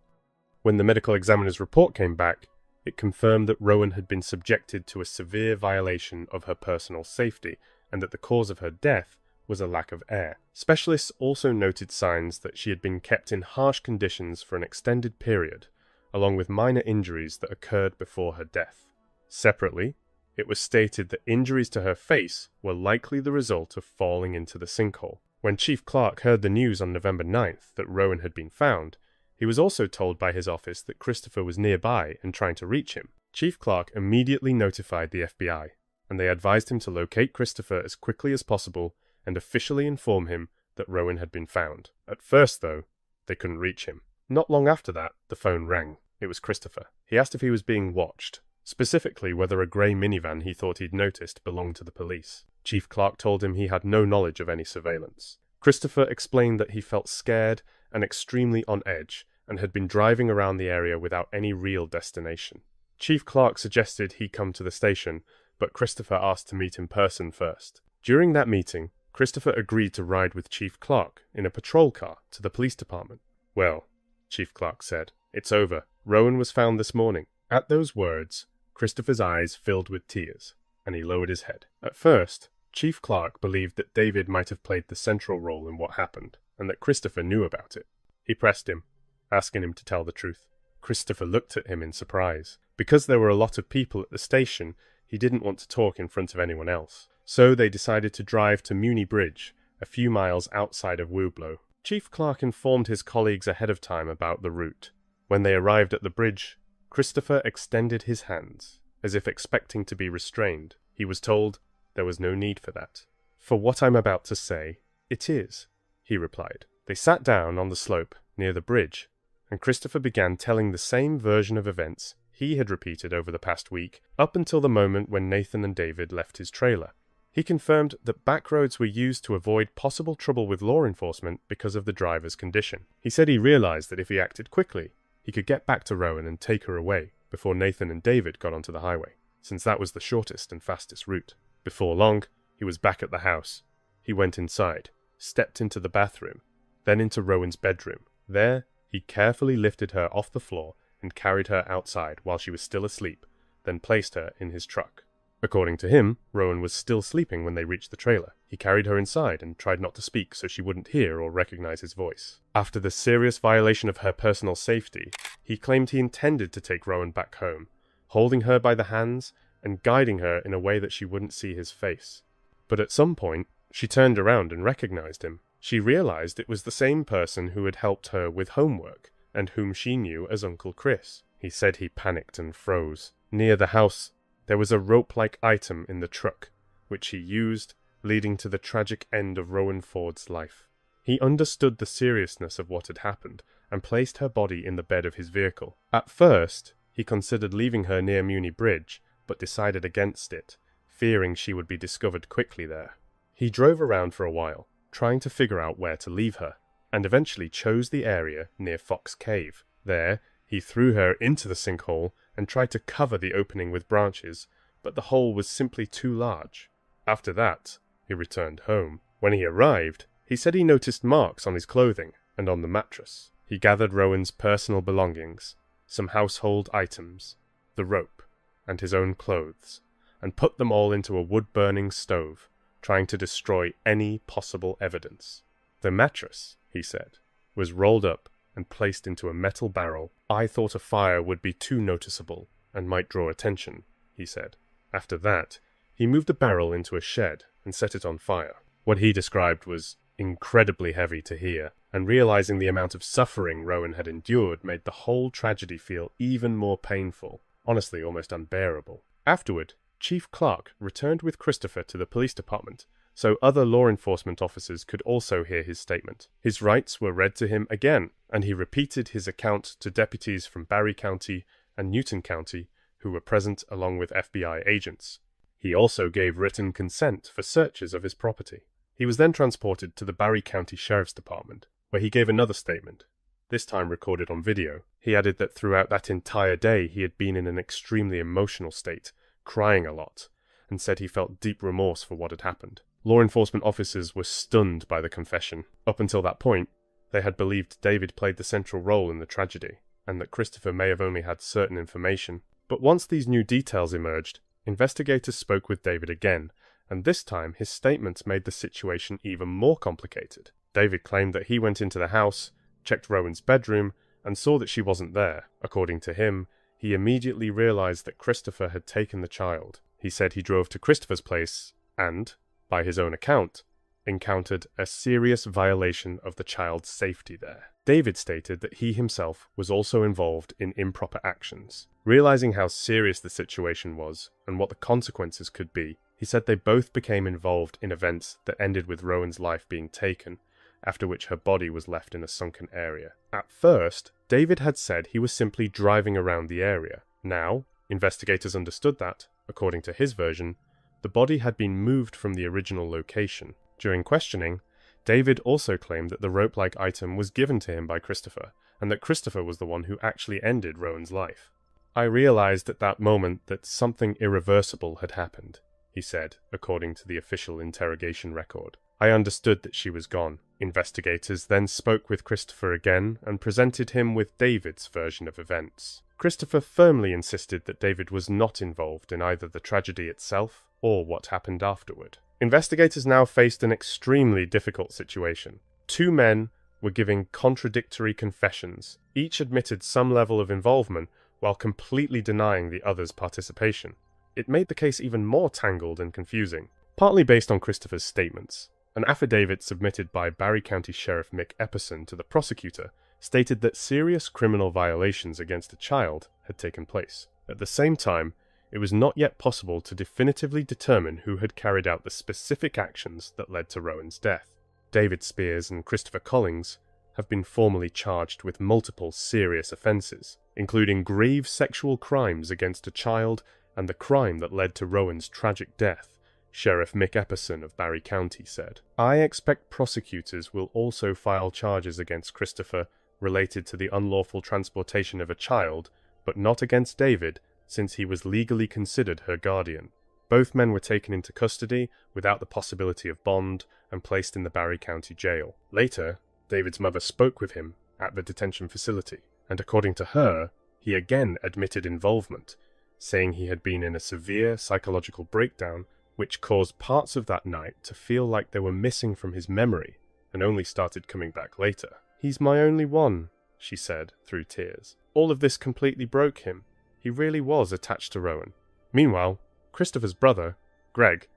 When the medical examiner's report came back, it confirmed that Rowan had been subjected to a severe violation of her personal safety and that the cause of her death was a lack of air. Specialists also noted signs that she had been kept in harsh conditions for an extended period, along with minor injuries that occurred before her death. Separately, it was stated that injuries to her face were likely the result of falling into the sinkhole. When Chief Clark heard the news on November 9th that Rowan had been found, he was also told by his office that Christopher was nearby and trying to reach him. Chief Clark immediately notified the FBI, and they advised him to locate Christopher as quickly as possible and officially inform him that Rowan had been found. At first, though, they couldn't reach him. Not long after that, the phone rang. It was Christopher. He asked if he was being watched, specifically whether a grey minivan he thought he'd noticed belonged to the police. Chief Clark told him he had no knowledge of any surveillance. Christopher explained that he felt scared and extremely on edge, and had been driving around the area without any real destination. Chief Clark suggested he come to the station, but Christopher asked to meet in person first. During that meeting, Christopher agreed to ride with Chief Clark in a patrol car to the police department. Well, Chief Clark said, it's over. Rowan was found this morning. At those words, Christopher's eyes filled with tears, and he lowered his head. At first, Chief Clark believed that David might have played the central role in what happened, and that Christopher knew about it. He pressed him, asking him to tell the truth. Christopher looked at him in surprise. Because there were a lot of people at the station, he didn't want to talk in front of anyone else. So they decided to drive to Muni Bridge, a few miles outside of Wooblow. Chief Clark informed his colleagues ahead of time about the route. When they arrived at the bridge, Christopher extended his hands, as if expecting to be restrained. He was told there was no need for that. For what I'm about to say, it is, he replied. They sat down on the slope near the bridge, and Christopher began telling the same version of events he had repeated over the past week, up until the moment when Nathan and David left his trailer. He confirmed that back roads were used to avoid possible trouble with law enforcement because of the driver's condition. He said he realized that if he acted quickly, he could get back to Rowan and take her away before Nathan and David got onto the highway, since that was the shortest and fastest route. Before long, he was back at the house. He went inside, stepped into the bathroom, then into Rowan's bedroom. There, he carefully lifted her off the floor and carried her outside while she was still asleep, then placed her in his truck. According to him, Rowan was still sleeping when they reached the trailer. He carried her inside and tried not to speak so she wouldn't hear or recognize his voice. After the serious violation of her personal safety, he claimed he intended to take Rowan back home, holding her by the hands and guiding her in a way that she wouldn't see his face. But at some point, she turned around and recognized him. She realized it was the same person who had helped her with homework and whom she knew as Uncle Chris. He said he panicked and froze. Near the house, there was a rope-like item in the truck, which he used, leading to the tragic end of Rowan Ford's life. He understood the seriousness of what had happened and placed her body in the bed of his vehicle. At first, he considered leaving her near Muni Bridge, but decided against it, fearing she would be discovered quickly there. He drove around for a while, trying to figure out where to leave her, and eventually chose the area near Fox Cave. There, he threw her into the sinkhole and tried to cover the opening with branches, but the hole was simply too large. After that, he returned home. When he arrived, he said he noticed marks on his clothing and on the mattress. He gathered Rowan's personal belongings, some household items, the rope, and his own clothes, and put them all into a wood-burning stove, trying to destroy any possible evidence. The mattress, he said, was rolled up and placed into a metal barrel. I thought a fire would be too noticeable and might draw attention, he said. After that, he moved the barrel into a shed and set it on fire. What he described was incredibly heavy to hear, and realizing the amount of suffering Rowan had endured made the whole tragedy feel even more painful, honestly almost unbearable. Afterward, Chief Clark returned with Christopher to the police department, so other law enforcement officers could also hear his statement. His rights were read to him again, and he repeated his account to deputies from Barry County and Newton County who were present along with FBI agents. He also gave written consent for searches of his property. He was then transported to the Barry County Sheriff's Department, where he gave another statement, this time recorded on video. He added that throughout that entire day he had been in an extremely emotional state, crying a lot, and said he felt deep remorse for what had happened. Law enforcement officers were stunned by the confession. Up until that point, they had believed David played the central role in the tragedy, and that Christopher may have only had certain information. But once these new details emerged, investigators spoke with David again, and this time his statements made the situation even more complicated. David claimed that he went into the house, checked Rowan's bedroom, and saw that she wasn't there. According to him, he immediately realized that Christopher had taken the child. He said he drove to Christopher's place and, by his own account, encountered a serious violation of the child's safety there. David stated that he himself was also involved in improper actions. Realizing how serious the situation was and what the consequences could be, he said they both became involved in events that ended with Rowan's life being taken, after which her body was left in a sunken area. At first, David had said he was simply driving around the area. Now, investigators understood that, according to his version, the body had been moved from the original location. During questioning, David also claimed that the rope-like item was given to him by Christopher, and that Christopher was the one who actually ended Rowan's life. I realized at that moment that something irreversible had happened, he said, according to the official interrogation record. I understood that she was gone. Investigators then spoke with Christopher again and presented him with David's version of events. Christopher firmly insisted that David was not involved in either the tragedy itself or what happened afterward. Investigators now faced an extremely difficult situation. Two men were giving contradictory confessions. Each admitted some level of involvement while completely denying the other's participation. It made the case even more tangled and confusing. Partly based on Christopher's statements, an affidavit submitted by Barry County Sheriff Mick Epperson to the prosecutor stated that serious criminal violations against a child had taken place. At the same time, it was not yet possible to definitively determine who had carried out the specific actions that led to Rowan's death. David Spears and Christopher Collins have been formally charged with multiple serious offences, including grave sexual crimes against a child and the crime that led to Rowan's tragic death, Sheriff Mick Epperson of Barry County said. I expect prosecutors will also file charges against Christopher related to the unlawful transportation of a child, but not against David, since he was legally considered her guardian. Both men were taken into custody without the possibility of bond and placed in the Barry County Jail. Later, David's mother spoke with him at the detention facility, and according to her, he again admitted involvement, saying he had been in a severe psychological breakdown which caused parts of that night to feel like they were missing from his memory and only started coming back later. He's my only one, she said through tears. All of this completely broke him. He really was attached to Rowan. Meanwhile, Christopher's brother, Greg,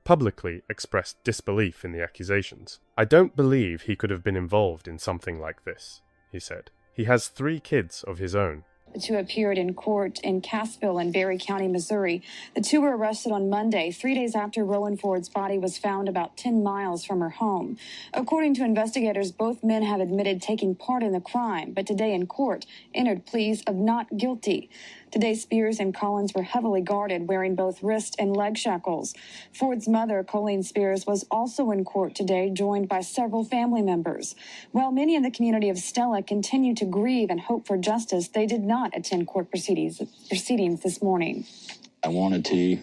publicly expressed disbelief in the accusations. "I don't believe he could have been involved in something like this," he said. He has 3 kids of his own. The two appeared in court in Cassville in Berry County, Missouri. The two were arrested on Monday, 3 days after Rowan Ford's body was found about 10 miles from her home. According to investigators, both men have admitted taking part in the crime, but today in court entered pleas of not guilty. Today, Spears and Collins were heavily guarded, wearing both wrist and leg shackles. Ford's mother, Colleen Spears, was also in court today, joined by several family members. While many in the community of Stella continue to grieve and hope for justice, they did not attend court proceedings this morning. I wanted to,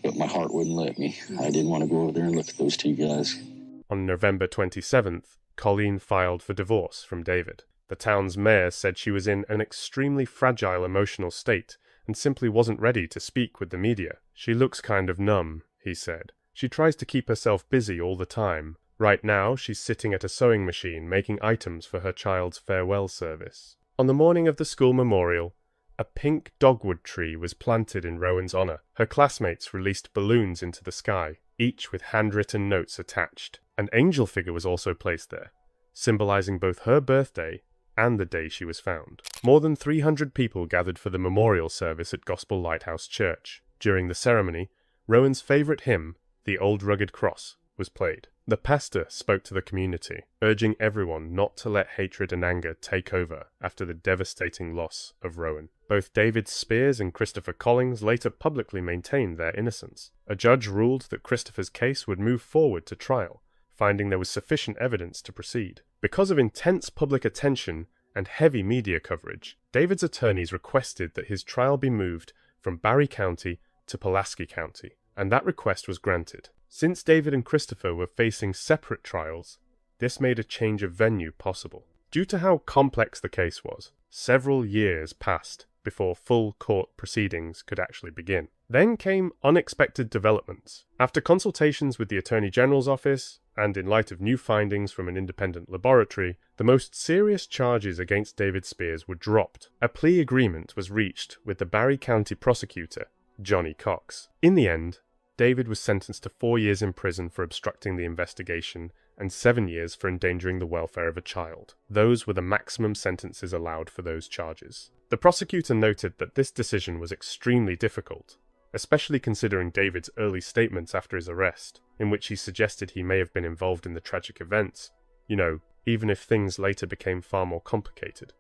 but my heart wouldn't let me. I didn't want to go over there and look at those 2 guys. On November 27th, Colleen filed for divorce from David. The town's mayor said she was in an extremely fragile emotional state and simply wasn't ready to speak with the media. "She looks kind of numb," he said. "She tries to keep herself busy all the time. Right now, she's sitting at a sewing machine making items for her child's farewell service." On the morning of the school memorial, a pink dogwood tree was planted in Rowan's honor. Her classmates released balloons into the sky, each with handwritten notes attached. An angel figure was also placed there, symbolizing both her birthday and the day she was found. More than 300 people gathered for the memorial service at Gospel Lighthouse Church. During the ceremony, Rowan's favorite hymn, "The Old Rugged Cross," was played. The pastor spoke to the community, urging everyone not to let hatred and anger take over after the devastating loss of Rowan. Both David Spears and Christopher Collins later publicly maintained their innocence. A judge ruled that Christopher's case would move forward to trial, finding there was sufficient evidence to proceed. Because of intense public attention and heavy media coverage, David's attorneys requested that his trial be moved from Barry County to Pulaski County, and that request was granted. Since David and Christopher were facing separate trials, this made a change of venue possible. Due to how complex the case was, several years passed before full court proceedings could actually begin. Then came unexpected developments. After consultations with the Attorney General's office, and in light of new findings from an independent laboratory, the most serious charges against David Spears were dropped. A plea agreement was reached with the Barry County prosecutor, Johnny Cox. In the end, David was sentenced to 4 years in prison for obstructing the investigation and 7 years for endangering the welfare of a child. Those were the maximum sentences allowed for those charges. The prosecutor noted that this decision was extremely difficult, especially considering David's early statements after his arrest, in which he suggested he may have been involved in the tragic events, even if things later became far more complicated.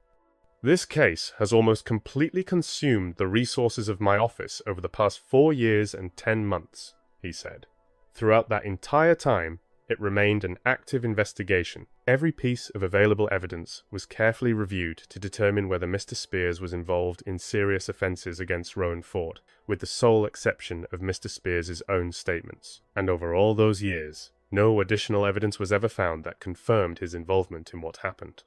"This case has almost completely consumed the resources of my office over the past 4 years and 10 months, he said. Throughout that entire time, it remained an active investigation. Every piece of available evidence was carefully reviewed to determine whether Mr. Spears was involved in serious offences against Rowan Ford, with the sole exception of Mr. Spears' own statements. And over all those years, no additional evidence was ever found that confirmed his involvement in what happened.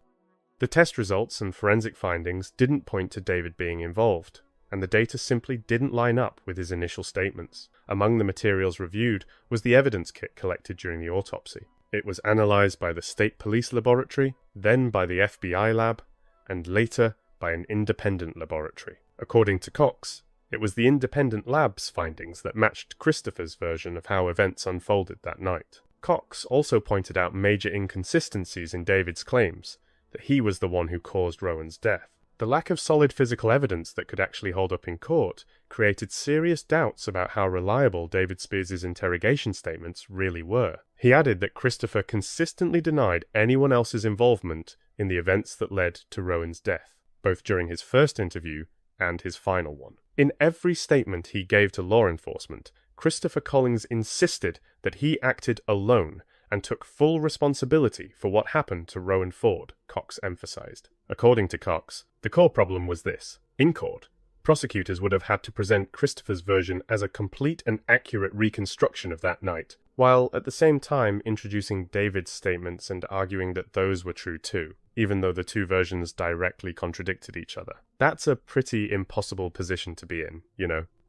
The test results and forensic findings didn't point to David being involved, and the data simply didn't line up with his initial statements. Among the materials reviewed was the evidence kit collected during the autopsy. It was analysed by the State Police Laboratory, then by the FBI lab, and later by an independent laboratory. According to Cox, it was the independent lab's findings that matched Christopher's version of how events unfolded that night. Cox also pointed out major inconsistencies in David's claims, that he was the one who caused Rowan's death. The lack of solid physical evidence that could actually hold up in court created serious doubts about how reliable David Spears' interrogation statements really were. He added that Christopher consistently denied anyone else's involvement in the events that led to Rowan's death, both during his first interview and his final one. In every statement he gave to law enforcement, Christopher Collins insisted that he acted alone and took full responsibility for what happened to Rowan Ford, Cox emphasized. According to Cox, the core problem was this. In court, prosecutors would have had to present Christopher's version as a complete and accurate reconstruction of that night, while at the same time introducing David's statements and arguing that those were true too, even though the two versions directly contradicted each other. That's a pretty impossible position to be in,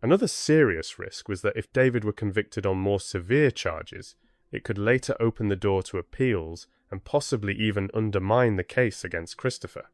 Another serious risk was that if David were convicted on more severe charges, it could later open the door to appeals and possibly even undermine the case against Christopher.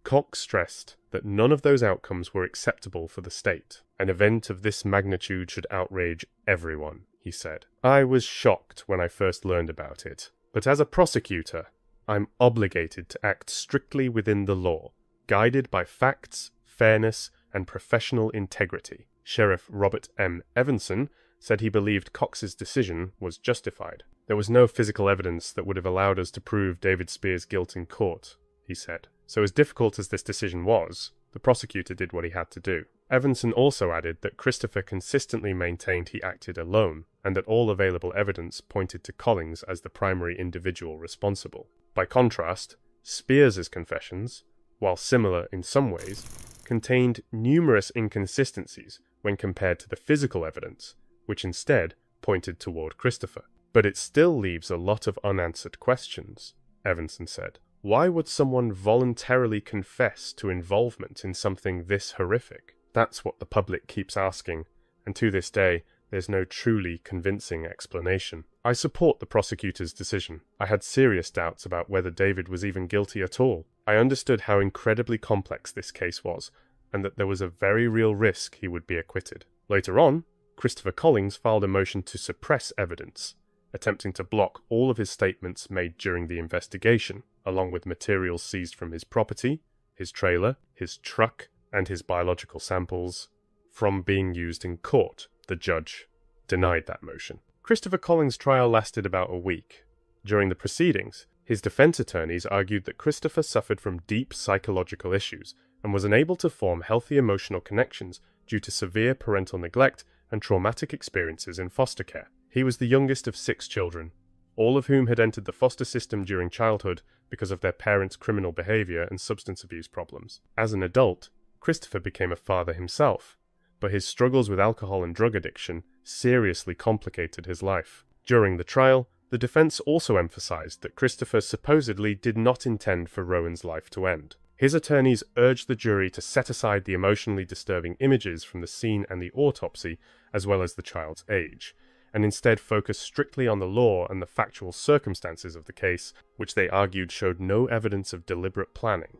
Cox stressed that none of those outcomes were acceptable for the state. An event of this magnitude should outrage everyone, he said. "I was shocked when I first learned about it, but as a prosecutor, I'm obligated to act strictly within the law, guided by facts, fairness, and professional integrity." Sheriff Robert M. Evanson said he believed Cox's decision was justified. "There was no physical evidence that would have allowed us to prove David Spears' guilt in court," he said. So as difficult as this decision was, the prosecutor did what he had to do. Evanson also added that Christopher consistently maintained he acted alone, and that all available evidence pointed to Collins as the primary individual responsible. By contrast, Spears' confessions, while similar in some ways, contained numerous inconsistencies when compared to the physical evidence, which instead pointed toward Christopher. "But it still leaves a lot of unanswered questions," Evanson said. "Why would someone voluntarily confess to involvement in something this horrific? That's what the public keeps asking, and to this day, there's no truly convincing explanation." "I support the prosecutor's decision. I had serious doubts about whether David was even guilty at all. I understood how incredibly complex this case was, and that there was a very real risk he would be acquitted." Later on, Christopher Collins filed a motion to suppress evidence, attempting to block all of his statements made during the investigation, along with materials seized from his property, his trailer, his truck, and his biological samples, from being used in court. The judge denied that motion. Christopher Collins' trial lasted about a week. During the proceedings, his defense attorneys argued that Christopher suffered from deep psychological issues and was unable to form healthy emotional connections due to severe parental neglect and traumatic experiences in foster care. He was the youngest of 6 children, all of whom had entered the foster system during childhood because of their parents' criminal behavior and substance abuse problems. As an adult, Christopher became a father himself, but his struggles with alcohol and drug addiction seriously complicated his life. During the trial, the defense also emphasized that Christopher supposedly did not intend for Rowan's life to end. His attorneys urged the jury to set aside the emotionally disturbing images from the scene and the autopsy, as well as the child's age, and instead focus strictly on the law and the factual circumstances of the case, which they argued showed no evidence of deliberate planning.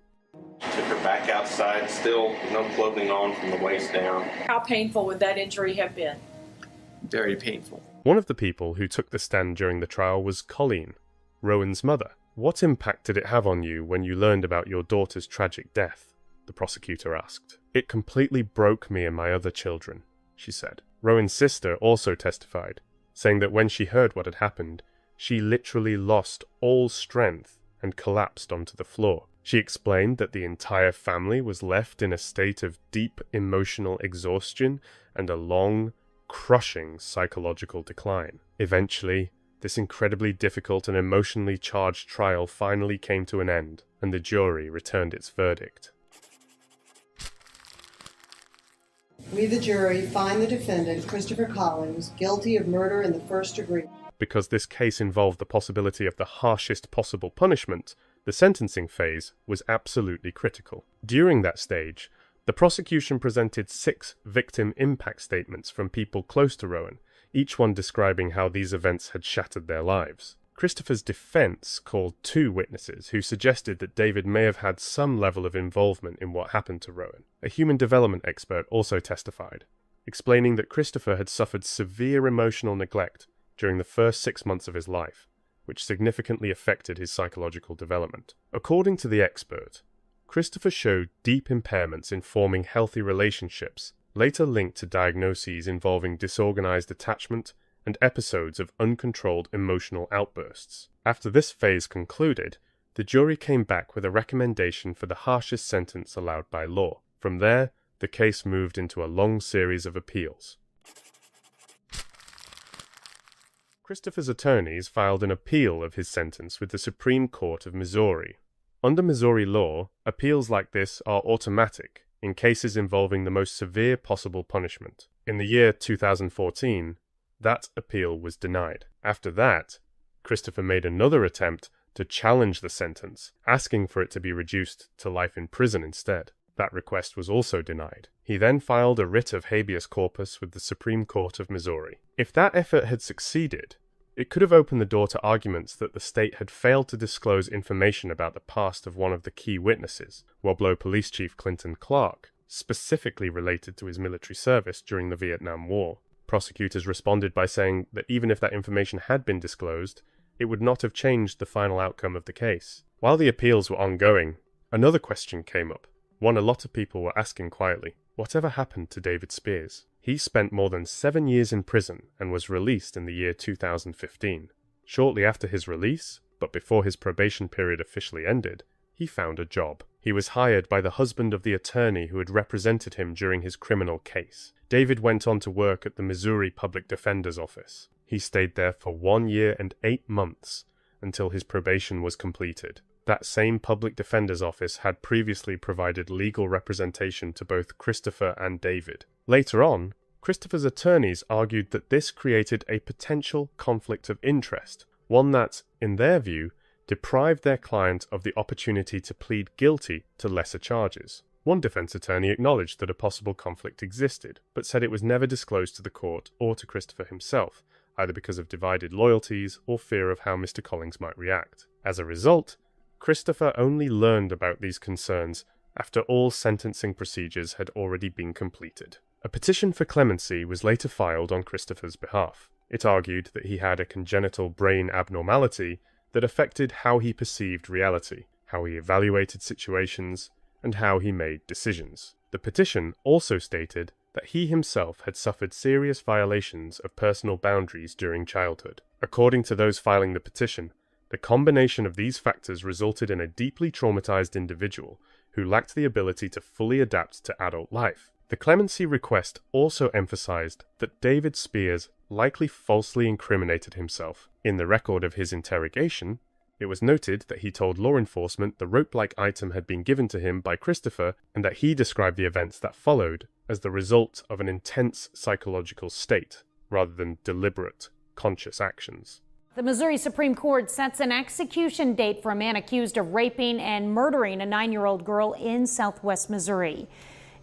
Took her back outside, still no clothing on from the waist down. How painful would that injury have been? Very painful. One of the people who took the stand during the trial was Colleen, Rowan's mother. "What impact did it have on you when you learned about your daughter's tragic death?" the prosecutor asked. "It completely broke me and my other children," she said. Rowan's sister also testified, saying that when she heard what had happened, she literally lost all strength and collapsed onto the floor. She explained that the entire family was left in a state of deep emotional exhaustion and a long, crushing psychological decline. Eventually, this incredibly difficult and emotionally charged trial finally came to an end, and the jury returned its verdict. We, the jury, find the defendant, Christopher Collins, guilty of murder in the first degree. Because this case involved the possibility of the harshest possible punishment, the sentencing phase was absolutely critical. During that stage, the prosecution presented 6 victim impact statements from people close to Rowan, each one describing how these events had shattered their lives. Christopher's defense called 2 witnesses who suggested that David may have had some level of involvement in what happened to Rowan. A human development expert also testified, explaining that Christopher had suffered severe emotional neglect during the first 6 months of his life, which significantly affected his psychological development. According to the expert, Christopher showed deep impairments in forming healthy relationships, later linked to diagnoses involving disorganized attachment and episodes of uncontrolled emotional outbursts. After this phase concluded, the jury came back with a recommendation for the harshest sentence allowed by law. From there, the case moved into a long series of appeals. Christopher's attorneys filed an appeal of his sentence with the Supreme Court of Missouri. Under Missouri law, appeals like this are automatic in cases involving the most severe possible punishment. In the year 2014, that appeal was denied. After that, Christopher made another attempt to challenge the sentence, asking for it to be reduced to life in prison instead. That request was also denied. He then filed a writ of habeas corpus with the Supreme Court of Missouri. If that effort had succeeded, it could have opened the door to arguments that the state had failed to disclose information about the past of one of the key witnesses, Wablo Police Chief Clinton Clark, specifically related to his military service during the Vietnam War. Prosecutors responded by saying that even if that information had been disclosed, it would not have changed the final outcome of the case. While the appeals were ongoing, another question came up, one a lot of people were asking quietly. Whatever happened to David Spears? He spent more than 7 years in prison and was released in the year 2015. Shortly after his release, but before his probation period officially ended, he found a job. He was hired by the husband of the attorney who had represented him during his criminal case. David went on to work at the Missouri Public Defender's Office. He stayed there for 1 year and 8 months until his probation was completed. That same public defender's office had previously provided legal representation to both Christopher and David. Later on, Christopher's attorneys argued that this created a potential conflict of interest, one that, in their view, deprived their client of the opportunity to plead guilty to lesser charges. One defense attorney acknowledged that a possible conflict existed, but said it was never disclosed to the court or to Christopher himself, either because of divided loyalties or fear of how Mr. Collins might react. As a result, Christopher only learned about these concerns after all sentencing procedures had already been completed. A petition for clemency was later filed on Christopher's behalf. It argued that he had a congenital brain abnormality that affected how he perceived reality, how he evaluated situations, and how he made decisions. The petition also stated that he himself had suffered serious violations of personal boundaries during childhood. According to those filing the petition, the combination of these factors resulted in a deeply traumatized individual who lacked the ability to fully adapt to adult life. The clemency request also emphasized that David Spears likely falsely incriminated himself. In the record of his interrogation, it was noted that he told law enforcement the rope-like item had been given to him by Christopher and that he described the events that followed as the result of an intense psychological state, rather than deliberate, conscious actions. The Missouri Supreme Court sets an execution date for a man accused of raping and murdering a 9-year-old girl in southwest Missouri.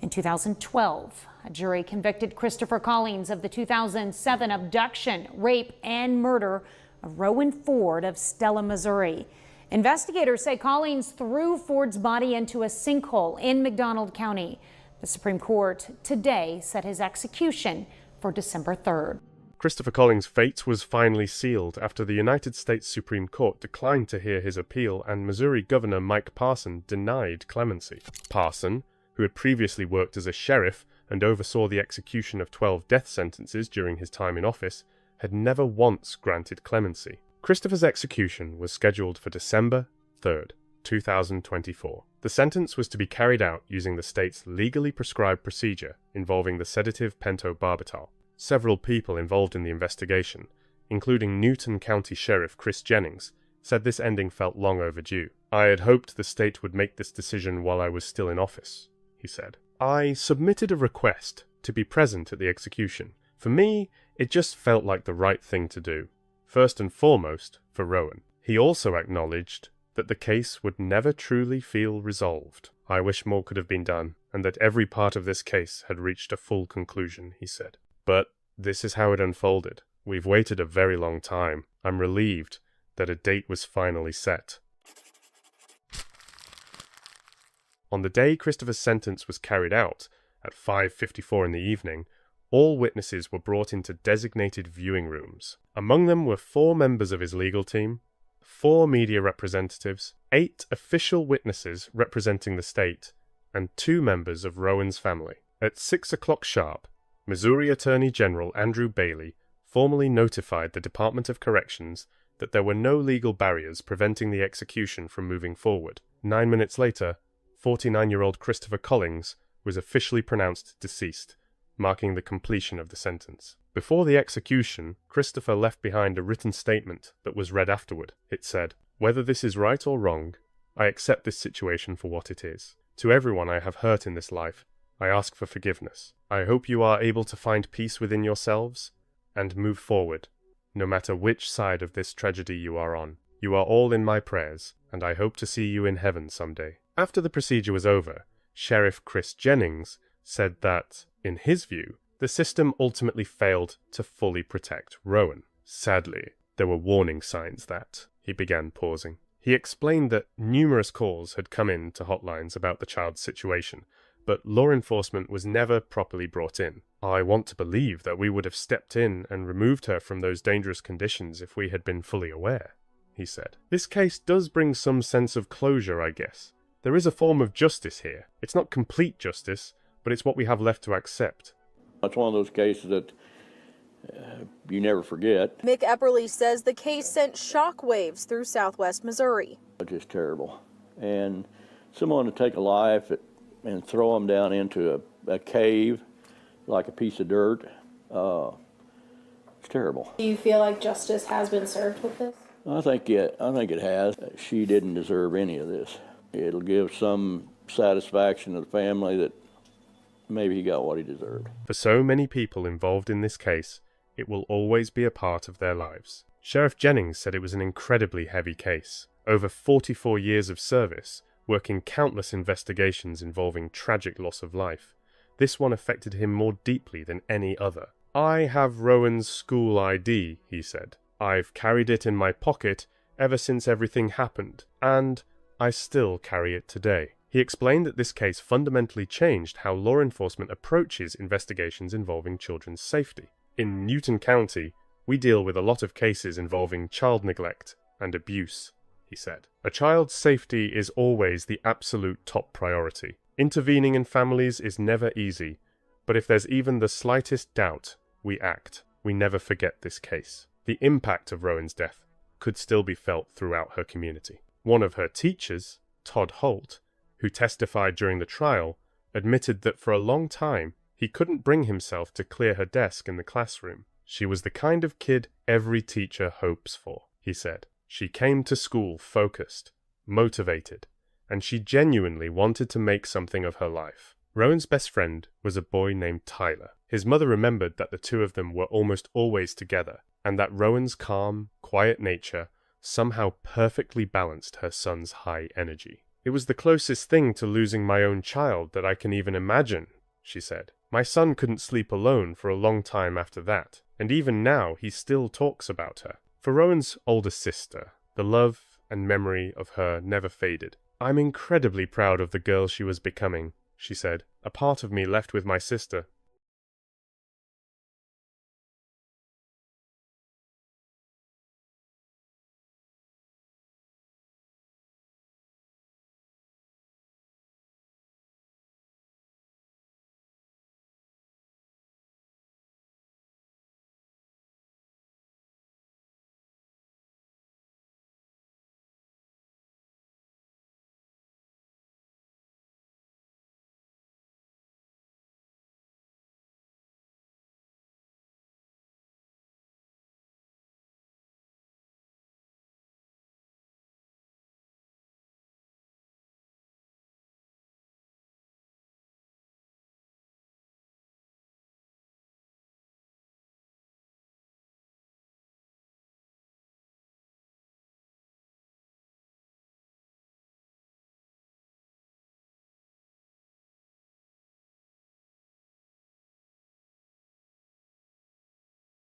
In 2012, a jury convicted Christopher Collins of the 2007 abduction, rape, and murder of Rowan Ford of Stella, Missouri. Investigators say Collins threw Ford's body into a sinkhole in McDonald County. The Supreme Court today set his execution for December 3rd. Christopher Collins' fate was finally sealed after the United States Supreme Court declined to hear his appeal and Missouri Governor Mike Parson denied clemency. Parson, who had previously worked as a sheriff and oversaw the execution of 12 death sentences during his time in office, had never once granted clemency. Christopher's execution was scheduled for December 3rd, 2024. The sentence was to be carried out using the state's legally prescribed procedure involving the sedative pentobarbital. Several people involved in the investigation, including Newton County Sheriff Chris Jennings, said this ending felt long overdue. "I had hoped the state would make this decision while I was still in office," he said. "I submitted a request to be present at the execution. For me, it just felt like the right thing to do, first and foremost for Rowan." He also acknowledged that the case would never truly feel resolved. "I wish more could have been done, and that every part of this case had reached a full conclusion," he said. "But this is how it unfolded. We've waited a very long time. I'm relieved that a date was finally set." On the day Christopher's sentence was carried out, at 5:54 in the evening, all witnesses were brought into designated viewing rooms. Among them were 4 members of his legal team, 4 media representatives, 8 official witnesses representing the state, and 2 members of Rowan's family. At 6 o'clock sharp, Missouri Attorney General Andrew Bailey formally notified the Department of Corrections that there were no legal barriers preventing the execution from moving forward. 9 minutes later, 49-year-old Christopher Collins was officially pronounced deceased, marking the completion of the sentence. Before the execution, Christopher left behind a written statement that was read afterward. It said, "Whether this is right or wrong, I accept this situation for what it is. To everyone I have hurt in this life, I ask for forgiveness. I hope you are able to find peace within yourselves and move forward, no matter which side of this tragedy you are on. You are all in my prayers, and I hope to see you in heaven someday." After the procedure was over, Sheriff Chris Jennings said that, in his view, the system ultimately failed to fully protect Rowan. Sadly, there were warning signs that, he began pausing. He explained that numerous calls had come in to hotlines about the child's situation, but law enforcement was never properly brought in. I want to believe that we would have stepped in and removed her from those dangerous conditions if we had been fully aware, he said. This case does bring some sense of closure, I guess. There is a form of justice here. It's not complete justice, but it's what we have left to accept. It's one of those cases that you never forget. Mick Epperly says the case sent shockwaves through southwest Missouri. It's just terrible. And someone to take a life and throw them down into a cave like a piece of dirt, it's terrible. Do you feel like justice has been served with this? I think it has. She didn't deserve any of this. It'll give some satisfaction to the family that maybe he got what he deserved. For so many people involved in this case, it will always be a part of their lives. Sheriff Jennings said it was an incredibly heavy case. Over 44 years of service, working countless investigations involving tragic loss of life, this one affected him more deeply than any other. I have Rowan's school ID, he said. I've carried it in my pocket ever since everything happened, and I still carry it today. He explained that this case fundamentally changed how law enforcement approaches investigations involving children's safety. In Newton County, we deal with a lot of cases involving child neglect and abuse, he said. A child's safety is always the absolute top priority. Intervening in families is never easy, but if there's even the slightest doubt, we act. We never forget this case. The impact of Rowan's death could still be felt throughout her community. One of her teachers, Todd Holt, who testified during the trial, admitted that for a long time he couldn't bring himself to clear her desk in the classroom. She was the kind of kid every teacher hopes for, he said. She came to school focused, motivated, and she genuinely wanted to make something of her life. Rowan's best friend was a boy named Tyler. His mother remembered that the two of them were almost always together, and that Rowan's calm, quiet nature somehow perfectly balanced her son's high energy. It was the closest thing to losing my own child that I can even imagine, she said. My son couldn't sleep alone for a long time after that, and even now he still talks about her. For Rowan's older sister, the love and memory of her never faded. I'm incredibly proud of the girl she was becoming, she said. A part of me left with my sister,